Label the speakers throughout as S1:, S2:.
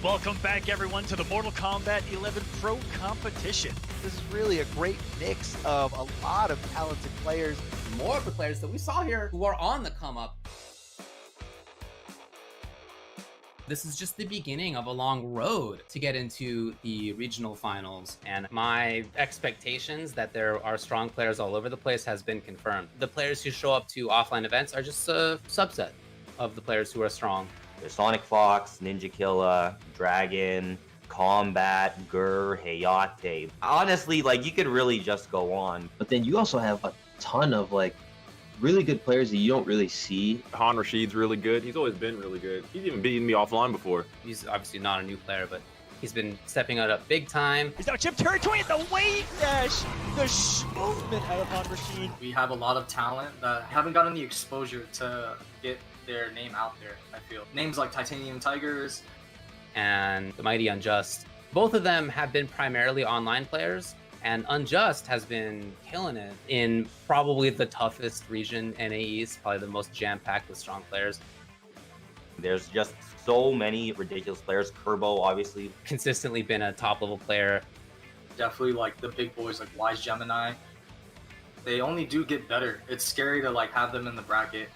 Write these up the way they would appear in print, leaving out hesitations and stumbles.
S1: Welcome back, everyone, to the Mortal Kombat 11 Pro Competition.
S2: This is really a great mix of a lot of talented players.
S3: More of the players that we saw here who are on the come up. This is just the beginning of a long road to get into the regional finals, and my expectations that there are strong players all over the place has been confirmed. The players who show up to offline events are just a subset of the players who are strong.
S4: There's Sonic Fox, Ninja Killa, Dragon, Combat, Gur, Hayate. Honestly, like, you could really just go on.
S5: But then you also have a ton of like really good players that you don't really see.
S6: Han Rashid's really good. He's always been really good. He's even beaten me offline before.
S3: He's obviously not a new player, but he's been stepping it up big time.
S1: He's now Chip territory at the wave dash. The movement out of Han Rashid.
S7: We have a lot of talent that haven't gotten the exposure to get their name out there, I feel. Names like Titanium Tigers
S3: and the Mighty Unjust. Both of them have been primarily online players, and Unjust has been killing it in probably the toughest region, NA East, probably the most jam-packed with strong players.
S4: There's just so many ridiculous players. Kerbo, obviously.
S3: Consistently been a top-level player.
S7: Definitely like the big boys like Wise Gemini. They only do get better. It's scary to like have them in the bracket.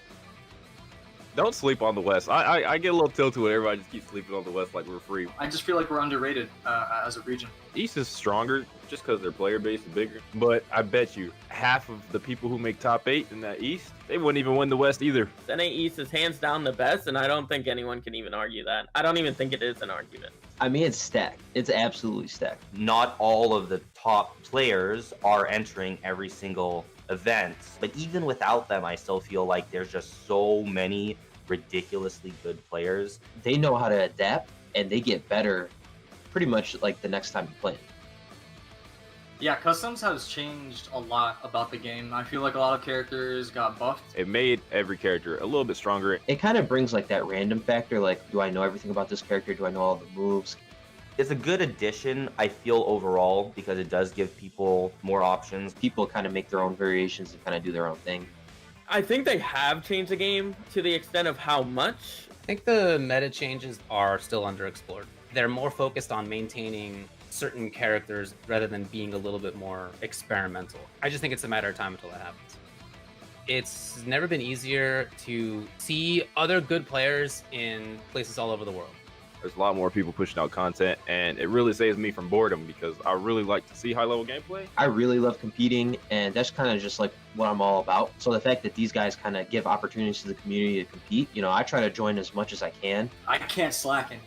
S6: Don't sleep on the West. I get a little tilted when everybody just keeps sleeping on the West like we're free.
S7: I just feel like we're underrated as a region.
S6: East is stronger just because their player base is bigger. But I bet you half of the people who make top 8 in that East, they wouldn't even win the West either.
S8: NA East is hands down the best, and I don't think anyone can even argue that. I don't even think it is an argument.
S5: I mean, it's stacked. It's absolutely stacked.
S4: Not all of the top players are entering every single event. But even without them, I still feel like there's just so many ridiculously good players.
S5: They know how to adapt, and they get better pretty much like the next time you play.
S7: Yeah, Customs has changed a lot about the game. I feel like a lot of characters got buffed.
S6: It made every character a little bit stronger.
S5: It kind of brings like that random factor, like, do I know everything about this character? Do I know all the moves?
S4: It's a good addition, I feel, overall, because it does give people more options.
S5: People kind of make their own variations and kind of do their own thing.
S8: I think they have changed the game to the extent of how much.
S3: I think the meta changes are still underexplored. They're more focused on maintaining certain characters rather than being a little bit more experimental. I just think it's a matter of time until that happens. It's never been easier to see other good players in places all over the world.
S6: There's a lot more people pushing out content, and it really saves me from boredom because I really like to see high-level gameplay.
S5: I really love competing, and that's kind of just like what I'm all about. So the fact that these guys kind of give opportunities to the community to compete, you know, I try to join as much as I can.
S7: I can't slack anymore.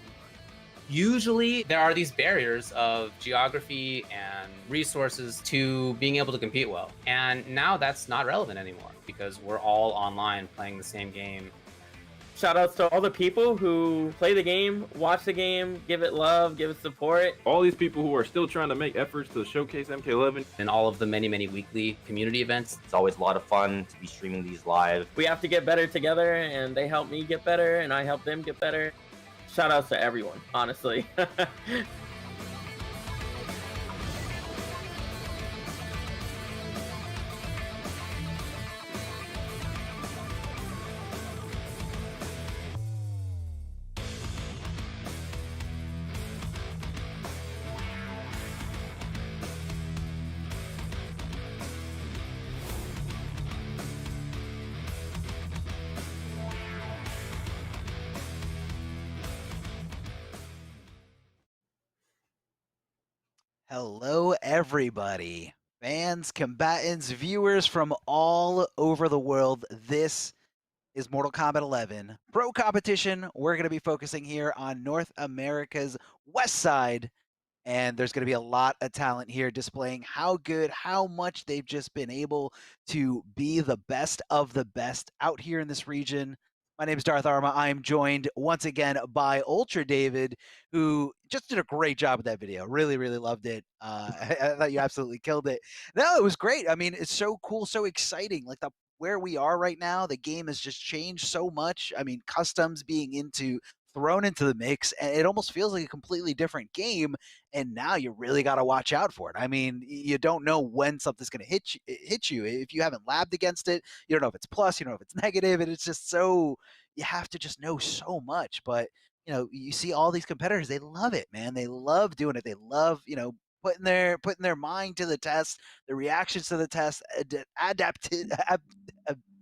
S3: Usually there are these barriers of geography and resources to being able to compete well. And now that's not relevant anymore because we're all online playing the same game.
S8: Shout outs to all the people who play the game, watch the game, give it love, give it support.
S6: All these people who are still trying to make efforts to showcase MK11.
S3: And all of the many, many weekly community events.
S4: It's always a lot of fun to be streaming these live.
S8: We have to get better together, and they help me get better, and I help them get better. Shout outs to everyone, honestly.
S2: Hello, everybody. Fans, combatants, viewers from all over the world. This is Mortal Kombat 11 Pro Competition. We're going to be focusing here on North America's West Side. And there's going to be a lot of talent here displaying how good, how much they've just been able to be the best of the best out here in this region. My name is Darth Arma. I am joined once again by Ultra David, who just did a great job with that video. Really, really loved it. I thought you absolutely killed it. No, it was great. I mean, it's so cool, so exciting. Like where we are right now, the game has just changed so much. I mean, customs being thrown into the mix, and it almost feels like a completely different game. And now you really got to watch out for it. I mean, you don't know when something's going to hit you. If you haven't labbed against it, you don't know if it's plus, you don't know if it's negative, and it's just so, you have to just know so much. But you see all these competitors, they love it, man. They love doing it. They love, putting their mind to the test, the reactions to the test,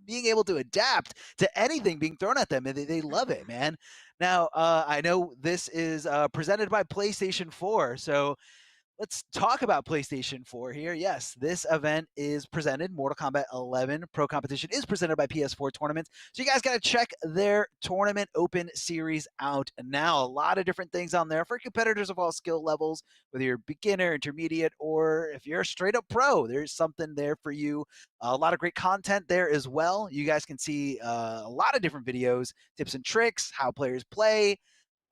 S2: being able to adapt to anything being thrown at them, and they love it, man. Now, I know this is presented by PlayStation 4, so let's talk about PlayStation 4 here. Yes, this event is presented. Mortal Kombat 11 Pro Competition is presented by PS4 Tournaments. So you guys got to check their Tournament Open series out now. A lot of different things on there for competitors of all skill levels, whether you're beginner, intermediate, or if you're a straight up pro, there's something there for you. A lot of great content there as well. You guys can see a lot of different videos, tips and tricks, how players play,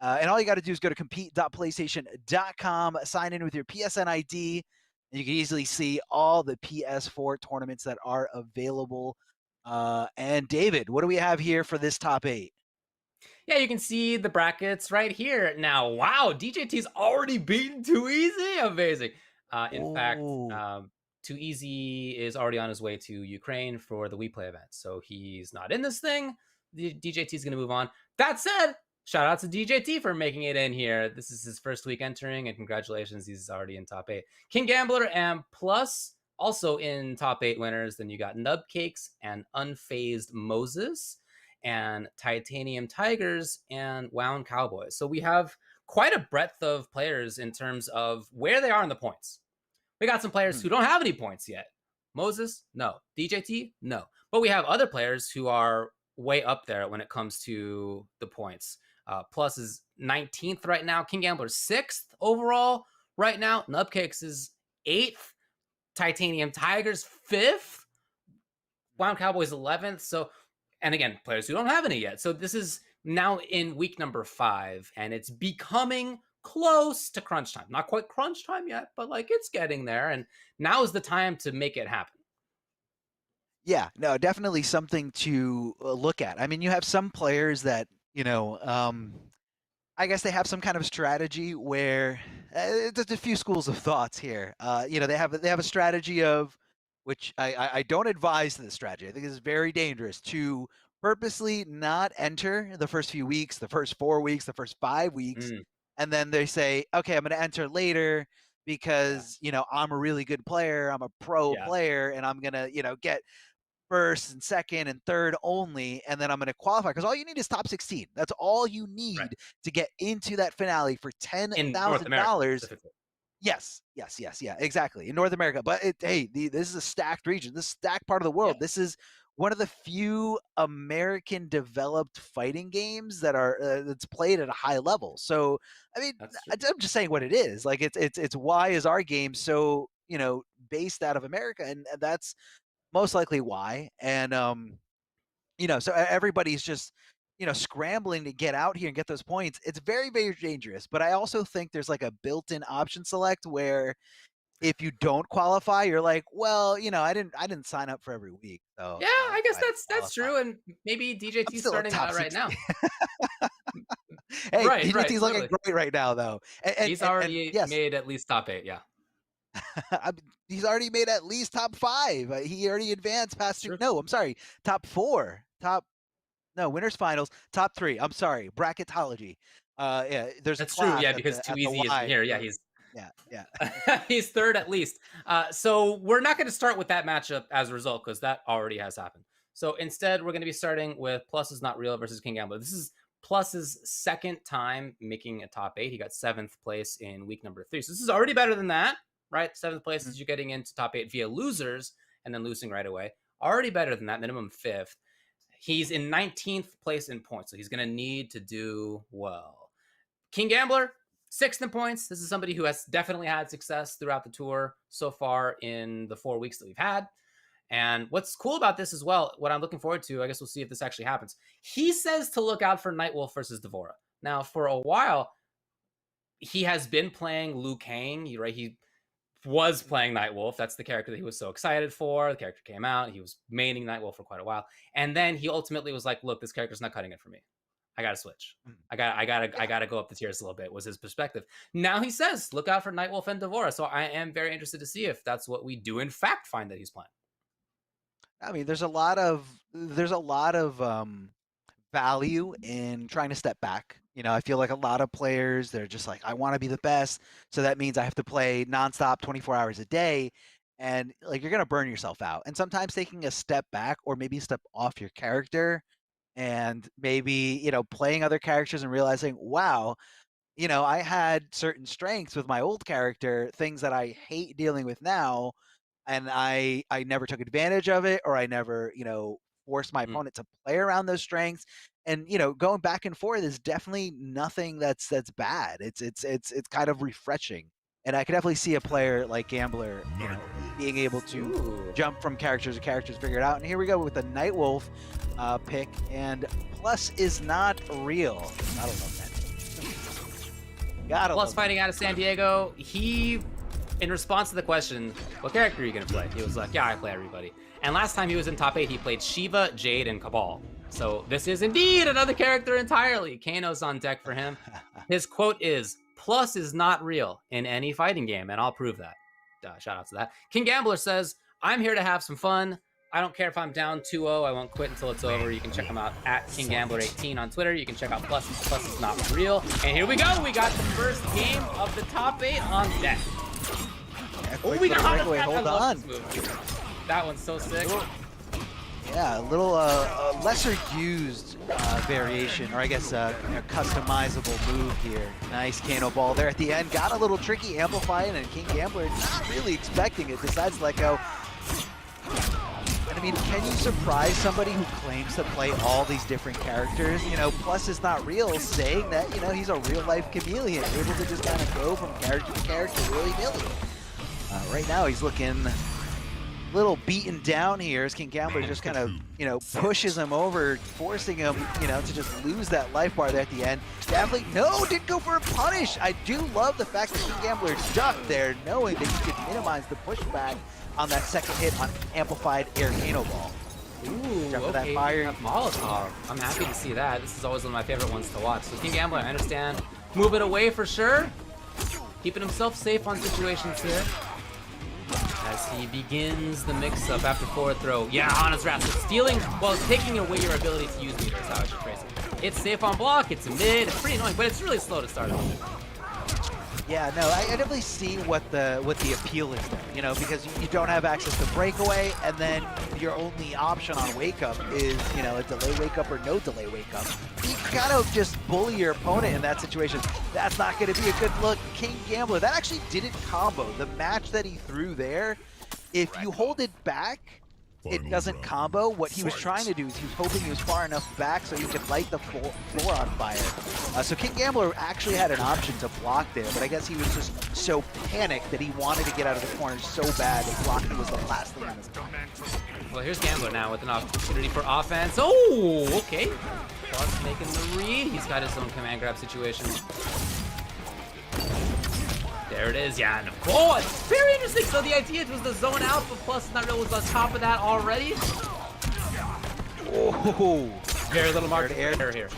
S2: and all you got to do is go to compete.playstation.com, sign in with your PSN ID, and you can easily see all the PS4 tournaments that are available. And David, what do we have here for this top 8?
S3: Yeah, you can see the brackets right here. Now, wow, DJT's already beaten Too Easy. Amazing. In fact, Too Easy is already on his way to Ukraine for the We Play event. So he's not in this thing. The DJT's going to move on. That said, shout out to DJT for making it in here. This is his first week entering, and congratulations, he's already in top 8. King Gambler and Plus also in top 8 winners. Then you got Nubcakes and Unfazed Moses and Titanium Tigers and Wound Cowboys. So we have quite a breadth of players in terms of where they are in the points. We got some players who don't have any points yet. Moses, no. DJT, no. But we have other players who are way up there when it comes to the points. Plus is 19th right now. King Gambler's 6th overall right now. Nubcakes is 8th. Titanium Tigers 5th. Wound Cowboys 11th. So, and again, players who don't have any yet. So this is now in week number 5, and it's becoming close to crunch time. Not quite crunch time yet, but like it's getting there. And now is the time to make it happen.
S2: Yeah, no, definitely something to look at. I mean, you have some players that, I guess they have some kind of strategy where there's a few schools of thoughts here. They have a strategy of, which I don't advise this strategy. I think it's very dangerous to purposely not enter the first few weeks, the first 4 weeks, the first 5 weeks, and then they say, okay, I'm going to enter later because I'm a really good player, I'm a pro player, and I'm going to get first and second and third only, and then I'm going to qualify, because all you need is top 16. That's all you need to get into that finale for $10,000. Yes, yeah, exactly, in North America. But this is a stacked region, this stacked part of the world. This is one of the few American developed fighting games that are that's played at a high level. So I mean, I'm just saying what it is. Like it's why is our game so based out of America, and that's most likely why. And so everybody's just scrambling to get out here and get those points. It's very, very dangerous. But I also think there's like a built-in option select where if you don't qualify, you're like, well, I didn't sign up for every week. So
S3: yeah, I guess that's true. And maybe DJT's starting out right now.
S2: Hey, DJT's looking great right now, though. And
S3: he's already made at least top 8. Yeah.
S2: He's already made at least top 5. He already advanced past no, I'm sorry, top 4. Winners finals, top 3. I'm sorry, bracketology. There's
S3: that's true. Yeah, because Too Easy isn't here. Yeah, he's he's 3rd at least. So we're not going to start with that matchup as a result, because that already has happened. So instead, we're going to be starting with Plus is Not Real versus King Gambler. This is Plus's 2nd time making a top 8. He got 7th place in week number 3. So this is already better than that. Right, 7th place is you getting into top 8 via losers and then losing right away. Already better than that, minimum 5th. He's in 19th place in points, so he's going to need to do well. King Gambler, 6th in points. This is somebody who has definitely had success throughout the tour so far in the 4 weeks that we've had. And what's cool about this as well, what I'm looking forward to, I guess we'll see if this actually happens. He says to look out for Nightwolf versus Devora. Now, for a while, he has been playing Liu Kang. He was playing Nightwolf. That's the character that he was so excited for. The character came out. He was maining Nightwolf for quite a while. And then he ultimately was like, look, this character's not cutting it for me. I got to switch. I got to go up the tiers a little bit, was his perspective. Now he says, look out for Nightwolf and Devora. So I am very interested to see if that's what we do in fact find that he's playing.
S2: I mean, there's a lot of value in trying to step back You know, I feel like a lot of players, they're just like, I want to be the best, so that means I have to play nonstop 24 hours a day, and like you're gonna burn yourself out. And sometimes taking a step back or maybe a step off your character, and maybe playing other characters and realizing, wow, I had certain strengths with my old character, things that I hate dealing with now, and I never took advantage of it, or I never forced my opponent to play around those strengths. And going back and forth is definitely nothing that's bad. It's kind of refreshing, and I could definitely see a player like Gambler being able to jump from characters to characters, figure it out. And here we go with the Nightwolf pick, and plus is not real. Gotta love that. Gotta
S3: Plus
S2: love
S3: fighting out of San Diego, he, in response to the question, what character are you gonna play? He was like, yeah, I play everybody. And last time he was in top 8, he played Shiva, Jade, and Cabal. So this is indeed another character entirely. Kano's on deck for him. His quote is, plus is not real in any fighting game, and I'll prove that. Shout out to that. King Gambler says, I'm here to have some fun. I don't care if I'm down 2-0. I won't quit until it's over. You can check him out at KingGambler18 on Twitter. You can check out Plus. Plus is not real. And here we go. We got the first game of the top 8 on deck. Oh, we got
S2: breakaway. Hold on.
S3: That one's so sick.
S2: Yeah, a little lesser used variation, or I guess customizable move here. Nice Kano ball there at the end. Got a little tricky, amplifying, and King Gambler not really expecting it. Decides to let go. And I mean, can you surprise somebody who claims to play all these different characters? Plus is not real, saying that, he's a real life chameleon, able to just kind of go from character to character willy-nilly. Right now, he's looking a little beaten down here as King Gambler just kind of, pushes him over, forcing him, to just lose that life bar there at the end. Definitely, no, didn't go for a punish. I do love the fact that King Gambler ducked there, knowing that he could minimize the pushback on that second hit on amplified air Kano ball.
S3: Ooh,
S2: Jump for that
S3: okay,
S2: fire.
S3: Molotov. I'm happy to see that. This is always one of my favorite ones to watch. So King Gambler, I understand. Move it away for sure. Keeping himself safe on situations here. As he begins the mix-up after forward throw. Yeah, on his wrath. So stealing, well, taking away your ability to use meter is how I should phrase it. It's safe on block, it's a mid, it's pretty annoying, but it's really slow to start off.
S2: Yeah, no, I definitely see what the appeal is there, because you don't have access to breakaway, and then your only option on wake up is, a delay wake up or no delay wake up. You gotta just bully your opponent in that situation. That's not gonna be a good look. King Gambler, that actually didn't combo. The match that he threw there, if you hold it back, it doesn't combo. What he was trying to do is he was hoping he was far enough back so he could light the floor on fire. So King Gambler actually had an option to block there, but I guess he was just so panicked that he wanted to get out of the corner so bad that blocking was the last thing on his mind.
S3: Well, here's Gambler now with an opportunity for offense. Oh, okay. Plus making the read. He's got his own command grab situation. There it is, yeah. Oh, it's very interesting. So the idea was the zone out, but Plus not real was on top of that already.
S2: Oh,
S3: very little margin of error here.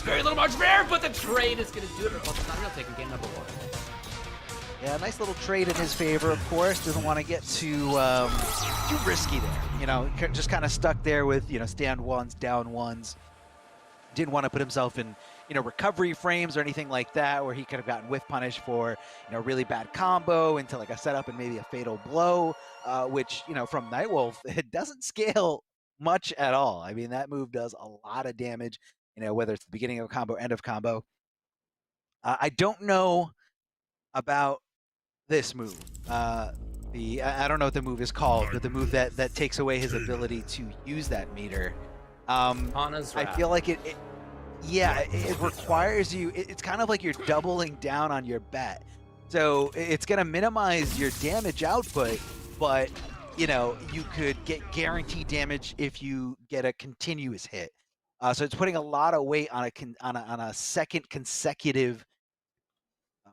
S3: Very little margin of error, but the trade is going to do it. Plus not real taking game number 1.
S2: Yeah, nice little trade in his favor, of course. Doesn't want to get too risky there. Just kind of stuck there with, stand ones, down ones. Didn't want to put himself in, recovery frames or anything like that, where he could have gotten whiff punished for, really bad combo into like a setup and maybe a fatal blow, which, from Nightwolf, it doesn't scale much at all. I mean, that move does a lot of damage, whether it's the beginning of a combo, end of combo. I don't know about this move. I don't know what the move is called, but the move that takes away his ability to use that meter. I feel like it requires you, it's kind of like you're doubling down on your bet. So it's going to minimize your damage output, but you could get guaranteed damage if you get a continuous hit. So it's putting a lot of weight on a second consecutive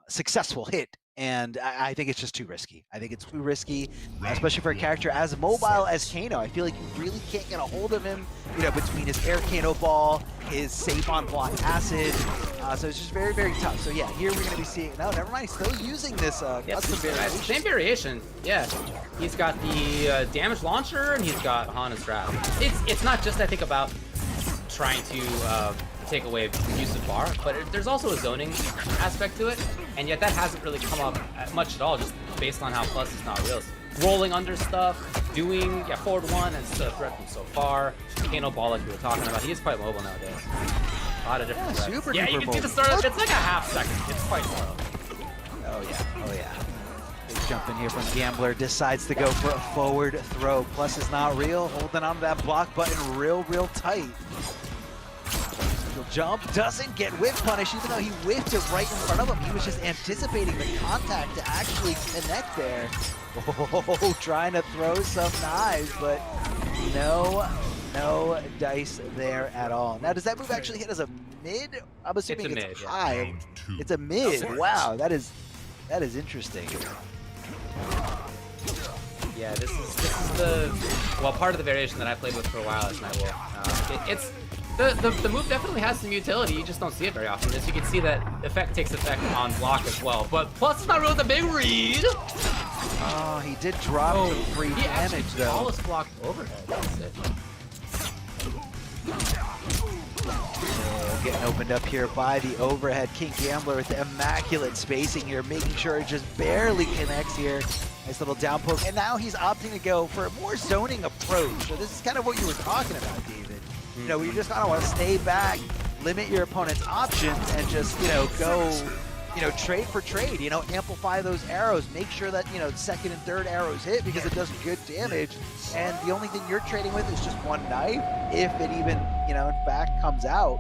S2: successful hit. And I think it's just too risky. I think it's too risky, especially for a character as mobile as Kano. I feel like you really can't get a hold of him, between his air Kano ball, his safe on block acid. So it's just very, very tough. So yeah, here we're going to be seeing, no, never mind, still using this custom variation.
S3: Same variation, yeah. He's got the damage launcher and he's got Hana's Draft. It's not just, I think, about trying to take away the use of bar, but there's also a zoning aspect to it, and yet that hasn't really come up much at all, just based on how Plus is not real. Rolling under stuff, doing forward one instead of threat from so far. Kano ball like we were talking about, he is quite mobile nowadays. A lot of different threats.
S2: Super
S3: Yeah, you can see the start of it's like a half second. It's quite slow.
S2: Oh yeah, oh yeah. Big jump in here from Gambler, decides to go for a forward throw. Plus is not real, holding on to that block button real tight. He'll jump, doesn't get whiff punish, even though he whiffed it right in front of him. He was just anticipating the contact to actually connect there. Oh, trying to throw some knives, but no dice there at all. Now, does that move actually hit as a mid? I'm assuming it's high. It's a mid. Wow, that is interesting.
S3: Yeah, this is the part of the variation that I played with for a while is Nightwolf. It's the move definitely has some utility. You just don't see it very often. As you can see, that effect takes effect on block as well. But Plus is not real with a big read.
S2: Oh, he did drop some free damage though.
S3: All is blocked overhead. That's it.
S2: Getting opened up here by the overhead. King Gambler with the immaculate spacing here, making sure it just barely connects here. Nice little down poke, and now he's opting to go for a more zoning approach. So this is kind of what you were talking about, David. You know, you just kind of want to stay back, limit your opponent's options, and just, go, trade for trade, amplify those arrows, make sure that, second and third arrows hit because it does good damage. And the only thing you're trading with is just one knife, if it even, in fact comes out.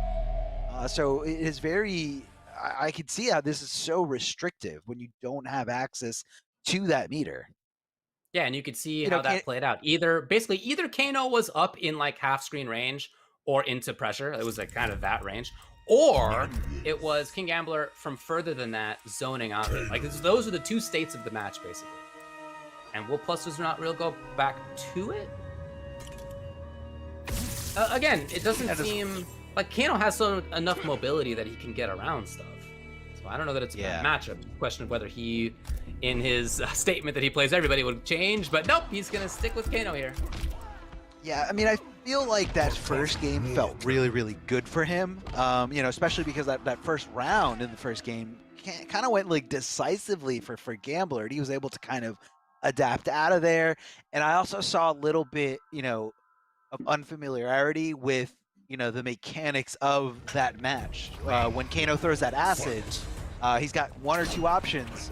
S2: So it is very, I can see how this is so restrictive when you don't have access to that meter.
S3: Yeah, and you could see how that played out. Either Kano was up in like half screen range or into pressure. It was like kind of that range. Or it was King Gambler from further than that zoning out it. Like those are the two states of the match basically. And will Plus does not real go back to it? Again, it doesn't seem like Kano has enough mobility that he can get around stuff. So I don't know that it's a bad matchup. Question of whether he, in his statement that he plays everybody, would change, but nope, he's gonna stick with Kano here.
S2: Yeah, I mean, I feel like that first game felt really good for him. Especially because that first round in the first game kind of went like decisively for Gambler, and he was able to kind of adapt out of there. And I also saw a little bit, of unfamiliarity with the mechanics of that match. When Kano throws that acid, he's got one or two options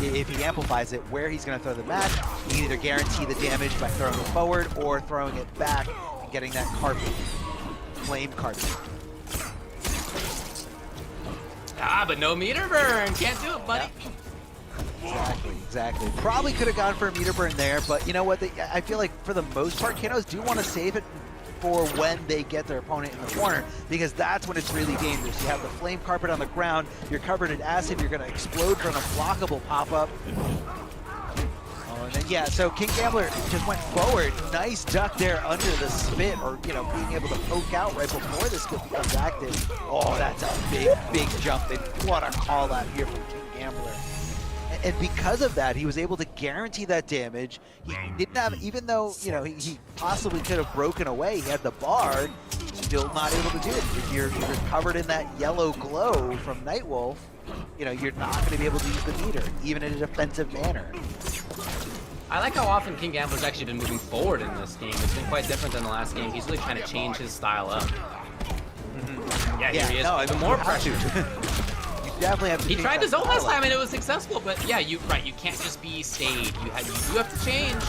S2: if he amplifies it, where he's going to throw the match. He can either guarantee the damage by throwing it forward or throwing it back and getting that carpet, flame carpet.
S3: But no meter burn. Can't do it, buddy.
S2: Exactly. Probably could have gone for a meter burn there, but you know what? I feel like for the most part, Kanos do want to save it for when they get their opponent in the corner, because that's when it's really dangerous. You have the flame carpet on the ground, you're covered in acid, you're going to explode from a blockable pop-up. And then, so King Gambler just went forward. Nice duck there under the spit, or, being able to poke out right before the skill becomes active. Oh, that's a big jump, and what a call out here from King Gambler. And because of that, he was able to guarantee that damage. He didn't have, even though, he possibly could have broken away, he had the bar, still not able to do it. If you're covered in that yellow glow from Nightwolf, you're not going to be able to use the meter, even in a defensive manner.
S3: I like how often King Gambler's actually been moving forward in this game. It's been quite different than the last game. He's really trying to change his style up. Yeah, here he is. No, even more pressure.
S2: Definitely have to.
S3: He tried his own last time and it was successful, but yeah, you can't just be stayed. You have to change.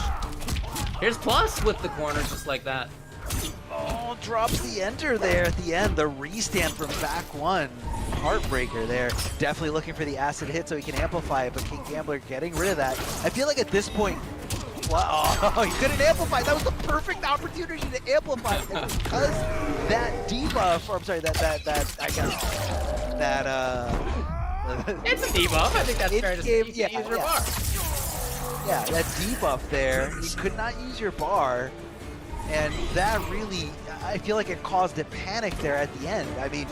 S3: Here's Plus with the corner just like that.
S2: Oh, drops the enter there at the end. The restand from back one. Heartbreaker there. Definitely looking for the acid hit so he can amplify it, but King Gambler getting rid of that. I feel like at this point, wow, he couldn't amplify. That was the perfect opportunity to amplify. And because that debuff, or I'm sorry,
S3: it's a debuff. I think that's fair to say. You can't use your bar.
S2: Yeah, that debuff there, you could not use your bar, and that really, I feel like it caused a panic there at the end. I mean,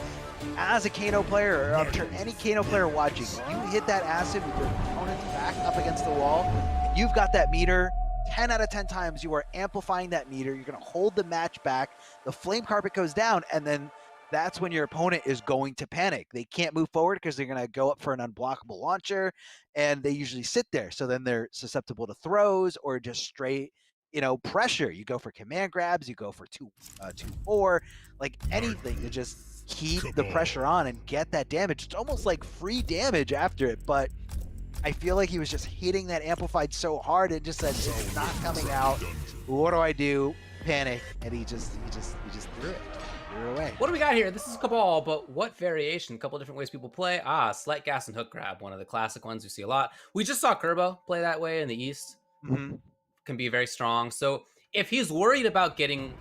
S2: as a Kano player, or I'm sure any Kano player watching, you hit that acid with your opponent's back up against the wall, and you've got that meter. 10 out of 10 times you are amplifying that meter. You're going to hold the match back. The flame carpet goes down, and then that's when your opponent is going to panic. They can't move forward because they're going to go up for an unblockable launcher, and they usually sit there. So then they're susceptible to throws or just straight, pressure. You go for command grabs, you go for 2-4, like anything to just keep the pressure on and get that damage. It's almost like free damage after it, but I feel like he was just hitting that amplified so hard and just said, it's not coming out. What do I do? Panic, and he just threw it. Threw it away.
S3: What do we got here? This is Cabal, but what variation? A couple different ways people play. Slight gas and hook grab, one of the classic ones you see a lot. We just saw Kerbo play that way in the East.
S2: Mm-hmm.
S3: Can be very strong. So if he's worried about getting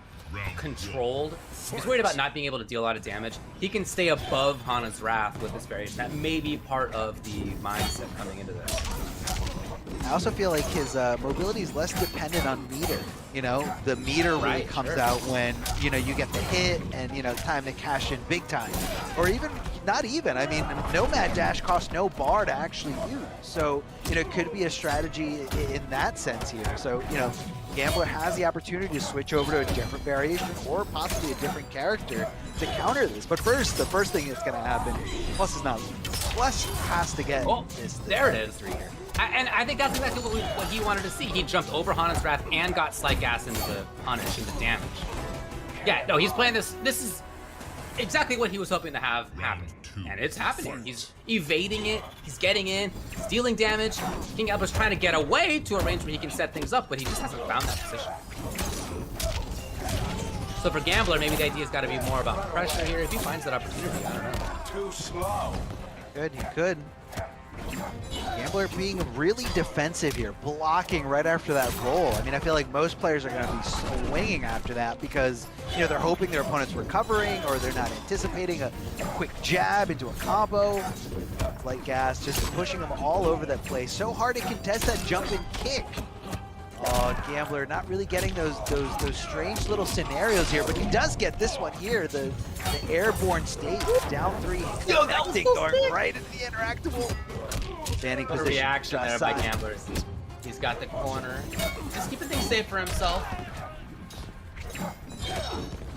S3: controlled, he's worried about not being able to deal a lot of damage, he can stay above Hana's Wrath with this variation. That may be part of the mindset coming into this.
S2: I also feel like his mobility is less dependent on meter. The meter really comes out when, you get the hit and, time to cash in big time. Or even, not even, I mean, Nomad Dash costs no bar to actually use. So, it could be a strategy in that sense here. So, Gambler has the opportunity to switch over to a different variation or possibly a different character to counter this. But first, the first thing that's going to happen, Plus has to get this.
S3: There it is. And I think that's exactly what he wanted to see. He jumped over Hana's Wrath and got Slight Gas into the punish, into damage. Yeah, no, he's playing this. This is exactly what he was hoping to have happen. And it's happening. He's evading it. He's getting in. He's dealing damage. King Gambler's trying to get away to a range where he can set things up, but he just hasn't found that position. So for Gambler, maybe the idea's got to be more about pressure here. If he finds that opportunity, I don't know.
S9: Too slow.
S2: He could. Gambler being really defensive here, blocking right after that roll. I mean, I feel like most players are going to be swinging after that because, they're hoping their opponent's recovering or they're not anticipating a quick jab into a combo. Light gas, just pushing them all over that place. So hard to contest that jump and kick. Oh, Gambler not really getting those strange little scenarios here, but he does get this one here, the airborne state, down 3, connecting, going right into the interactable. Standing position.
S3: Reaction there by Gambler. He's got the corner. Just keeping things safe for himself.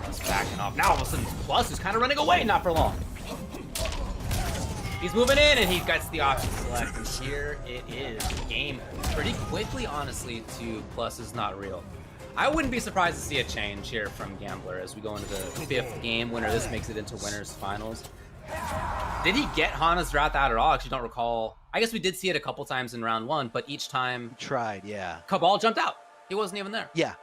S3: He's backing off. Now all of a sudden Plus is kind of running away, not for long. He's moving in and he gets the option select. And here it is. Game pretty quickly, honestly, to Plus is not real. I wouldn't be surprised to see a change here from Gambler as we go into the 5th game winner. This makes it into winners finals. Did he get Hana's Wrath out at all? I actually don't recall. I guess we did see it a couple times in round 1, but each time
S2: he tried, yeah.
S3: Cabal jumped out. He wasn't even there.
S2: Yeah.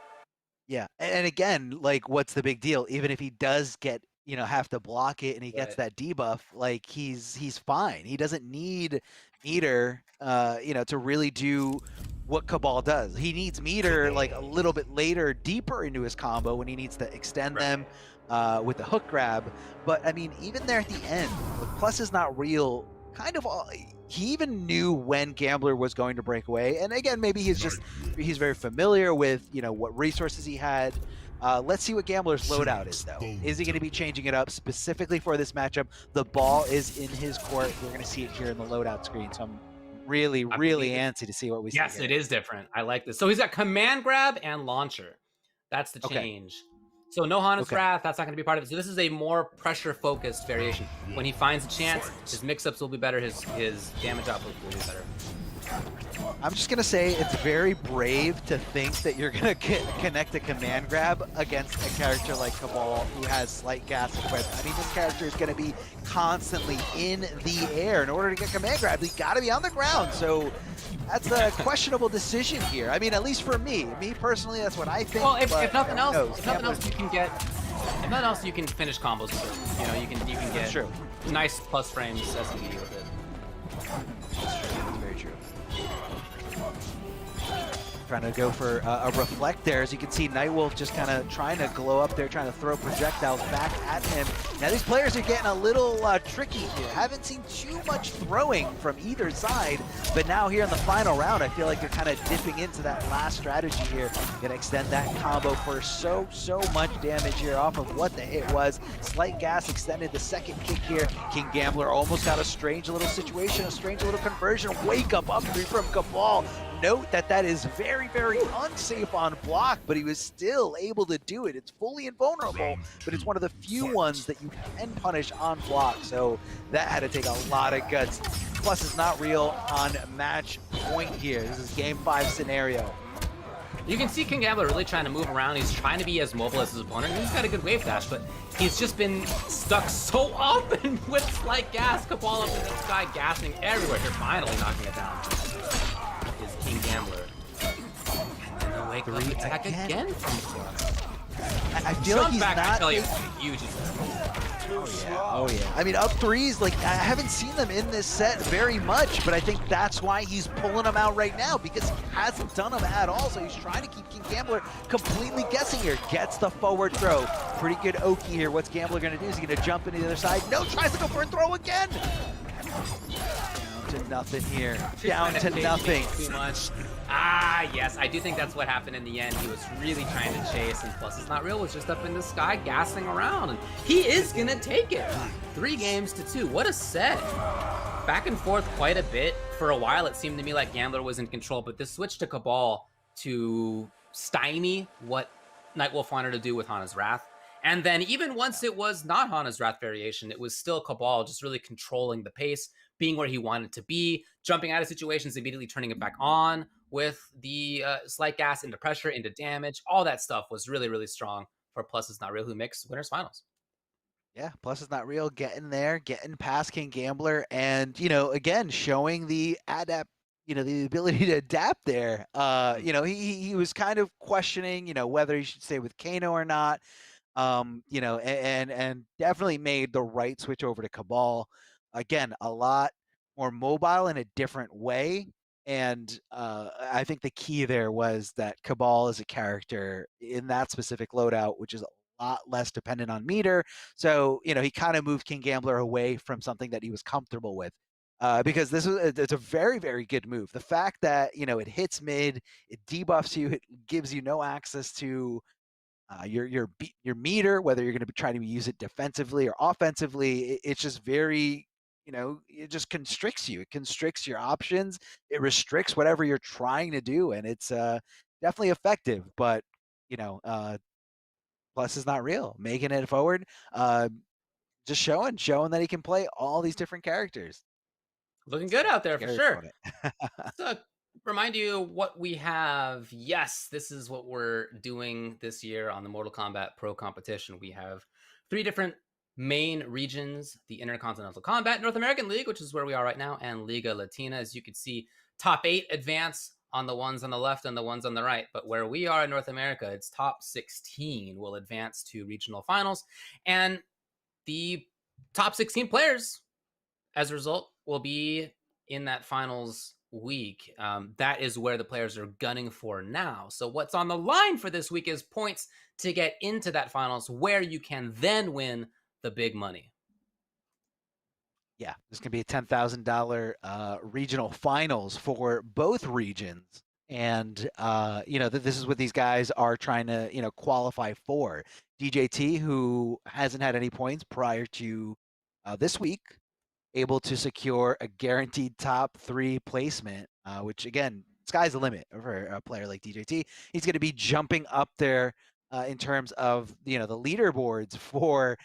S2: Yeah. And again, like, what's the big deal? Even if he does get, have to block it and he gets that debuff, like, he's fine. He doesn't need meter, to really do what Cabal does. He needs meter like a little bit later, deeper into his combo when he needs to extend them with the hook grab. But I mean, even there at the end, Plus is not real. Kind of all, he even knew when Gambler was going to break away. And again, maybe he's very familiar with, what resources he had. Let's see what Gambler's loadout is, though. Is he going to be changing it up specifically for this matchup? The ball is in his court. We're going to see it here in the loadout screen. So I'm really antsy to see what we see.
S3: Yes, it is different. I like this. So he's got command grab and launcher. That's the change. So no Hana's Wrath, that's not going to be part of it. So this is a more pressure-focused variation. When he finds a chance, his mix-ups will be better, his damage output will be better.
S2: I'm just going to say it's very brave to think that you're going to connect a command grab against a character like Cabal who has slight gas equipped. I mean, this character is going to be constantly in the air. In order to get command grab, he's got to be on the ground. So that's a questionable decision here. I mean, at least for me. Me personally, that's what I think.
S3: Well, if nothing else, you can get... If nothing else, you can finish combos with it. You can get nice plus frames SMD with it.
S2: That's very true. Trying to go for a reflect there. As you can see, Nightwolf just kind of trying to glow up there, trying to throw projectiles back at him. Now these players are getting a little tricky here. Haven't seen too much throwing from either side, but now here in the final round, I feel like they're kind of dipping into that last strategy here. Gonna extend that combo for so much damage here off of what the hit was. Slight gas extended the second kick here. King Gambler almost got a strange little situation, a strange little conversion. Wake up 3 from Cabal. note that that is very, very unsafe on block, but he was still able to do it. It's fully invulnerable, but it's one of the few ones that you can punish on block, so that had to take a lot of guts. Plus, it's not real on match point here. This is game 5 scenario.
S3: You can see King Gambler really trying to move around. He's trying to be as mobile as his opponent. He's got a good wave dash, but he's just been stuck so often with slight gas. Cabal up in the sky, gassing everywhere. They're finally knocking it down. Is King Gambler. And the wake up attack again from Plus.
S2: I feel like he's
S3: back,
S2: not...
S3: I tell you, huge.
S2: Oh yeah. I mean, up threes, like, I haven't seen them in this set very much, but I think that's why he's pulling them out right now, because he hasn't done them at all, so he's trying to keep King Gambler completely guessing here. Gets the forward throw. Pretty good Oki here. What's Gambler gonna do? Is he gonna jump into the other side? No, tries to go for a throw again! Down to nothing here. Down to nothing.
S3: Too much. Ah, yes, I do think that's what happened in the end. He was really trying to chase, and Plus It's Not Real was just up in the sky gassing around, and he is gonna take it. 3 games to 2. What a set. Back and forth quite a bit. For a while, it seemed to me like Gambler was in control, but this switch to Cabal to stymie what Nightwolf wanted to do with Hana's Wrath. And then even once it was not Hana's Wrath variation, it was still Cabal just really controlling the pace, being where he wanted to be, jumping out of situations, immediately turning it back on with the slight gas into pressure, into damage. All that stuff was really, really strong for Plus It's Not Real, who makes winners finals.
S2: Yeah, Plus It's Not Real, getting there, getting past King Gambler, and, you know, again, showing the the ability to adapt there. You know, he was kind of questioning, you know, whether he should stay with Kano or not. You know, and definitely made the right switch over to Cabal. Again, a lot more mobile in a different way. And I think the key there was that Cabal is a character in that specific loadout, which is a lot less dependent on meter. So, you know, he kind of moved King Gambler away from something that he was comfortable with. Because it's a very, very good move. The fact that, you know, it hits mid, it debuffs you, it gives you no access to your meter, whether you're going to be trying to use it defensively or offensively. It's just very, you know, it just constricts you. It constricts your options. It restricts whatever you're trying to do, and it's definitely effective. But, you know, Plus It's Not Real, making it forward, just showing that he can play all these different characters.
S3: Looking good out there for sure.
S2: So,
S3: remind you what we have. Yes, this is what we're doing this year on the Mortal Kombat Pro Competition. We have 3 different main regions: the Intercontinental Combat North American League, which is where we are right now, and Liga Latina. As you can see, top 8 advance on the ones on the left and the ones on the right. But where we are in North America, it's top 16 will advance to regional finals. And the top 16 players, as a result, will be in that finals week. That is where the players are gunning for now. So what's on the line for this week is points to get into that finals, where you can then win the big money.
S2: Yeah, there's going to be a $10,000 regional finals for both regions. And, you know, this is what these guys are trying to, you know, qualify for. DJT, who hasn't had any points prior to this week, able to secure a guaranteed top 3 placement, which, again, sky's the limit for a player like DJT. He's going to be jumping up there in terms of, you know, the leaderboards for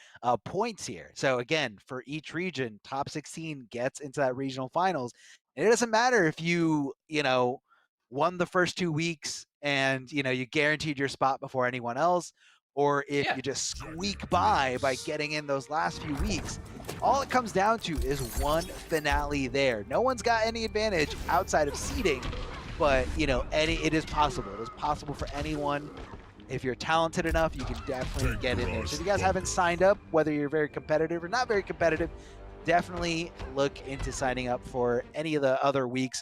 S2: points here. So, again, for each region, top 16 gets into that regional finals. And it doesn't matter if you know, won the first 2 weeks and, you know, you guaranteed your spot before anyone else, or if you just squeak by getting in those last few weeks. All it comes down to is one finale there. No one's got any advantage outside of seeding, but, you know, it is possible. It is possible for anyone. If you're talented enough, you can definitely get in there. So if you guys haven't signed up, whether you're very competitive or not very competitive, definitely look into signing up for any of the other weeks.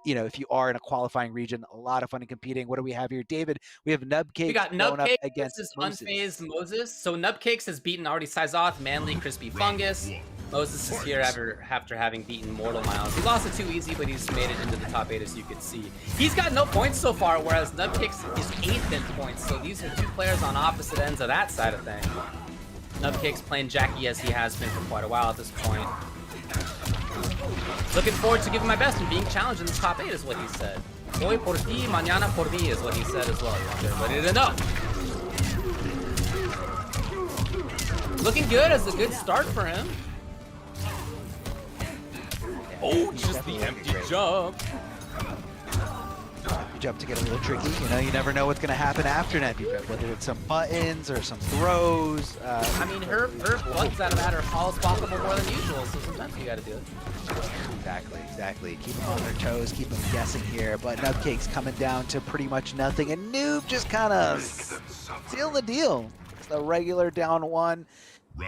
S2: You know, if you are in a qualifying region, a lot of fun in competing. What do we have here, David? We have Nubcakes.
S3: We got Nubcakes
S2: against
S3: Unfazed Moses. So Nubcakes has beaten already Sizoth, Manly, Crispy Fungus. Moses is here after having beaten Mortal Miles. He lost it too easy, but he's made it into the top 8, as you can see. He's got no points so far, whereas Nubcakes is 8th in points. So these are 2 players on opposite ends of that side of things. Nubcakes playing Jackie as he has been for quite a while at this point. Looking forward to giving my best and being challenged in the top 8 is what he said. Hoy por ti, mañana por mí is what he said as well. You want everybody to know. Looking good as a good start for him. Oh, just the empty jump.
S2: Jump to get a little tricky. You know, you never know what's going to happen after an empty jump, whether it's some buttons or some throws.
S3: I mean, her buttons out of that are always possible more than usual, so sometimes you got to do it.
S2: Exactly. Keep them on their toes, keep them guessing here. But Nubcake's coming down to pretty much nothing, and Noob just kind of seal the deal. It's the regular down one.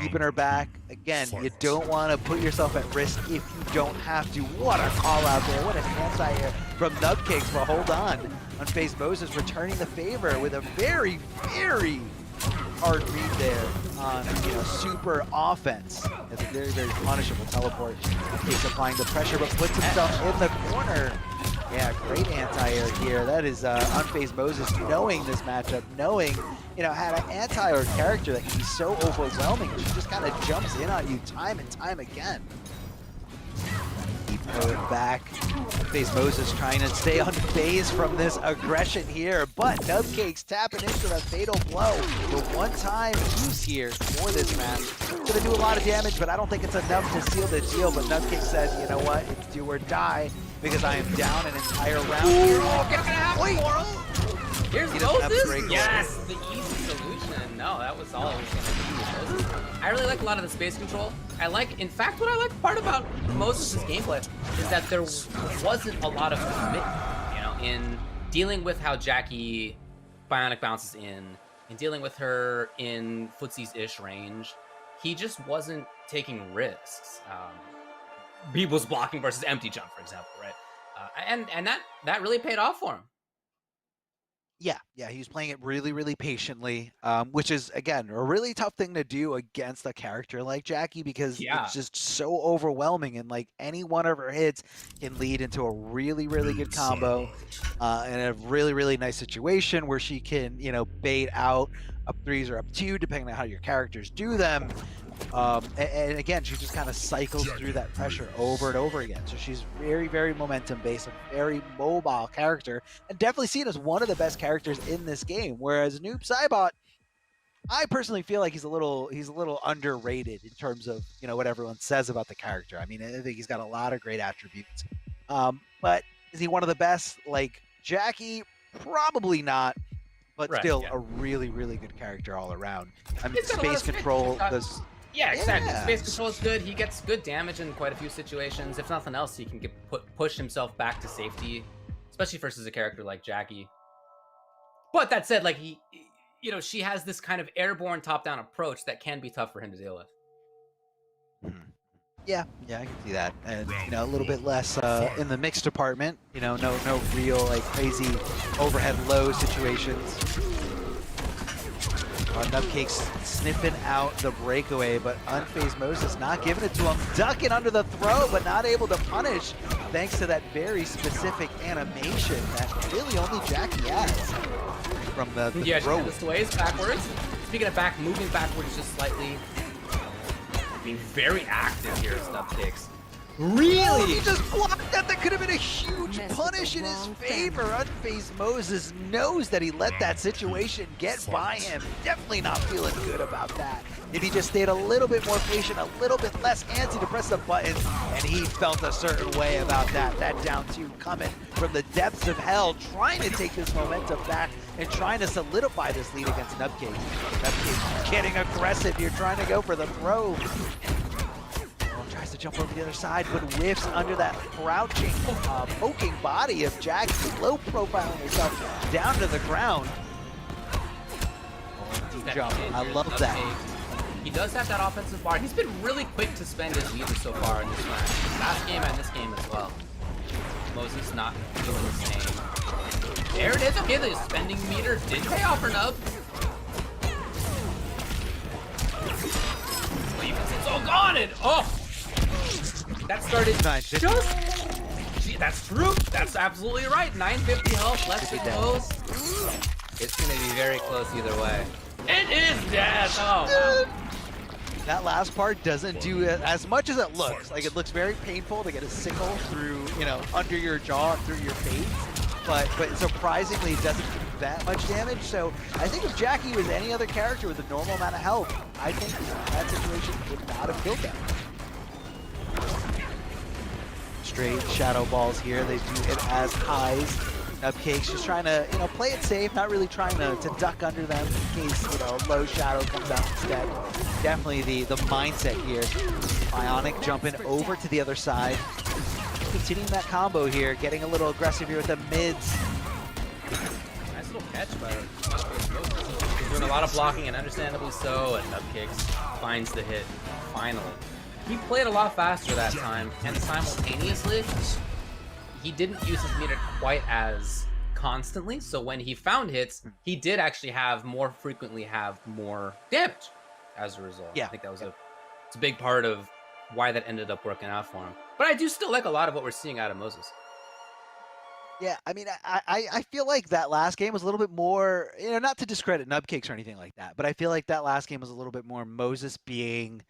S2: Keeping her back. Again, you don't want to put yourself at risk if you don't have to. What a call out there. What an anti-air from Nubcakes, but hold on. Unfazed Moses returning the favor with a very, very hard read there on, you know, super offense. It's a very, very punishable teleport. Nubcakes applying the pressure, but puts himself in the corner. Yeah, great anti-air here. That is Unfazed Moses knowing this matchup, knowing, you know, had an anti-air character that can be so overwhelming. She just kind of jumps in on you time and time again. Keep her back. Unfazed Moses trying to stay unfazed from this aggression here, but Nubcake's tapping into the fatal blow. The one-time use here for this match. It's gonna do a lot of damage, but I don't think it's enough to seal the deal. But Nubcake said, you know what, it's do or die, because I am down an entire round here.
S3: Oh, get half for Here's Moses. Yes, the easy solution. No, that was all it was gonna be. Moses. I really like a lot of the space control. I like, in fact, what I like part about Moses' gameplay is that there wasn't a lot of commitment, you know, in dealing with how Jackie bionic bounces in dealing with her in footsies-ish range. He just wasn't taking risks. He was blocking versus empty jump, for example, right? And that really paid off for him.
S2: Yeah, he was playing it really, really patiently, which is, again, a really tough thing to do against a character like Jackie, because it's just so overwhelming, and like any one of her hits can lead into a really, really good combo and a really, really nice situation where she can, you know, bait out up threes or up two, depending on how your characters do them. And again, she just kind of cycles through that pressure over and over again. So she's very, very momentum based, a very mobile character, and definitely seen as one of the best characters in this game. Whereas Noob Saibot, I personally feel like he's a little underrated in terms of, you know, what everyone says about the character. I mean, I think he's got a lot of great attributes, but is he one of the best like Jackie? Probably not. But still, a really, really good character all around. I mean, space control does.
S3: Yeah, exactly. Space control is good. He gets good damage in quite a few situations. If nothing else, he can push himself back to safety, especially versus a character like Jackie. But that said, like you know, she has this kind of airborne top-down approach that can be tough for him to deal with.
S2: Yeah, I can see that, and you know, a little bit less in the mixed department. You know, no real like crazy overhead low situations. Nubcake's sniffing out the breakaway, but Unfazed Moses not giving it to him, ducking under the throw, but not able to punish, thanks to that very specific animation that really only Jackie has from the throw.
S3: Yeah, the sways backwards. Speaking of moving backwards just slightly. Being very active here, Nubcakes. Really?
S2: Oh, he just blocked that. That could have been a huge punish in his favor. Unfazed Moses knows that he let that situation get by him. Definitely not feeling good about that. If he just stayed a little bit more patient, a little bit less antsy to press the buttons, and he felt a certain way about that. That down two coming from the depths of hell, trying to take this momentum back and trying to solidify this lead against Nubcake. Nubcake getting aggressive here, trying to go for the throw. Tries to jump over the other side, but whiffs under that crouching, poking body of Jackie, low profiling herself down to the ground. Deep jump. I love that.
S3: He does have that offensive bar. He's been really quick to spend his meter so far in this match. Last game and this game as well. Moses not doing the same. There it is. Okay, the spending meter did pay off for Nub. It's all gone and that started just. That's true. That's absolutely right. 950 health. Let's get close. It's gonna be very close either way. It is death. Oh. Wow.
S2: That last part doesn't do as much as it looks. Like, it looks very painful to get a sickle through, you know, under your jaw and through your face. but surprisingly it doesn't do that much damage. So I think if Jackie was any other character with a normal amount of health, I think that situation would not have killed them. Straight shadow balls here. They do it as highs. Cupcakes just trying to, play it safe, not really trying to duck under them in case, low shadow comes out instead. Definitely the mindset here. Bionic jumping over to the other side. Continuing that combo here, getting a little aggressive here with the mids.
S3: Nice little catch by He's doing a lot of blocking, and understandably so, and Cupcakes finds the hit finally. He played a lot faster that time, and simultaneously, he didn't use his meter quite as constantly, so when he found hits, he did actually more frequently have more damage as a result.
S2: Yeah.
S3: I think that was it's a big part of why that ended up working out for him. But I do still like a lot of what we're seeing out of Moses.
S2: Yeah, I mean, I feel like that last game was a little bit more, not to discredit Nubcakes or anything like that, but I feel like that last game was a little bit more Moses being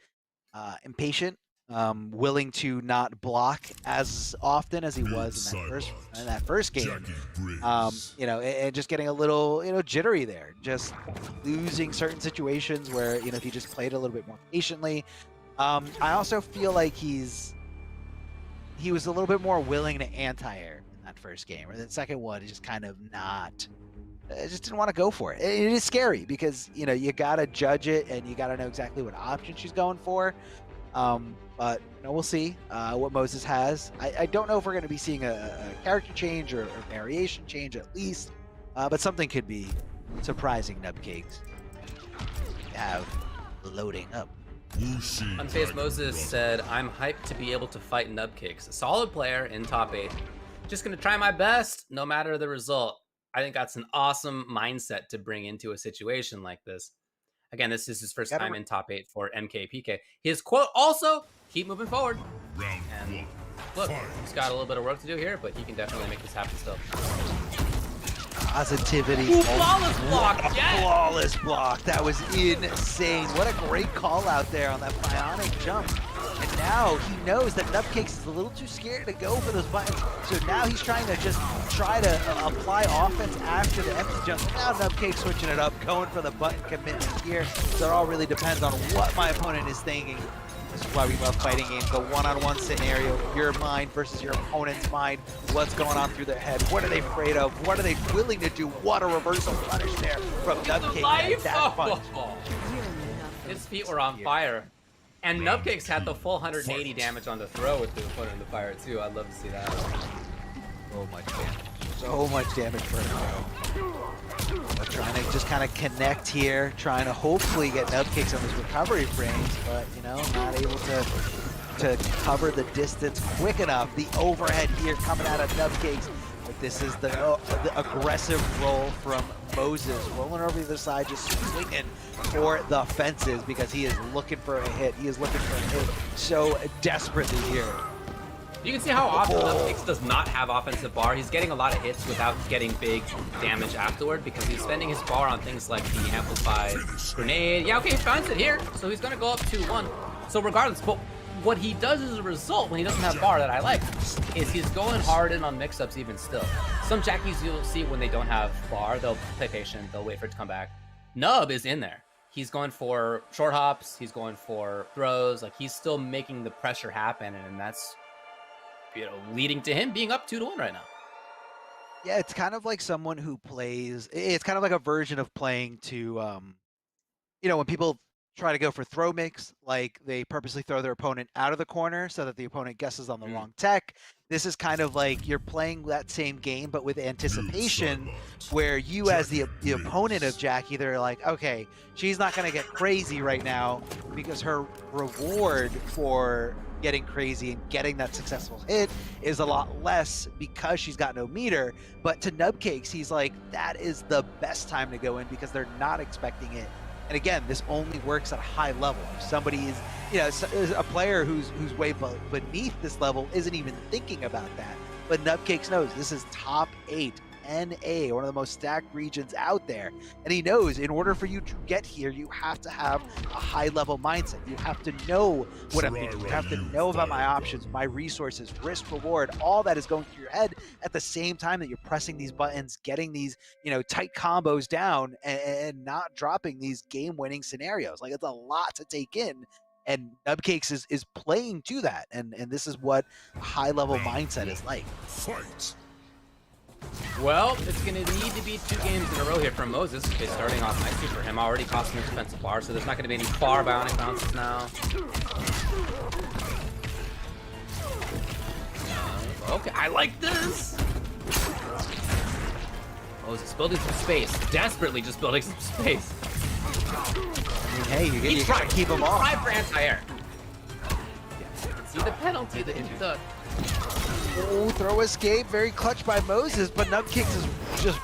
S2: impatient, willing to not block as often as he was in that first game. And just getting a little, jittery there, just losing certain situations where, if he just played a little bit more patiently. I also feel like he was a little bit more willing to anti-air in that first game, or the second one is just kind of not. I just didn't want to go for it. It is scary because you gotta judge it and you gotta know exactly what option she's going for. But we'll see what Moses has. I don't know if we're going to be seeing a character change or variation change at least, but something could be surprising. Nubcakes have loading up.
S3: Unfazed Moses said, "I'm hyped to be able to fight Nubcakes. A solid player in top 8. Just going to try my best, no matter the result." I think that's an awesome mindset to bring into a situation like this. Again, this is his first time in top 8 for MKPK. His quote also, keep moving forward. And look, he's got a little bit of work to do here, but he can definitely make this happen still.
S2: Positivity.
S3: Ooh, flawless block, yes!
S2: Flawless block. That was insane. What a great call out there on that bionic jump. And now he knows that Nubcakes is a little too scared to go for those buttons. So now he's trying to apply offense after the empty jump. Now Nubcakes switching it up, going for the button commitment here. So it all really depends on what my opponent is thinking. This is why we love fighting games. The one-on-one scenario, your mind versus your opponent's mind. What's going on through their head? What are they afraid of? What are they willing to do? What a reversal punish there from Nubcakes. That punch.
S3: His feet were on fire. And Nubcakes had the full 180 damage on the throw with the opponent in the fire too. I'd love to see that.
S2: So much damage. So much damage for him. We're trying to just kind of connect here, trying to hopefully get Nubcakes on those recovery frames, but not able to cover the distance quick enough. The overhead here coming out of Nubcakes. But this is the aggressive roll from Moses, rolling over the other side, just swinging for the fences because he is looking for a hit. He is looking for a hit so desperately here.
S3: You can see how often Nubcakes does not have offensive bar. He's getting a lot of hits without getting big damage afterward because he's spending his bar on things like the amplified grenade. Yeah, okay, he finds it here, so he's gonna go up 2-1. So regardless, but what he does as a result when he doesn't have bar that I like is he's going hard in on mix-ups even still. Some Jackies you'll see when they don't have bar, they'll play patient, they'll wait for it to come back. Nub is in there. He's going for short hops, he's going for throws, like he's still making the pressure happen, and that's leading to him being up 2-1 right now.
S2: Yeah, it's kind of like someone who plays, it's kind of like a version of playing to, when people try to go for throw mix, like they purposely throw their opponent out of the corner so that the opponent guesses on the wrong tech. This is kind of like you're playing that same game, but with anticipation, where you as the opponent of Jackie, they're like, okay, she's not going to get crazy right now because her reward for getting crazy and getting that successful hit is a lot less because she's got no meter. But to Nubcakes, he's like, that is the best time to go in because they're not expecting it. And again, this only works at a high level. If somebody is, a player who's way beneath this level isn't even thinking about that. But Nubcakes knows this is top 8 NA, one of the most stacked regions out there. And he knows in order for you to get here, you have to have a high level mindset. You have to know what I'm doing. You have to know about my options, my resources, risk, reward, all that is going through your head at the same time that you're pressing these buttons, getting these, you know, tight combos down and not dropping these game-winning scenarios. Like, it's a lot to take in. And Nubcakes is playing to that, and this is what a high-level mindset is like.
S9: Fight.
S3: Well, it's going to need to be 2 games in a row here from Moses. Okay, starting off nicely for him. Already costing a defensive bar, so there's not going to be any far bionic bounces now. Okay, I like this. Moses building some space. Desperately just building some space.
S2: I mean, hey, you gotta keep him off.
S3: Try for anti-air. See the penalty that he took.
S2: Oh, throw escape, very clutch by Moses, but Nubkicks is just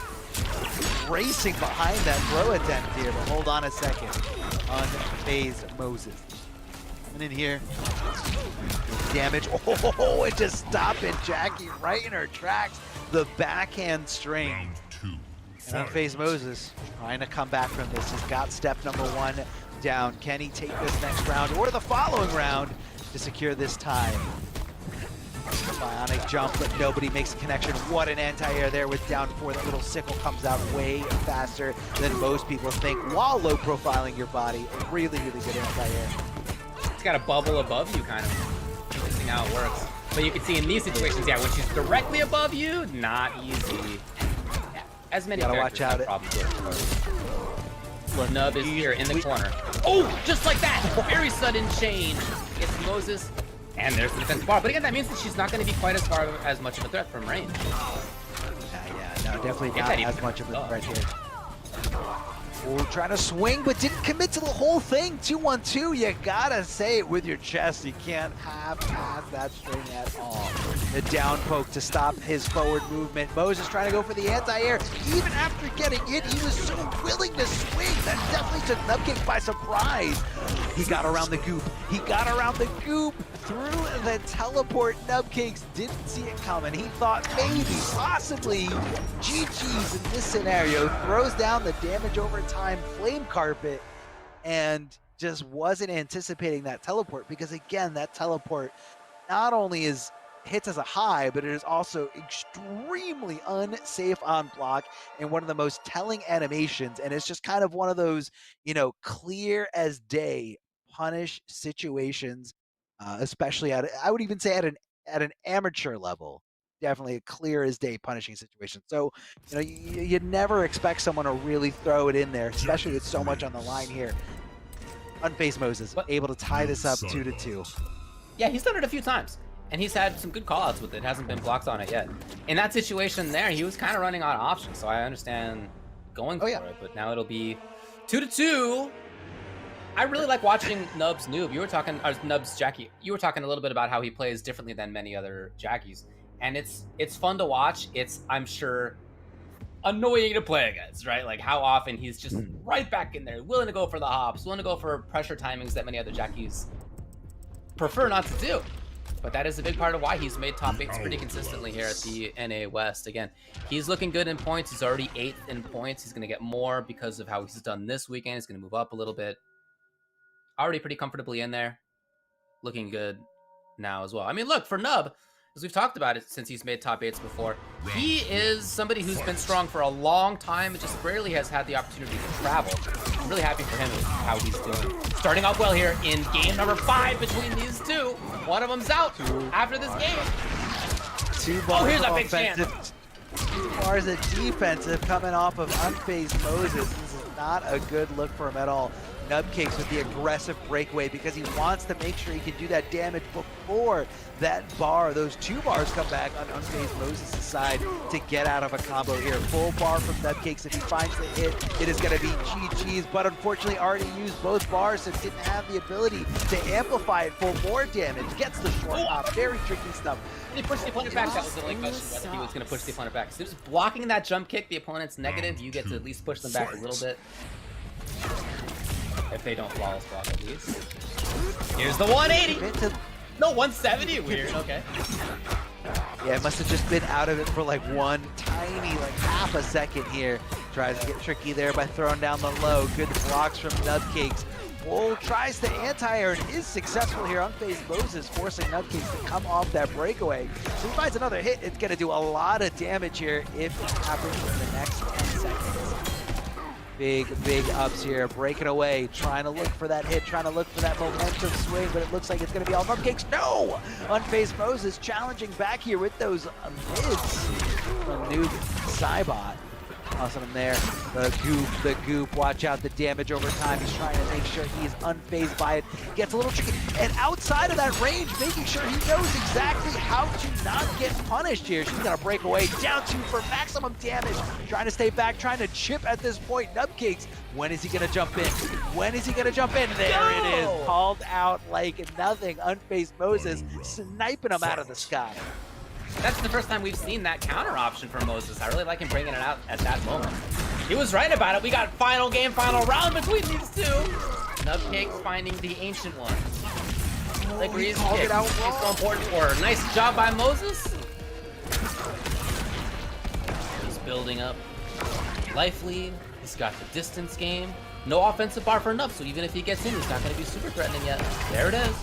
S2: racing behind that throw attempt here. But hold on a second. Unfazed Moses. Coming in here. Damage. Oh, it just stopping Jackie right in her tracks. The backhand string. And unfazed Moses trying to come back from this. He's got step number 1 down. Can he take this next round or the following round to secure this tie? Bionic jump, but nobody makes a connection. What an anti-air there with down 4. That little sickle comes out way faster than most people think while low profiling your body. A really, really good anti-air.
S3: It's got a bubble above you, kind of. Interesting how it works. But you can see in these situations, yeah, when she's directly above you, not easy. As many
S2: gotta watch out.
S3: Look, Nub is here in the corner. Oh, just like that! Very sudden change. It's Moses, and there's the defensive bar. But again, that means that she's not going to be quite as much of a threat from range.
S2: Yeah, no, definitely not as much of a threat here. Oh, trying to swing, but didn't commit to the whole thing. 2-1-2, you gotta say it with your chest. You can't have past that string at all. The down poke to stop his forward movement. Moses trying to go for the anti-air. Even after getting it, he was so willing to swing. That definitely took Nubcakes by surprise. He got around the goop. He got around the goop through the teleport. Nubcakes didn't see it coming. He thought maybe, possibly, GG's in this scenario. Throws down the damage over time flame carpet and just wasn't anticipating that teleport, because again, that teleport not only hits as a high, but it is also extremely unsafe on block and one of the most telling animations. And it's just kind of one of those, you know, clear as day punish situations, especially I would even say at an amateur level. Definitely a clear as day punishing situation. So, you know, you never expect someone to really throw it in there, especially with so much on the line here. Unfazed Moses, able to tie this up 2-2.
S3: Yeah, he's done it a few times, and he's had some good callouts with it. Hasn't been blocked on it yet. In that situation there, he was kind of running out of options, so I understand going for it, but now it'll be 2-2. I really like watching Nub's Noob. You were talking, or Nub's Jackie. You were talking a little bit about how he plays differently than many other Jackies. And it's fun to watch. It's, I'm sure, annoying to play against, right? Like how often he's just right back in there, willing to go for the hops, willing to go for pressure timings that many other Jackies prefer not to do. But that is a big part of why he's made top 8s pretty consistently here at the NA West. Again, he's looking good in points. He's already 8th in points. He's going to get more because of how he's done this weekend. He's going to move up a little bit. Already pretty comfortably in there. Looking good now as well. I mean, look, for Nub, as we've talked about it since he's made top 8s before, he is somebody who's been strong for a long time and just rarely has had the opportunity to travel. I'm really happy for him with how he's doing. Starting off well here in game number 5 between these two. One of them's out after this game.
S2: 2 bars
S3: here's
S2: of
S3: a big
S2: offensive, 2 bars of defensive coming off of unfazed Moses. This is not a good look for him at all. Nubcakes with the aggressive breakaway because he wants to make sure he can do that damage before that bar, those 2 bars come back on unfazed Moses' side to get out of a combo here. Full bar from Nubcakes. If he finds the hit, it is going to be GG's, but unfortunately already used both bars, so didn't have the ability to amplify it for more damage. Gets the short hop. Very tricky stuff.
S3: And he pushed the opponent back. That was the only question, whether he was going to push the opponent back. So just blocking that jump kick, the opponent's negative, you get to at least push them back a little bit. If they don't flawless block at least. Here's the 180. No, 170. Weird. Okay.
S2: Yeah, it must have just been out of it for like one tiny, like half a second here. Tries to get tricky there by throwing down the low. Good blocks from Nubcakes. Bull tries to anti-air and is successful here. Unfazed Moses forcing Nubcakes to come off that breakaway. So he finds another hit. It's going to do a lot of damage here if it happens in the next 10 seconds. Big ups here, breaking away, trying to look for that hit, trying to look for that momentum swing, but it looks like it's going to be all Nubcakes. No! Unfazed Moses challenging back here with those mids from Noob Cybot. Awesome him there. The goop, watch out the damage over time. He's trying to make sure he is unfazed by it. Gets a little tricky. And outside of that range, making sure he knows exactly how to not get punished here. She's gonna break away. Down two for maximum damage. Trying to stay back, trying to chip at this point. Nubcakes, when is he gonna jump in? When is he gonna jump in? There it is. Called out like nothing. Unfazed Moses sniping him out of the sky.
S3: That's the first time we've seen that counter option from Moses. I really like him bringing it out at that moment. He was right about it. We got final game, final round between these two. Nubcakes finding the Ancient One. The Grease kick. It's so important for her. Nice job by Moses. He's building up life lead. He's got the distance game. No offensive bar for Nub, so even if he gets in, he's not going to be super threatening yet. There it is.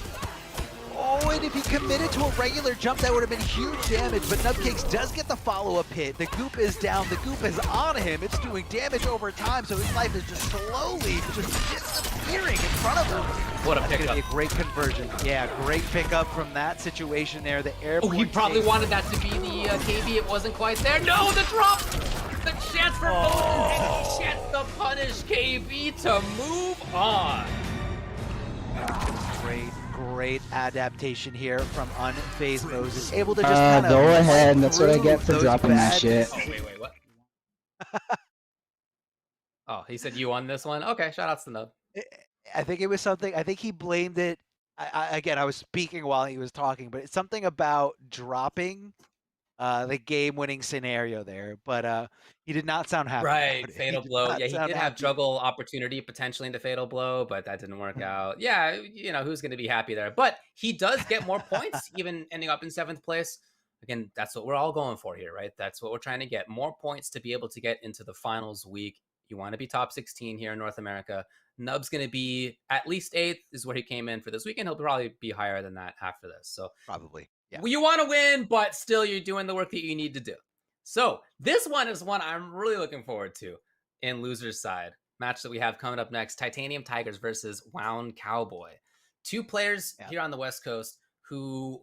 S2: Oh, and if he committed to a regular jump, that would have been huge damage, but Nubcakes does get the follow-up hit. The goop is down, the goop is on him. It's doing damage over time, so his life is just slowly just disappearing in front of him.
S3: What a
S2: That's
S3: pickup.
S2: gonna be a great conversion. Yeah, great pickup from that situation there. The air.
S3: Oh, he probably wanted that to be the KB. It wasn't quite there. No, the drop! The chance for Moses and the chance to punish KB to move on.
S2: Great adaptation here from Unfazed Moses. Able to just kind of
S9: go ahead. That's what I get for
S2: those
S9: dropping that
S2: bad-
S9: shit.
S3: Oh, wait, what? Oh, he said you won this one? Okay, shout outs to Nub.
S2: I think it was something, I think he blamed it. Again, I was speaking while he was talking, but it's something about dropping the game-winning scenario there, but he did not sound happy.
S3: Right,
S2: about it.
S3: fatal
S2: He did
S3: blow.
S2: not
S3: Yeah, he
S2: sound
S3: did have
S2: happy.
S3: juggle opportunity potentially into fatal blow, but that didn't work out. Yeah, you know, who's going to be happy there? But he does get more points, even ending up in 7th place. Again, that's what we're all going for here, right? That's what we're trying to get. More points to be able to get into the finals week. You want to be top 16 here in North America. Nub's going to be at least 8th is where he came in for this weekend. He'll probably be higher than that after this. So
S2: Probably. Yeah.
S3: you want to win, but still you're doing the work that you need to do. So this one is one I'm really looking forward to in loser's side. Match that we have coming up next, Titanium Tigers versus Wound Cowboy. Two players here on the West Coast who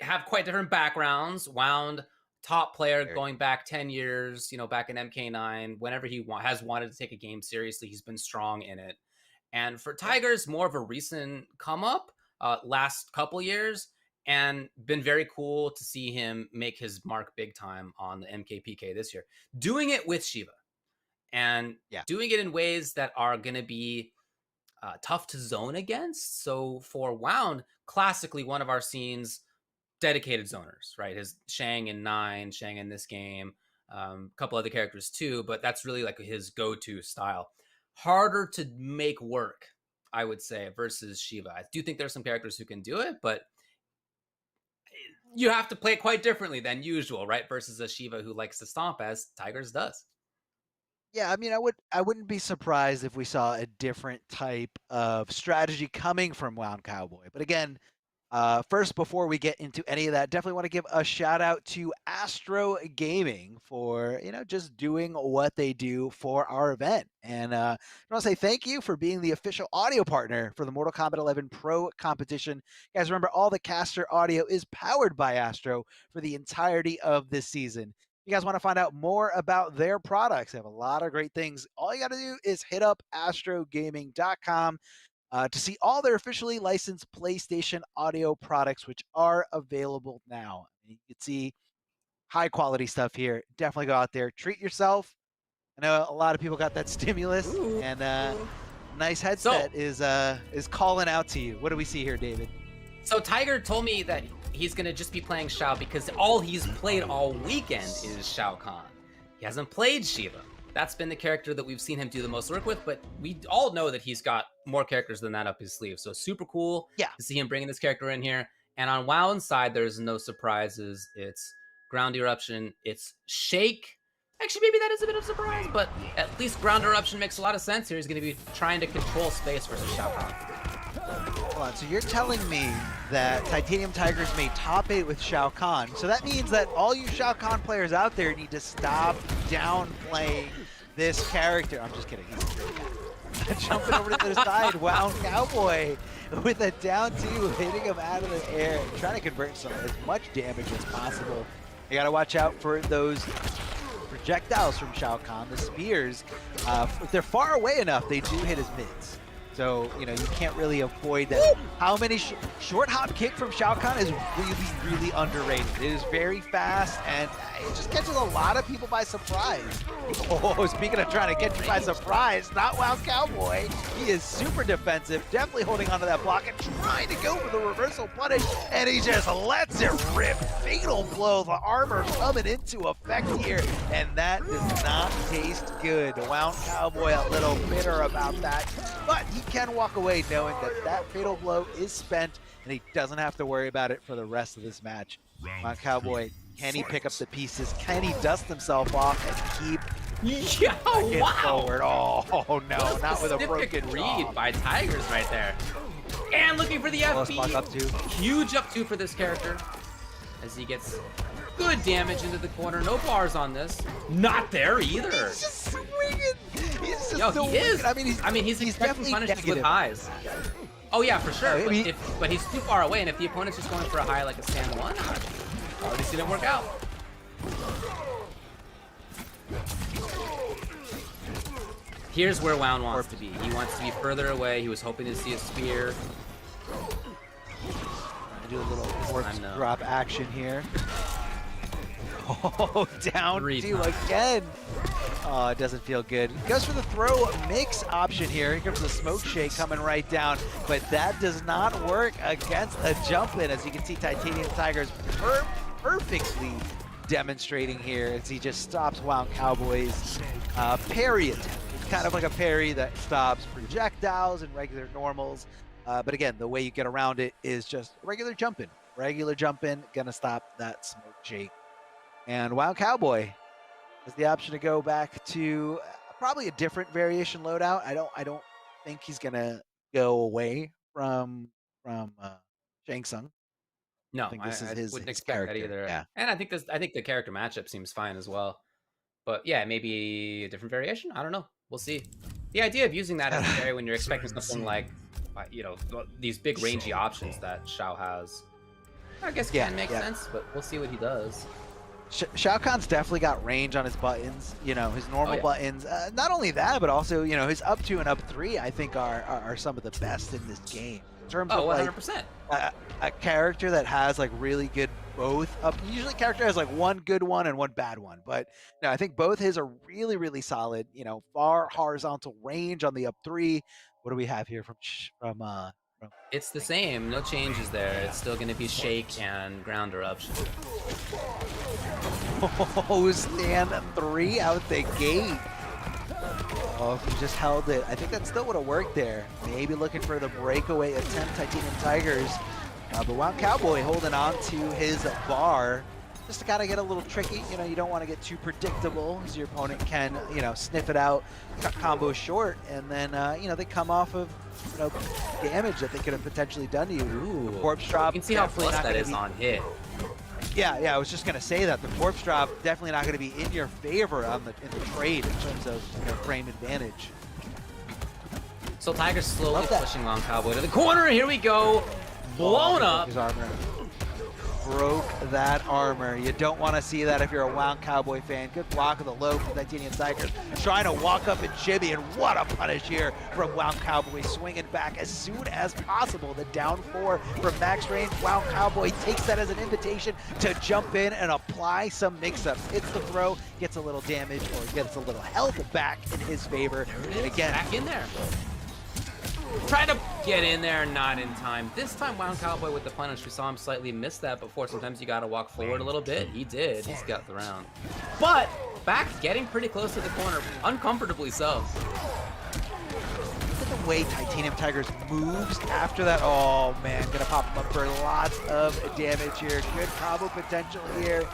S3: have quite different backgrounds. Wound, top player going back 10 years, you know, back in MK9, whenever he has wanted to take a game seriously, he's been strong in it. And for Tigers, more of a recent come up, last couple years, and been very cool to see him make his mark big time on the MKPK this year. Doing it with Shiva and doing it in ways that are going to be tough to zone against. So for Wound, classically one of our scenes, dedicated zoners, right? His Shang in 9, Shang in this game, a couple other characters too, but that's really like his go-to style. Harder to make work, I would say, versus Shiva. I do think there's some characters who can do it, but you have to play it quite differently than usual, right? Versus a Shiva who likes to stomp as Tigers does.
S2: Yeah, I mean, I wouldn't be surprised if we saw a different type of strategy coming from Wound Cowboy. But again, first, before we get into any of that, definitely want to give a shout out to Astro Gaming for, you know, just doing what they do for our event. And I want to say thank you for being the official audio partner for the Mortal Kombat 11 Pro Competition. Guys, remember, all the caster audio is powered by Astro for the entirety of this season. You guys want to find out more about their products? They have a lot of great things. All you got to do is hit up astrogaming.com to see all their officially licensed PlayStation audio products, which are available now. You can see high quality stuff here. Definitely go out there, treat yourself. I know a lot of people got that stimulus, and nice headset is calling out to you. What do we see here, David?
S3: So Tiger told me that he's going to just be playing Shao because all he's played all weekend is Shao Kahn. He hasn't played Shiva. That's been the character that we've seen him do the most work with, but we all know that he's got more characters than that up his sleeve. So super cool to see him bringing this character in here. And on Wound's side, there's no surprises. It's Ground Eruption, it's Shake. Actually, maybe that is a bit of a surprise, but at least Ground Eruption makes a lot of sense here. He's going to be trying to control space versus Shao Kahn.
S2: Hold on, so you're telling me that Titanium Tigers made top 8 with Shao Kahn, so that means that all you Shao Kahn players out there need to stop downplaying this character. I'm just kidding. He's jumping over to the side. Wow, Cowboy with a down 2, hitting him out of the air, trying to convert as much damage as possible. You gotta watch out for those projectiles from Shao Kahn, the spears. If they're far away enough, they do hit his mids. So, you know, you can't really avoid that. How many short hop kick from Shao Kahn is really, really underrated. It is very fast, and it just catches a lot of people by surprise. Oh, speaking of trying to get you by surprise, not Wow Cowboy. He is super defensive, definitely holding onto that block and trying to go for the reversal punish, and he just lets it rip. Fatal blow, the armor coming into effect here, and that does not taste good. Wow Cowboy a little bitter about that, but he can walk away knowing that that fatal blow is spent and he doesn't have to worry about it for the rest of this match. Wow Cowboy, can he pick up the pieces? Can he dust himself off and keep forward? Oh no, not with a broken
S3: read by Tigers right there. And looking for the FP.
S2: Up two.
S3: Huge up 2 for this character as he gets good damage into the corner. No bars on this. Not there either.
S2: He's just swinging. He's just
S3: Yo, he is.
S2: I mean,
S3: he's expecting punishes with highs. Oh yeah, for sure. But he's too far away, and if the opponent's just going for a high like a stand 1, already seen it work out. Here's where Wound wants to be. He wants to be further away. He was hoping to see a spear.
S2: Do a little corpse drop action here. Oh, down 2 again. Oh, it doesn't feel good. Goes for the throw mix option here. Here comes the smoke shake coming right down, but that does not work against a jump in, as you can see Titanium Tigers perfectly demonstrating here as he just stops Wound Cowboy's parry attempt. It's kind of like a parry that stops projectiles and regular normals. But again, the way you get around it is just regular jumping. Regular jumping, gonna stop that smoke shake. And Wow Cowboy has the option to go back to probably a different variation loadout. I don't think he's gonna go away from Shang Tsung.
S3: No,
S2: I think this is
S3: wouldn't
S2: his
S3: expect
S2: character.
S3: that either.
S2: Yeah.
S3: And I think the character matchup seems fine as well. But yeah, maybe a different variation. I don't know. We'll see. The idea of using that as a carry when you're expecting something like, you know, these big rangy options that Shao has, I guess can make sense. But we'll see what he does.
S2: Shao Kahn's definitely got range on his buttons, you know, his normal buttons. Not only that, but also, you know, his up 2 and up 3, I think are some of the best in this game. In terms of
S3: 100%.
S2: Like, a character that has like really good both up. Usually a character has like one good one and one bad one, but no, I think both his are really, really solid. You know, far horizontal range on the up 3. What do we have here from
S3: It's the same, no changes there. It's still going to be shake and ground eruption.
S2: Oh, stand 3 out the gate. Oh, if he just held it, I think that still would have worked there. Maybe looking for the breakaway attempt, Titanium Tigers. But Wow Cowboy holding on to his bar. Just to kind of get a little tricky. You know, you don't want to get too predictable, as your opponent can, you know, sniff it out, cut combos short, and then, you know, they come off of, you know, damage that they could have potentially done to you.
S3: Ooh.
S2: Corpse drop.
S3: You can see how plus that is on hit.
S2: Yeah, I was just gonna say that the corpse drop definitely not gonna be in your favor in the trade in terms of, you know, frame advantage.
S3: So Tiger's slowly pushing Long Cowboy to the corner. Here we go. Blown up.
S2: His armor. Broke that armor. You don't want to see that if you're a Wound Cowboy fan. Good block of the low from Titanium Tigers. Trying to walk up and jibby, and what a punish here from Wound Cowboy. Swinging back as soon as possible. The down 4 from max range. Wound Cowboy takes that as an invitation to jump in and apply some mix-ups. Hits the throw, gets a little damage, or gets a little health back in his favor. And again,
S3: back in there. Try to get in there, not in time. This time, Wound Cowboy with the punish. We saw him slightly miss that before. Sometimes you got to walk forward a little bit. He did. He's got the round. But back, getting pretty close to the corner, uncomfortably so.
S2: Look at the way Titanium Tigers moves after that. Oh man, gonna pop him up for lots of damage here. Good combo potential here.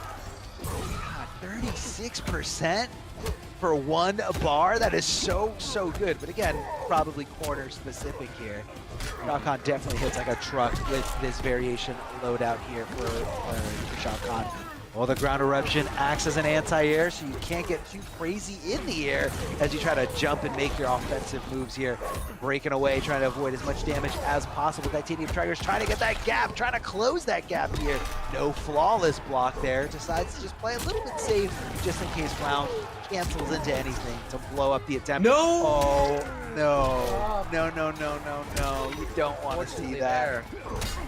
S2: God, 36% for one bar. That is so good. But again, probably corner specific here. Shao Kahn definitely hits like a truck with this variation loadout here for Shao Kahn. Well, the ground eruption acts as an anti-air, so you can't get too crazy in the air as you try to jump and make your offensive moves here. Breaking away, trying to avoid as much damage as possible. Titanium Tiger's trying to get that gap, trying to close that gap here. No flawless block there. Decides to just play a little bit safe just in case Clown cancels into anything to blow up the attempt.
S3: No!
S2: Oh, no. No. You don't want to see that.
S3: There.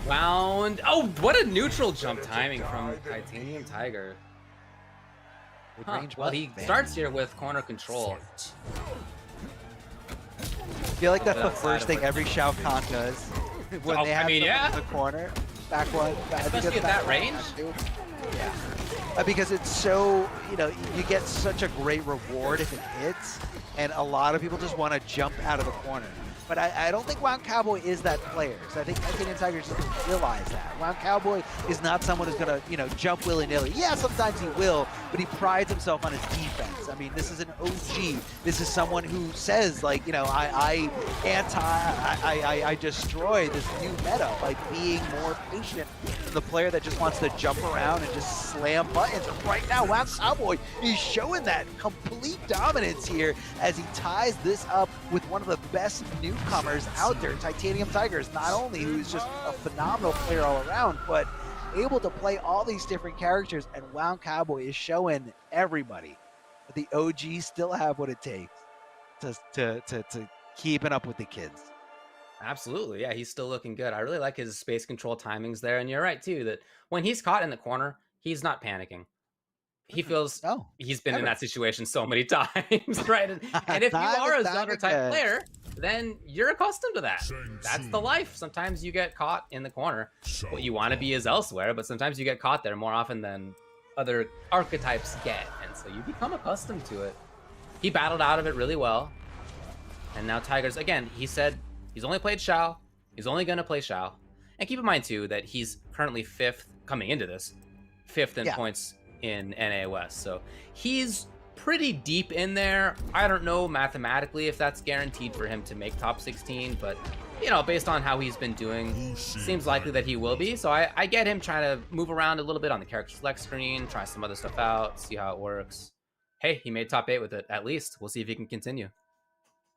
S3: Wound. Oh, what a neutral jump timing from Titanium Tiger. Huh. Well, he starts here with corner control.
S2: I feel like that's the first thing every Shao Kahn does when they have someone in the corner. Back one.
S3: Especially at that range?
S2: Yeah. Because it's so, you get such a great reward if it hits, and a lot of people just want to jump out of the corner. But I don't think Wound Cowboy is that player. So I think Titanium Tiger just doesn't realize that. Wound Cowboy is not someone who's going to, jump willy-nilly. Yeah, sometimes he will, but he prides himself on his defense. I mean, this is an OG. This is someone who says, like, I destroy this new meta by being more patient than the player that just wants to jump around and just slam buttons. But right now, Wound Cowboy is showing that complete dominance here as he ties this up with one of the best newcomers out there. Titanium Tigers, not only who's just a phenomenal player all around, but able to play all these different characters, and Wound Cowboy is showing everybody that the OGs still have what it takes to keeping up with the kids.
S3: Absolutely, yeah, he's still looking good. I really like his space control timings there, and you're right too that when he's caught in the corner, he's not panicking. He feels he's been in that situation so many times, right? And if you are a Zelda type player, then you're accustomed to that. That's the life. Sometimes you get caught in the corner. What you want to be is elsewhere, but sometimes you get caught there more often than other archetypes get, and so you become accustomed to it. He battled out of it really well, and now Tigers, again, he said he's only played Shao. He's only going to play Shao. And keep in mind, too, that he's currently 5th, coming into this, 5th in points in NA West. So he's pretty deep in there. I don't know mathematically if that's guaranteed for him to make top 16, but based on how he's been doing, seems likely that he will be. So I get him trying to move around a little bit on the character select screen, try some other stuff out, see how it works. Hey, he made top 8 with it, at least. We'll see if he can continue.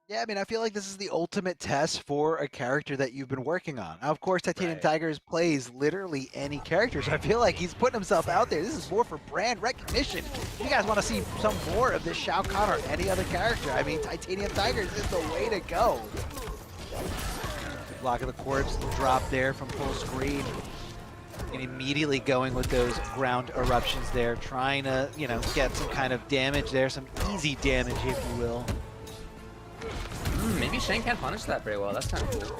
S2: Yeah, I mean, I feel like this is the ultimate test for a character that you've been working on. Now, of course, Titanium Tigers plays literally any character, so I feel like he's putting himself out there. This is more for brand recognition. If you guys want to see some more of this Shao Kahn or any other character, I mean, Titanium Tigers is the way to go. Block of the corpse drop there from full screen. And immediately going with those ground eruptions there, trying to, get some kind of damage there, some easy damage, if you will.
S3: Maybe Shane can't punish that very well. That's kind of cool.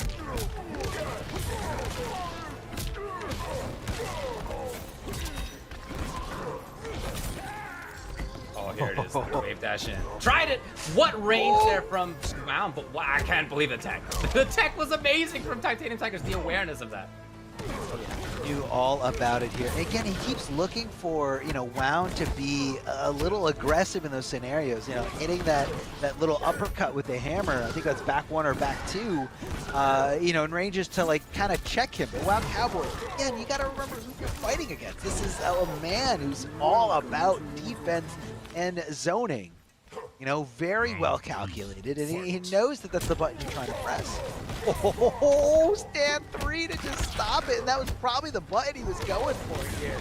S3: Oh, here it is. Wave dash in. Tried it. What range there from Mound? But wow, I can't believe the tech. The tech was amazing from Titanium Tigers. The awareness of that.
S2: Knew all about it here. Again, he keeps looking for, Wound to be a little aggressive in those scenarios, hitting that little uppercut with the hammer. I think that's back 1 or back 2, in ranges to like kind of check him. But Wound Cowboy, again, you got to remember who you're fighting against. This is a man who's all about defense and zoning. Very well calculated, and he knows that that's the button you're trying to press. Oh, stand 3 to just stop it, and that was probably the button he was going for here.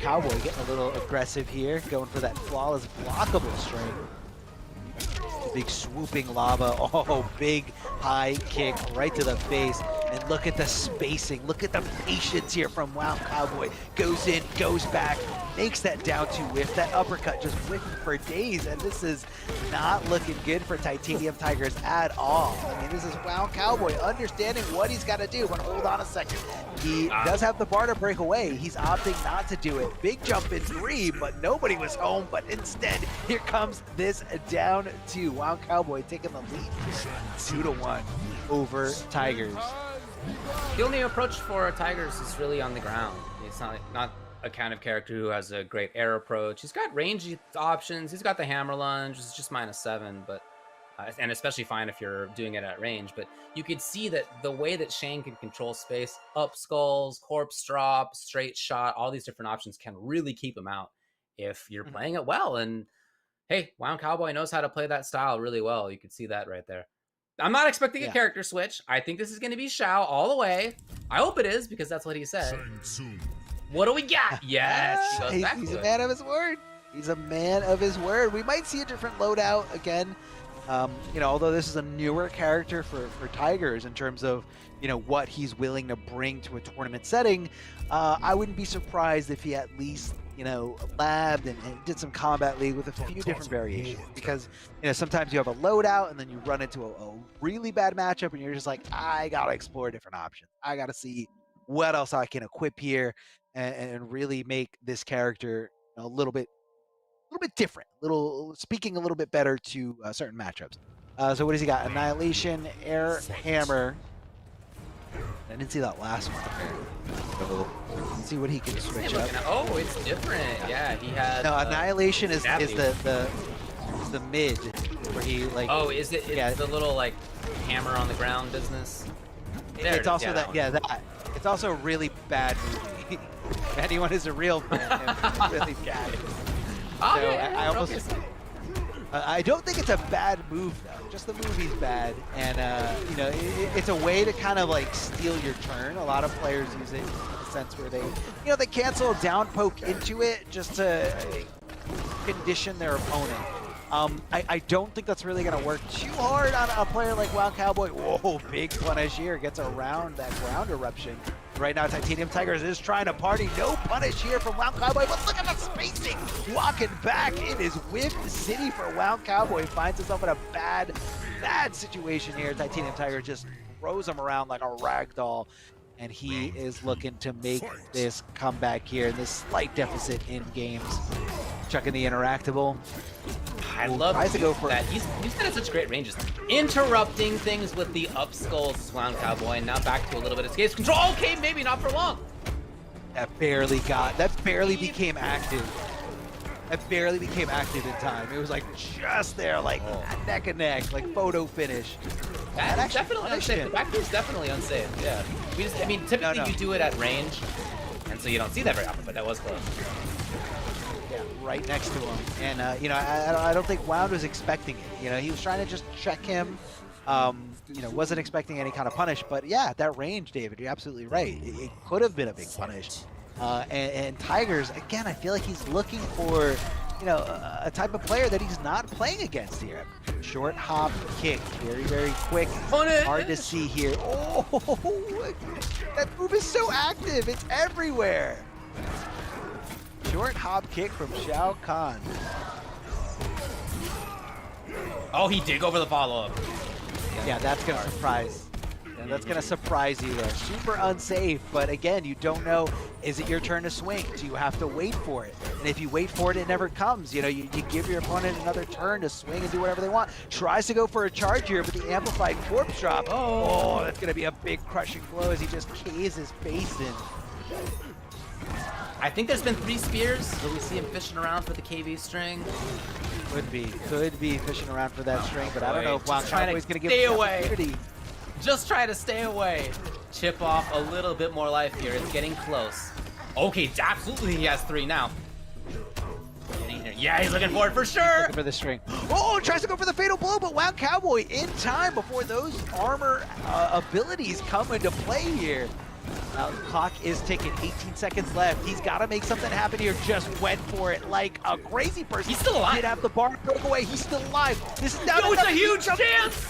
S2: Cowboy getting a little aggressive here, going for that flawless blockable string. Big swooping lava. Oh, big high kick right to the face. And look at the spacing. Look at the patience here from Wound Cowboy. Goes in, goes back, makes that down 2 whiff. That uppercut just whiffed for days. And this is not looking good for Titanium Tigers at all. I mean, this is Wound Cowboy understanding what he's got to do. But hold on a second. He does have the bar to break away. He's opting not to do it. Big jump in 3, but nobody was home. But instead, here comes this down 2. Wound Cowboy taking the lead 2-1 over Tigers.
S3: The only approach for Tigers is really on the ground. It's not a kind of character who has a great air approach. He's got range options. He's got the hammer lunge. It's just -7, but and especially fine if you're doing it at range. But you could see that the way that Shane can control space, up skulls, corpse drop, straight shot, all these different options can really keep him out if you're playing it well. And hey, Wound Cowboy knows how to play that style really well. You could see that right there. I'm not expecting a character switch. I think this is going to be Xiao all the way. I hope it is, because that's what he said. What do we got? Yes, he goes back
S2: He's
S3: to
S2: a
S3: it.
S2: man of his word. He's a man of his word. We might see a different loadout again. You know, although this is a newer character for Tigers in terms of, you know, what he's willing to bring to a tournament setting, I wouldn't be surprised if he at least, you know, labbed and did some Combat League with a few different variations. Because, you know, sometimes you have a loadout and then you run into a really bad matchup and you're just like, I gotta explore different options. I gotta see what else I can equip here and really make this character a little bit different, speaking a little bit better to certain matchups. So what does he got? Annihilation, Air Hammer. I didn't see that last one there. So let's see what he can switch up.
S3: Oh, it's different. Yeah, he had.
S2: No, Annihilation is
S3: Gravity.
S2: the mid where he like.
S3: Oh, is it? It's
S2: yeah.
S3: the little like hammer on the ground business. There it
S2: It's
S3: is.
S2: also
S3: Yeah,
S2: that
S3: one.
S2: yeah that. It's also a really bad movie. If anyone is a real fan, it's really bad.
S3: Oh,
S2: So
S3: yeah,
S2: I almost.
S3: okay.
S2: I don't think it's a bad move though. Just the movie's bad, and you know, it's a way to kind of like steal your turn. A lot of players use it in a sense where they, you know, they cancel a down poke into it just to condition their opponent. I don't think that's really going to work too hard on a player like Wild Cowboy. Whoa, big punish here, gets around that ground eruption. Right now, Titanium Tigers is trying to party. No punish here from Wound Cowboy, but look at the spacing. Walking back, it is Whip City for Wound Cowboy. Finds himself in a bad situation here. Titanium Tiger just throws him around like a rag doll, and he is looking to make this comeback here in this slight deficit in games. Chucking the interactable.
S3: I love
S2: tries to go for
S3: that. He's been at such great ranges. Interrupting things with the up skulls, Wound Cowboy. And now back to a little bit of escape control. Okay, maybe not for long.
S2: That barely became active. That barely became active in time. It was like just there, like neck and neck, like photo finish. That
S3: That's
S2: actually
S3: definitely
S2: punished
S3: unsafe.
S2: him.
S3: The back is definitely unsafe. Yeah. I mean, typically
S2: No.
S3: you do it at range, and so you don't see that very often. But that was close.
S2: Yeah, right next to him. And, you know, I don't think Wound was expecting it. You know, he was trying to just check him. You know, wasn't expecting any kind of punish. But, yeah, that range, David, you're absolutely right. It could have been a big punish. And Tigers, again, I feel like he's looking for, you know, a type of player that he's not playing against here. Short hop kick, very, very quick. Hard to see here. Oh, that move is so active. It's everywhere. Short hop kick from Shao Kahn.
S3: Oh, he did go for the follow-up.
S2: Yeah, that's going to surprise. Yeah, that's going to surprise you there. Super unsafe, but again, you don't know, is it your turn to swing? Do you have to wait for it? And if you wait for it, it never comes. You know, you give your opponent another turn to swing and do whatever they want. Tries to go for a charge here, but the amplified corpse drop. Oh, that's going to be a big crushing blow as he just K's his face in.
S3: I think there's been 3 spears. Will we see him fishing around for the KV string?
S2: Could be fishing around for that string, but I don't know if Wild
S3: Just trying to
S2: Cowboy's going to give
S3: stay
S2: him the
S3: away.
S2: opportunity.
S3: Just try to stay away. Chip off a little bit more life here. It's getting close. Okay, absolutely he has 3 now. Yeah, he's looking for it for sure.
S2: Looking for the string. Oh, tries to go for the fatal blow, but Wound Cowboy in time before those armor abilities come into play here. The clock is ticking, 18 seconds left. He's got to make something happen here. Just went for it like a crazy person.
S3: He's still alive.
S2: Did have the bar broke away. He's still alive. This is down.
S3: Yo, it's a huge chance.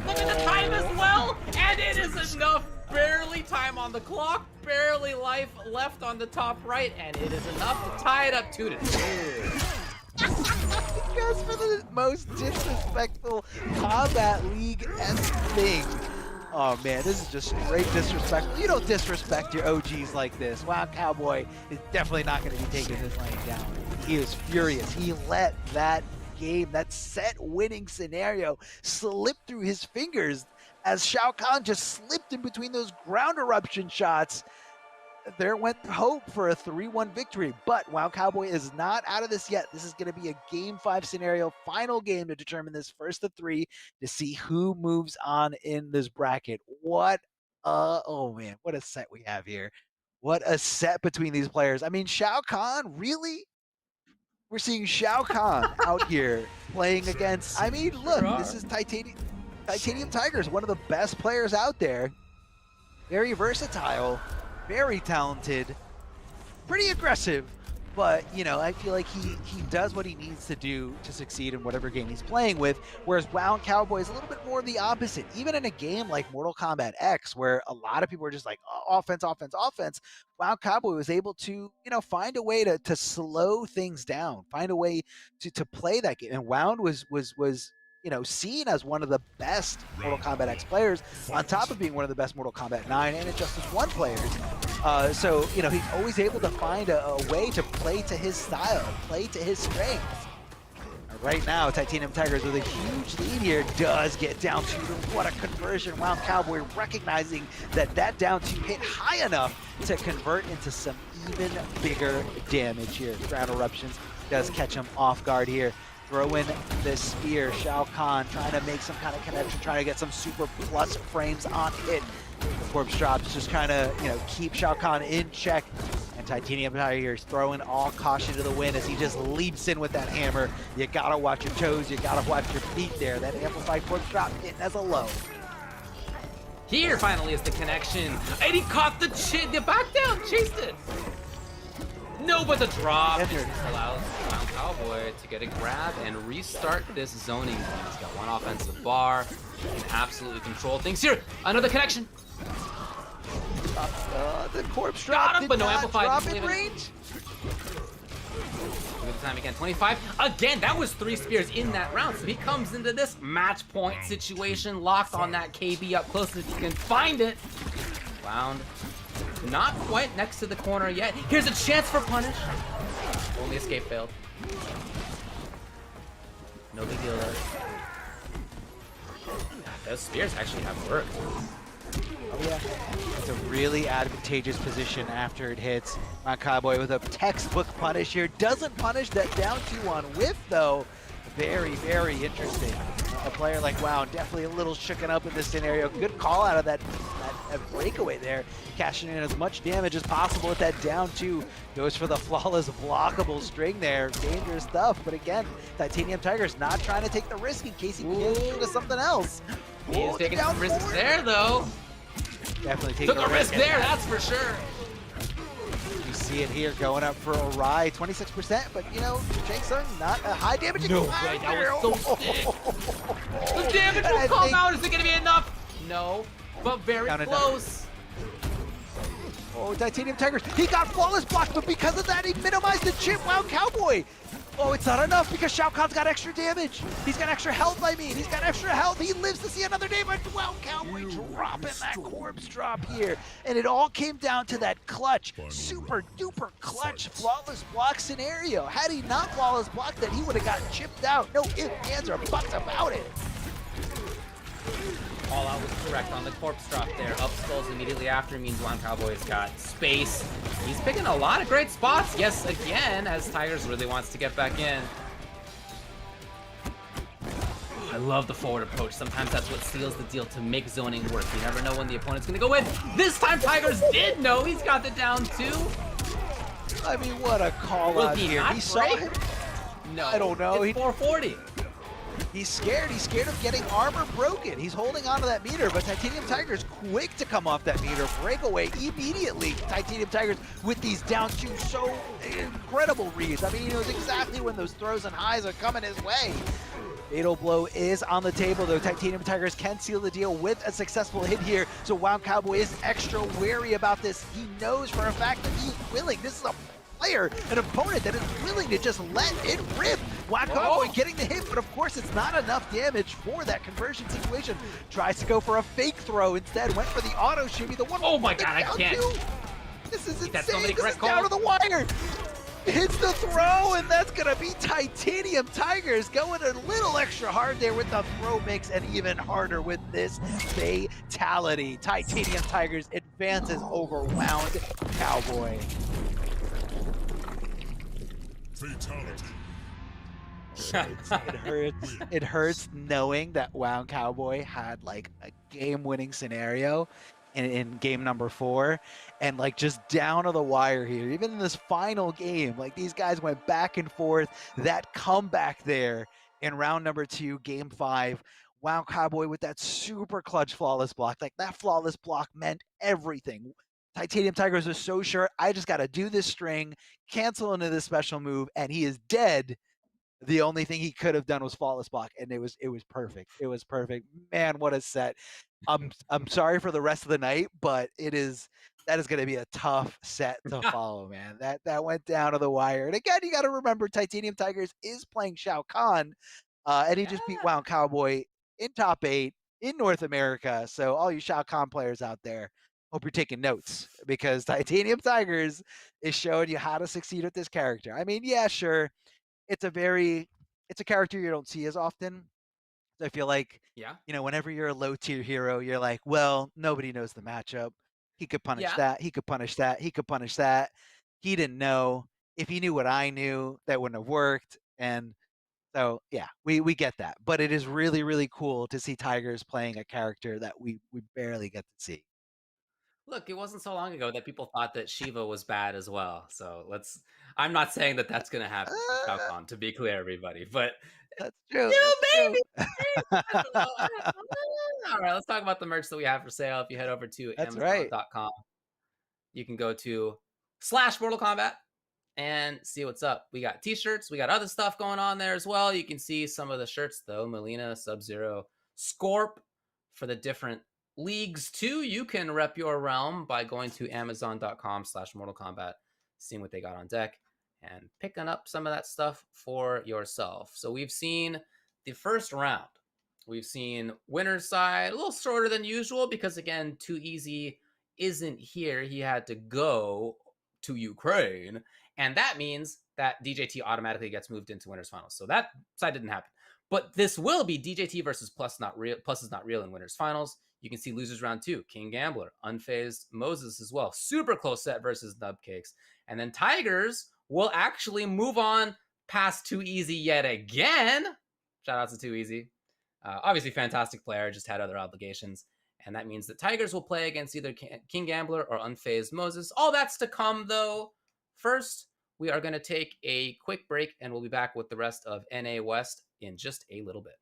S3: Look at the time as well, and it is enough. Barely time on the clock, barely life left on the top right, and it is enough to tie it up 2-2.
S2: Just for the most disrespectful Combat League-esque thing. Oh man, this is just straight disrespectful. You don't disrespect your OGs like this. Wild Cowboy is definitely not going to be taking this lane down. He is furious. He let that game, that set winning scenario, slip through his fingers as Shao Kahn just slipped in between those ground eruption shots. there went hope for a 3-1 victory, but Wild Cowboy is not out of this yet. This is going to be a Game 5 scenario, final game to determine this first of 3 to see who moves on in this bracket. What oh man, what a set we have here. What a set between these players. I mean, Shao Kahn, really? We're seeing Shao Kahn out here playing against, I mean, look, this is Titanium Tigers, one of the best players out there. Very versatile, very talented, pretty aggressive, but you know, I feel like he does what he needs to do to succeed in whatever game he's playing with, whereas Wild Cowboy is a little bit more the opposite. Even in a game like Mortal Kombat X, where a lot of people are just like, oh, offense, Wild Cowboy was able to, you know, find a way to slow things down, find a way to play that game. And Wound was you know, seen as one of the best Mortal Kombat X players, on top of being one of the best Mortal Kombat 9 and Injustice 1 players. So, you know, he's always able to find a way to play to his style, play to his strengths. Right now, Titanium Tigers with a huge lead here does get down 2. What a conversion. Wild Cowboy recognizing that down 2 hit high enough to convert into some even bigger damage here. Ground Eruptions does catch him off guard here. Throw in this spear. Shao Kahn trying to make some kind of connection, trying to get some super plus frames on it. The corpse drops just kind of, you know, keep Shao Kahn in check. And Titanium Tigers throwing all caution to the wind as he just leaps in with that hammer. You gotta watch your toes, you gotta watch your feet there. That amplified corpse drop hitting as a low.
S3: Here finally is the connection. And he caught the back down, chased it. No, but the drop just allows Wild Cowboy to get a grab and restart this zoning. He's got one offensive bar. He can absolutely control things here. Another connection.
S2: The corpse drop
S3: Got him,
S2: did
S3: but no
S2: not
S3: amplified.
S2: drop in range.
S3: Good time again, 25. Again, that was 3 spears in that round. So he comes into this match point situation, locked on that KB up close as he can find it. Wound. Not quite next to the corner yet. Here's a chance for punish. Only escape failed. No big deal there. Those spears actually have worked.
S2: Oh yeah, it's a really advantageous position after it hits. Wild Cowboy with a textbook punish here. Doesn't punish that down 2 on whiff though. Very, very interesting. A player like Wound definitely a little shooken up in this scenario. Good call out of that breakaway there. Cashing in as much damage as possible with that down 2. Goes for the flawless blockable string there. Dangerous stuff, but again, Titanium Tigers not trying to take the risk in case he begins to do something else.
S3: He is taking some risks there though.
S2: Definitely taking
S3: Took a risk there, that's for sure.
S2: You see it here going up for Orai, 26%, but you know, Shang Tsung not a high damage.
S3: No way, that was so sick. The damage will come out. Is it going to be enough? No, but very close.
S2: Oh, Titanium Tigers, he got flawless block, but because of that, he minimized the chip. Wild Cowboy. Oh, it's not enough because Shao Kahn's got extra damage. He's got extra health, I mean. He's got extra health. He lives to see another day, but Wild Cowboy dropping that corpse drop here. And it all came down to that clutch, super duper clutch, flawless block scenario. Had he not flawless blocked that, he would have gotten chipped out. No ifs, ands, or buts about it.
S3: All out was correct on the corpse drop there. Up skulls immediately after means Wild Cowboy's got space. He's picking a lot of great spots. Yes, again, as Tigers really wants to get back in. I love the forward approach. Sometimes that's what seals the deal to make zoning work. You never know when the opponent's gonna go in. This time Tigers did know. He's got the down 2.
S2: I mean, what a call out here. He saw him.
S3: No,
S2: I don't know.
S3: It's 440.
S2: He's scared. He's scared of getting armor broken. He's holding onto that meter, but Titanium Tigers quick to come off that meter. Breakaway immediately. Titanium Tigers with these down 2 so incredible reads. I mean, he knows exactly when those throws and highs are coming his way. Fatal blow is on the table, though. Titanium Tigers can seal the deal with a successful hit here. So Wild Cowboy is extra wary about this. He knows for a fact that he's willing. This is a player, an opponent that is willing to just let it rip. Wild Cowboy getting the hit, but of course it's not enough damage for that conversion situation. Tries to go for a fake throw instead, went for the auto shimmy. The one.
S3: Oh my god, I can't.
S2: This is insane.
S3: That's so many
S2: this
S3: correct
S2: is down to
S3: calls.
S2: the wire. hits the throw, and that's gonna be Titanium Tigers going a little extra hard there with the throw mix, and even harder with this fatality. Titanium Tigers advances over Wound Cowboy.
S9: Fatality.
S2: It hurts knowing that Wound Cowboy had like a game-winning scenario in game number 4, and like just down to the wire here, even in this final game, like these guys went back and forth. That comeback there in round number 2, game 5, Wound Cowboy with that super clutch flawless block. Like that flawless block meant everything. Titanium Tigers was so sure, I just got to do this string, cancel into this special move, and he is dead. The only thing he could have done was flawless block, and it was perfect. It was perfect. Man, what a set. I'm sorry for the rest of the night, but that is going to be a tough set to follow, man. That went down to the wire. And again, you got to remember Titanium Tigers is playing Shao Kahn, and he just beat Wound Cowboy in top 8 in North America. So all you Shao Kahn players out there, hope you're taking notes, because Titanium Tigers is showing you how to succeed with this character. I mean, yeah, sure. It's a character you don't see as often. So I feel like, whenever you're a low tier hero, you're like, well, nobody knows the matchup. He could punish that. He could punish that. He could punish that. He didn't know. If he knew what I knew, that wouldn't have worked. And so, yeah, we get that. But it is really, really cool to see Tigers playing a character that we barely get to see.
S3: Look, it wasn't so long ago that people thought that Shiva was bad as well. So I'm not saying that that's going to happen for Shao Kahn, to be clear, everybody. But
S2: that's true.
S3: Baby. All right, let's talk about the merch that we have for sale. If you head over to Amazon.com, you can go to /Mortal Kombat and see what's up. We got t-shirts. We got other stuff going on there as well. You can see some of the shirts, though. Melina, Sub-Zero, Scorp for the different leagues too. You can rep your realm by going to Amazon.com/Mortal Kombat, seeing what they got on deck, and picking up some of that stuff for yourself. So we've seen the first round. We've seen winner's side a little shorter than usual because, again, Too Easy isn't here. He had to go to Ukraine, and that means that DJT automatically gets moved into winners finals. So that side didn't happen. But this will be DJT versus Plus is Not Real in winners finals. You can see losers round 2, King Gambler, Unfazed Moses as well. Super close set versus Nubcakes. And then Tigers will actually move on past Too Easy yet again. Shout out to Too Easy. Obviously, fantastic player, just had other obligations. And that means that Tigers will play against either King Gambler or Unfazed Moses. All that's to come, though. First, we are going to take a quick break, and we'll be back with the rest of NA West in just a little bit.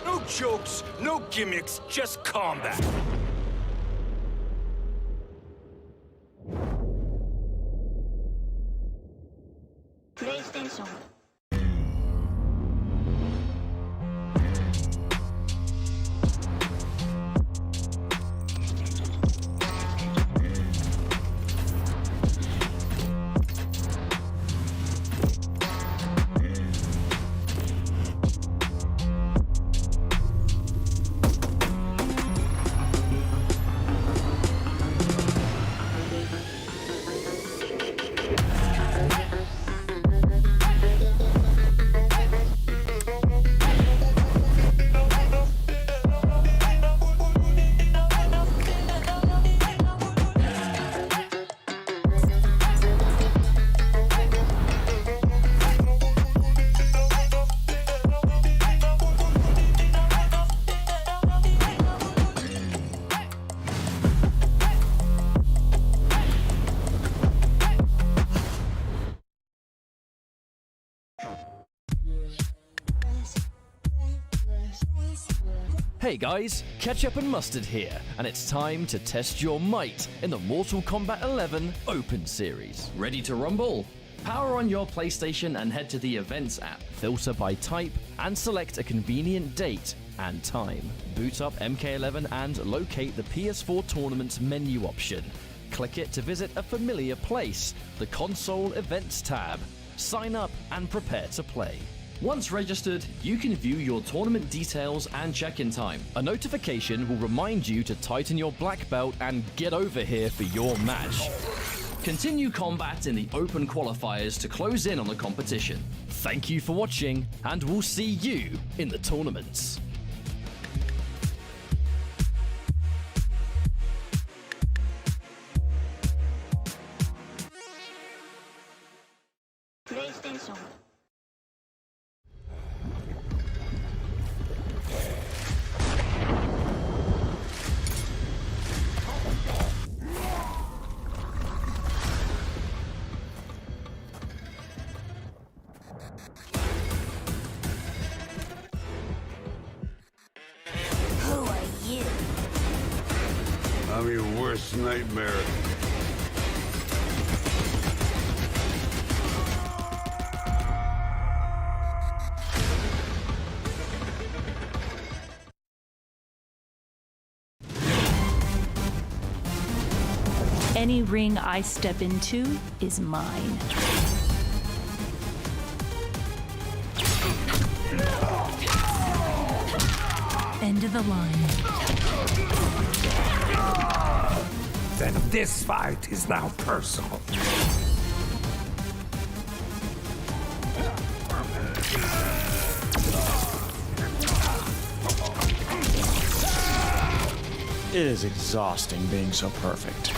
S9: No jokes, no gimmicks, just combat.
S10: PlayStation.
S11: Hey guys, Ketchup and Mustard here, and it's time to test your might in the Mortal Kombat 11 Open Series. Ready to rumble? Power on your PlayStation and head to the Events app, filter by type, and select a convenient date and time. Boot up MK11 and locate the PS4 Tournament menu option. Click it to visit a familiar place, the Console Events tab. Sign up and prepare to play. Once registered, you can view your tournament details and check-in time. A notification will remind you to tighten your black belt and get over here for your match. Continue combat in the open qualifiers to close in on the competition. Thank you for watching, and we'll see you in the tournaments.
S10: PlayStation. Who are you?
S9: I'm your worst nightmare.
S10: Any ring I step into is mine. End of the line.
S9: Then this fight is now personal.
S12: It is exhausting being so perfect.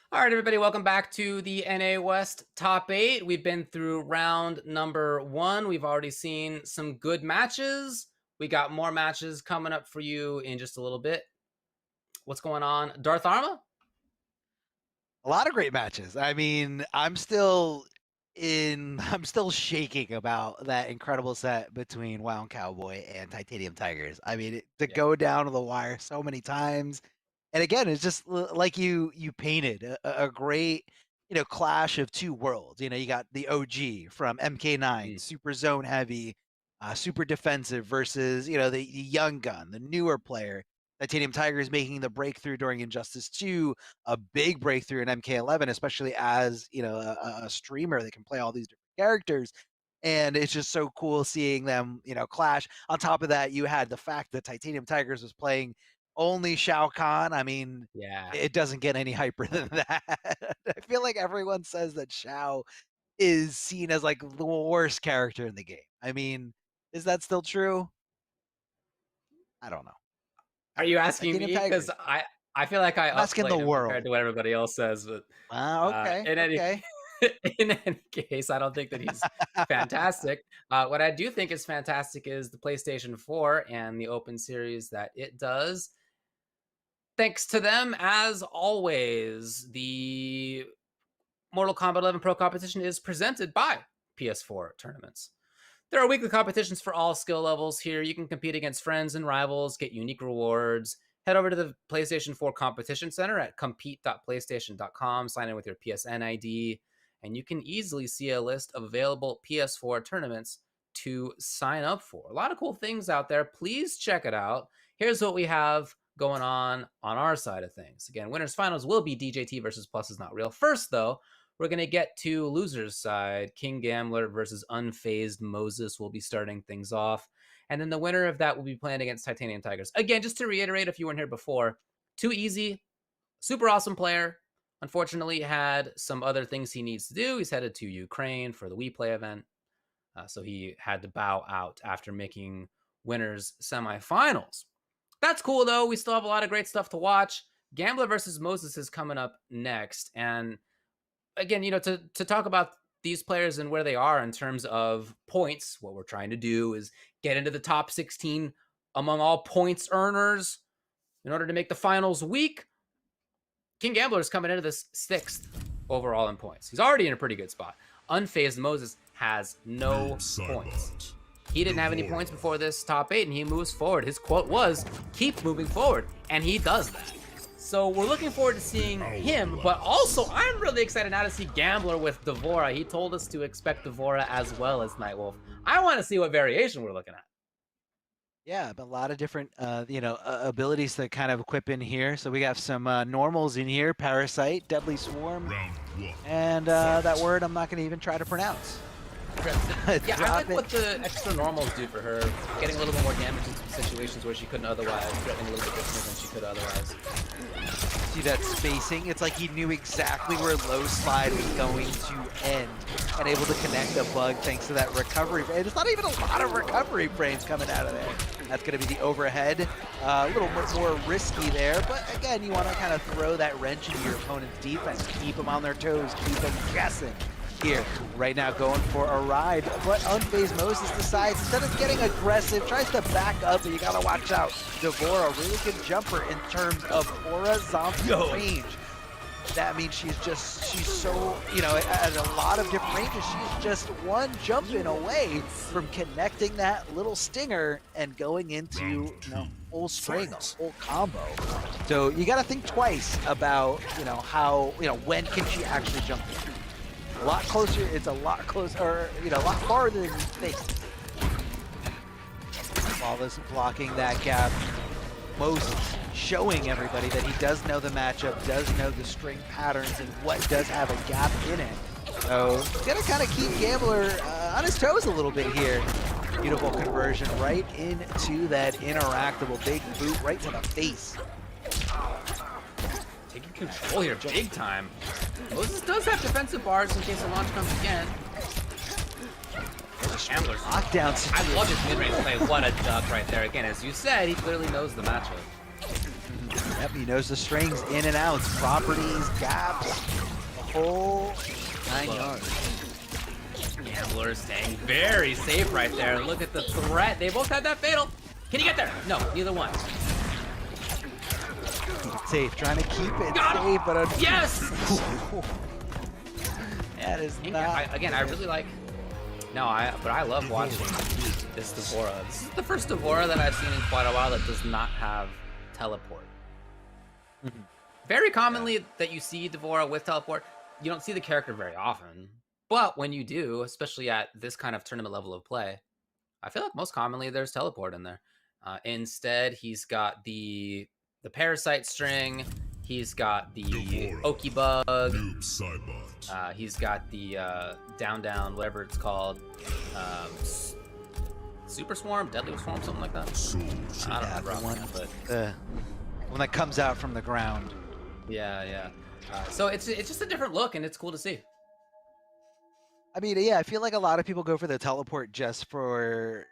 S3: All right, everybody, welcome back to the NA West Top 8. We've been through round number 1. We've already seen some good matches. We got more matches coming up for you in just a little bit. What's going on, Darth Arma?
S2: A lot of great matches. I mean, I'm still shaking about that incredible set between Wound Cowboy and Titanium Tigers. I mean, to go down to the wire so many times. And again, it's just like you painted a great, clash of two worlds. You got the OG from MK9, super zone heavy, super defensive versus, the young gun, the newer player. Titanium Tigers making the breakthrough during Injustice 2, a big breakthrough in MK11, especially as, a streamer that can play all these different characters. And it's just so cool seeing them, clash. On top of that, you had the fact that Titanium Tigers was playing only Shao Kahn. I mean, it doesn't get any hyper than that. I feel like everyone says that Shao is seen as like the worst character in the game. I mean, is that still true? I don't know.
S3: Are you asking me? Because I feel like I
S2: asking the world
S3: compared to what everybody else says, but
S2: okay.
S3: In any case, I don't think that he's fantastic. What I do think is fantastic is the PlayStation 4 and the open series that it does. Thanks to them, as always, the Mortal Kombat 11 Pro Competition is presented by PS4 Tournaments. There are weekly competitions for all skill levels here. You can compete against friends and rivals, get unique rewards. Head over to the PlayStation 4 Competition Center at compete.playstation.com, sign in with your PSN ID, and you can easily see a list of available PS4 tournaments to sign up for. A lot of cool things out there. Please check it out. Here's what we have going on our side of things. Again, winners finals will be DJT versus Plus Is Not Real. First, though, we're going to get to losers side. King Gambler versus Unfazed Moses will be starting things off. And then the winner of that will be playing against Titanium Tigers. Again, just to reiterate, if you weren't here before, too easy, super awesome player. Unfortunately, had some other things he needs to do. He's headed to Ukraine for the We Play event. So he had to bow out after making winners semifinals. That's cool, though. We still have a lot of great stuff to watch. Gambler versus Moses is coming up next. And again, to talk about these players and where they are in terms of points, what we're trying to do is get into the top 16 among all points earners in order to make the finals week. King Gambler is coming into this 6th overall in points. He's already in a pretty good spot. Unfazed Moses has no points. He didn't have any points before this top 8, and he moves forward. His quote was, keep moving forward, and he does that. So we're looking forward to seeing him, but also I'm really excited now to see Gambler with Devora. He told us to expect Devora as well as Nightwolf. I want to see what variation we're looking at.
S2: Yeah, but a lot of different, abilities to kind of equip in here. So we got some normals in here: Parasite, Deadly Swarm, and that word I'm not going to even try to pronounce.
S3: Yeah, I like what the extra normals do for her, getting a little bit more damage in some situations where she couldn't otherwise, threatening a little bit different than she could otherwise.
S2: See that spacing? It's like he knew exactly where low slide was going to end and able to connect a bug thanks to that recovery. And it's not even a lot of recovery frames coming out of there. That's going to be the overhead. A little bit more risky there, but again, you want to kind of throw that wrench into your opponent's defense, keep them on their toes, keep them guessing. Here, right now going for a ride, but Unfazed Moses decides, instead of getting aggressive, tries to back up, and you gotta watch out. Devora, really good jumper in terms of horizontal range. That means she's so, at a lot of different ranges, she's just one jump in away from connecting that little stinger and going into, full string, a full combo. So you gotta think twice about, how, when can she actually jump in. A lot closer, it's a lot closer, or, a lot farther than you think. Flawless blocking that gap. Moses showing everybody that he does know the matchup, does know the string patterns, and what does have a gap in it. So he's gonna kind of keep Gambler on his toes a little bit here. Beautiful conversion right into that interactable big boot right to the face.
S3: Taking control here big time. Moses does have defensive bars in case the launch comes again. Gambler's
S2: lockdown situation.
S3: I love his mid-range play. What a duck right there. Again, as you said, he clearly knows the matchup.
S2: Yeah, Yep, he knows the strings, in and outs, properties, gaps, the whole 9 yards.
S3: Gambler staying very safe right there. Look at the threat. They both had that fatal. Can he get there? No, neither one.
S2: Keep it safe, trying to keep it safe, but
S3: yes!
S2: That is not.
S3: Again, I really like. No, but I love watching this D'Vorah. This is the first D'Vorah that I've seen in quite a while that does not have teleport. Very commonly that you see D'Vorah with teleport, you don't see the character very often. But when you do, especially at this kind of tournament level of play, I feel like most commonly there's teleport in there. Instead, he's got the Parasite string. He's got the Oki Bug. He's got the down, whatever it's called. Super Swarm, Deadly Swarm, something like that. I don't remember offhand, but
S2: one that comes out from the ground.
S3: Yeah. So it's just a different look, and it's cool to see.
S2: I mean, yeah, I feel like a lot of people go for the teleport just for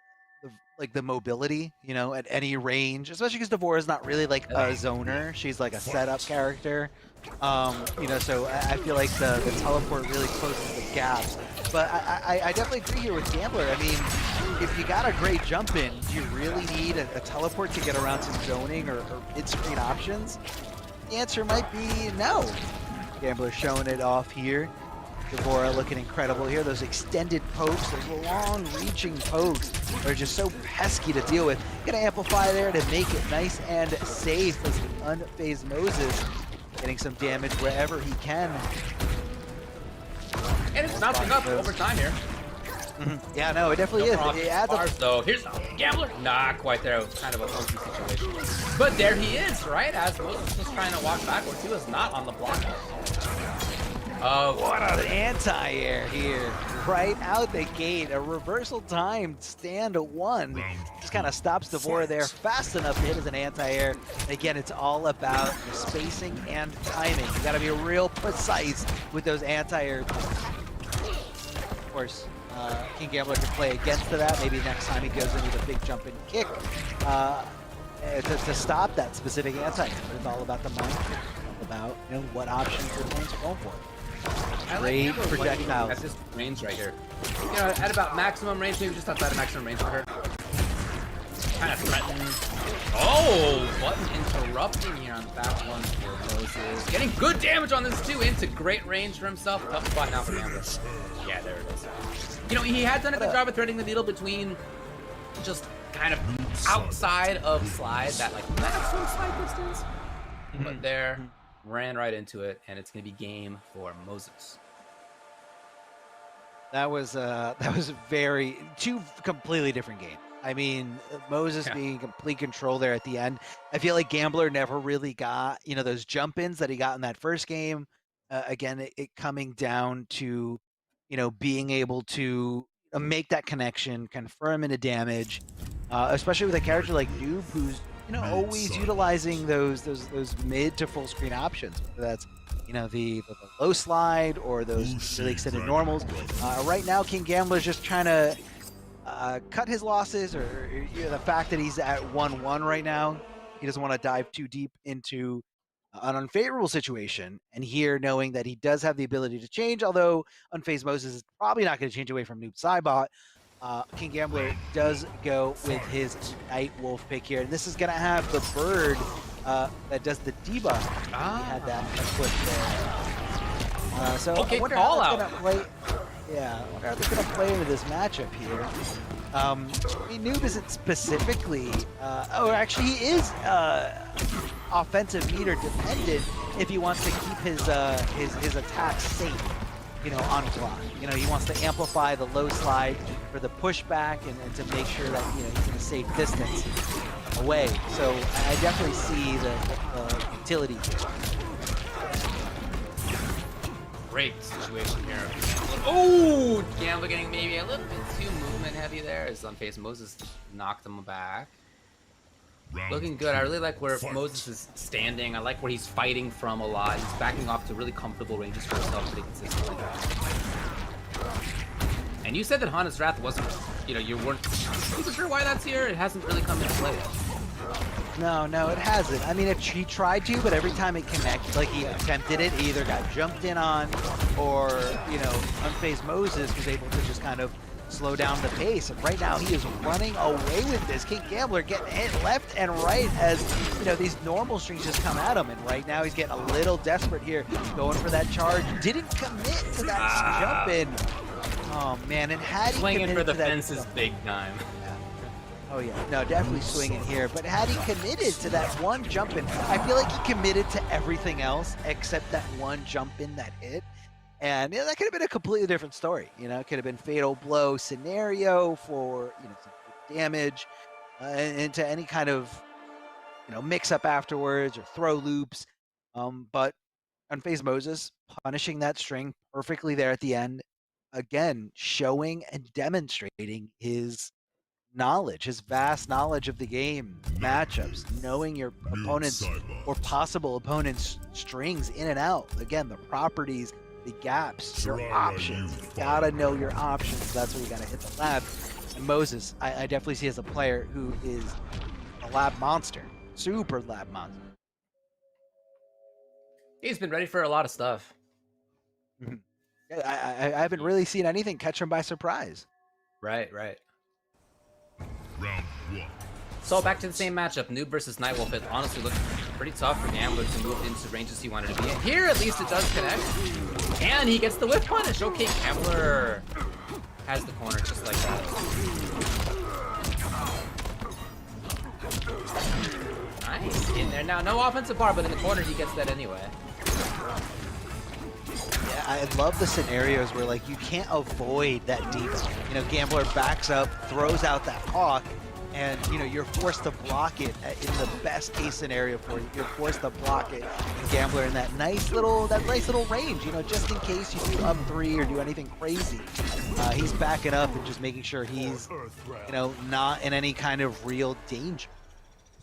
S2: the mobility, you know, at any range, especially because D'Vorah is not really like a zoner. She's like a setup character. You know, so I feel like the teleport really closes the gaps. But I definitely agree here with Gambler. I mean, if you got a great jump in, do you really need a teleport to get around some zoning or mid-screen options? The answer might be no. Gambler showing it off here. D'Vorah looking incredible here. Those extended pokes, those long-reaching pokes are just so pesky to deal with. Gonna amplify there to make it nice and safe as the unfazed Moses getting some damage wherever he can.
S3: And it's bouncing up over time here.
S2: Yeah, no, it definitely is. It adds up.
S3: So here's Gambler. Not quite there. It was kind of a funky situation. But there he is, right? As Moses was trying to walk backwards, he was not on the block. Oh,
S2: what an anti-air here. Right out the gate. A reversal timed stand 1. Just kind of stops D'Vorah there fast enough to hit as an anti-air. Again, it's all about the spacing and timing. You got to be real precise with those anti-air. Of course, King Gambler can play against that. Maybe next time he goes in with a big jump and kick to stop that specific anti-air. But it's all about the mind. About what options your opponents are going for. Great projectiles.
S3: At this range right here. You know, at about maximum range, maybe just outside of maximum range for her. Kind of threatened. Oh, button interrupting here on the back one for Moses. Getting good damage on this too, into great range for himself. Tough spot now for Gambler. Yeah, there it is. You know, he had done a good job of threading the needle between just kind of outside of slide, that like maximum slide distance. But there, ran right into it, and it's going to be game for Moses.
S2: That was two completely different games. I mean, Moses being in complete control there at the end. I feel like Gambler never really got, those jump-ins that he got in that first game. Again, it coming down to, being able to make that connection, confirm into damage, especially with a character like Noob, who's always utilizing those mid to full screen options. Whether that's the low slide or those really extended normals. Right now, King Gambler is just trying to cut his losses, or the fact that he's at 1-1 right now. He doesn't want to dive too deep into an unfavorable situation. And here, knowing that he does have the ability to change, although Unfazed Moses is probably not going to change away from Noob Cybot. King Gambler does go with his Night Wolf pick here, and this is going to have the bird that does the debuff. He had that equipped there. So
S3: okay,
S2: I wonder
S3: call
S2: how
S3: out.
S2: that's going to play. Yeah, I wonder how they're going to play into this matchup here. I mean, Noob isn't specifically, actually he is offensive meter dependent if he wants to keep his attacks safe. On clock. He wants to amplify the low slide for the pushback and to make sure that, he's in a safe distance away. So I definitely see the utility here.
S3: Great situation here. Oh, Gambler getting maybe a little bit too movement heavy there as Unfazed Moses knocked him back. Looking good. I really like where Moses is standing. I like where he's fighting from a lot. He's backing off to really comfortable ranges for himself pretty consistently. And you said that Hana's Wrath wasn't, you weren't super sure why that's here. It hasn't really come into play yet.
S2: No, it hasn't. I mean, he tried to, but every time it connected, like he attempted it, he either got jumped in on, or, you know, Unfazed Moses was able to just kind of slow down the pace. And right now he is running away with this. King Gambler getting hit left and right as, you know, these normal strings just come at him. And right now he's getting a little desperate here, going for that charge. Didn't commit to that jump in. Oh man, and had he
S3: swinging
S2: committed
S3: for the
S2: to that
S3: fences big time.
S2: Oh yeah, no, definitely swinging here. But had he committed to that one jump in, I feel like he committed to everything else except that one jump in that hit. And yeah, that could have been a completely different story. You know, it could have been fatal blow scenario for, you know, some damage into any kind of, you know, mix up afterwards or throw loops. But Unfazed Moses punishing that string perfectly there at the end. Again, showing and demonstrating his knowledge, his vast knowledge of the game, matchups, knowing your opponents or possible opponents' strings in and out. Again, the properties, the gaps, your options. You gotta know your options. That's where you gotta hit the lab. And Moses, I definitely see as a player who is a lab monster, super lab monster.
S3: He's been ready for a lot of stuff.
S2: I haven't really seen anything catch him by surprise.
S3: Right.
S9: Round 1.
S3: So back to the same matchup, Noob versus Nightwolf. It honestly looked pretty tough for Gambler to move into ranges he wanted to be in. Here, at least it does connect. And he gets the whip punish. Okay, Gambler has the corner just like that. Nice, in there. Now, no offensive bar, but in the corner he gets that anyway.
S2: Yeah, I love the scenarios where, like, you can't avoid that deep. You know, Gambler backs up, throws out that hawk, and, you know, you're forced to block it in the best case scenario for you. You're forced to block it. And Gambler in that nice little range, you know, just in case you do up 3 or do anything crazy. He's backing up and just making sure he's, you know, not in any kind of real danger.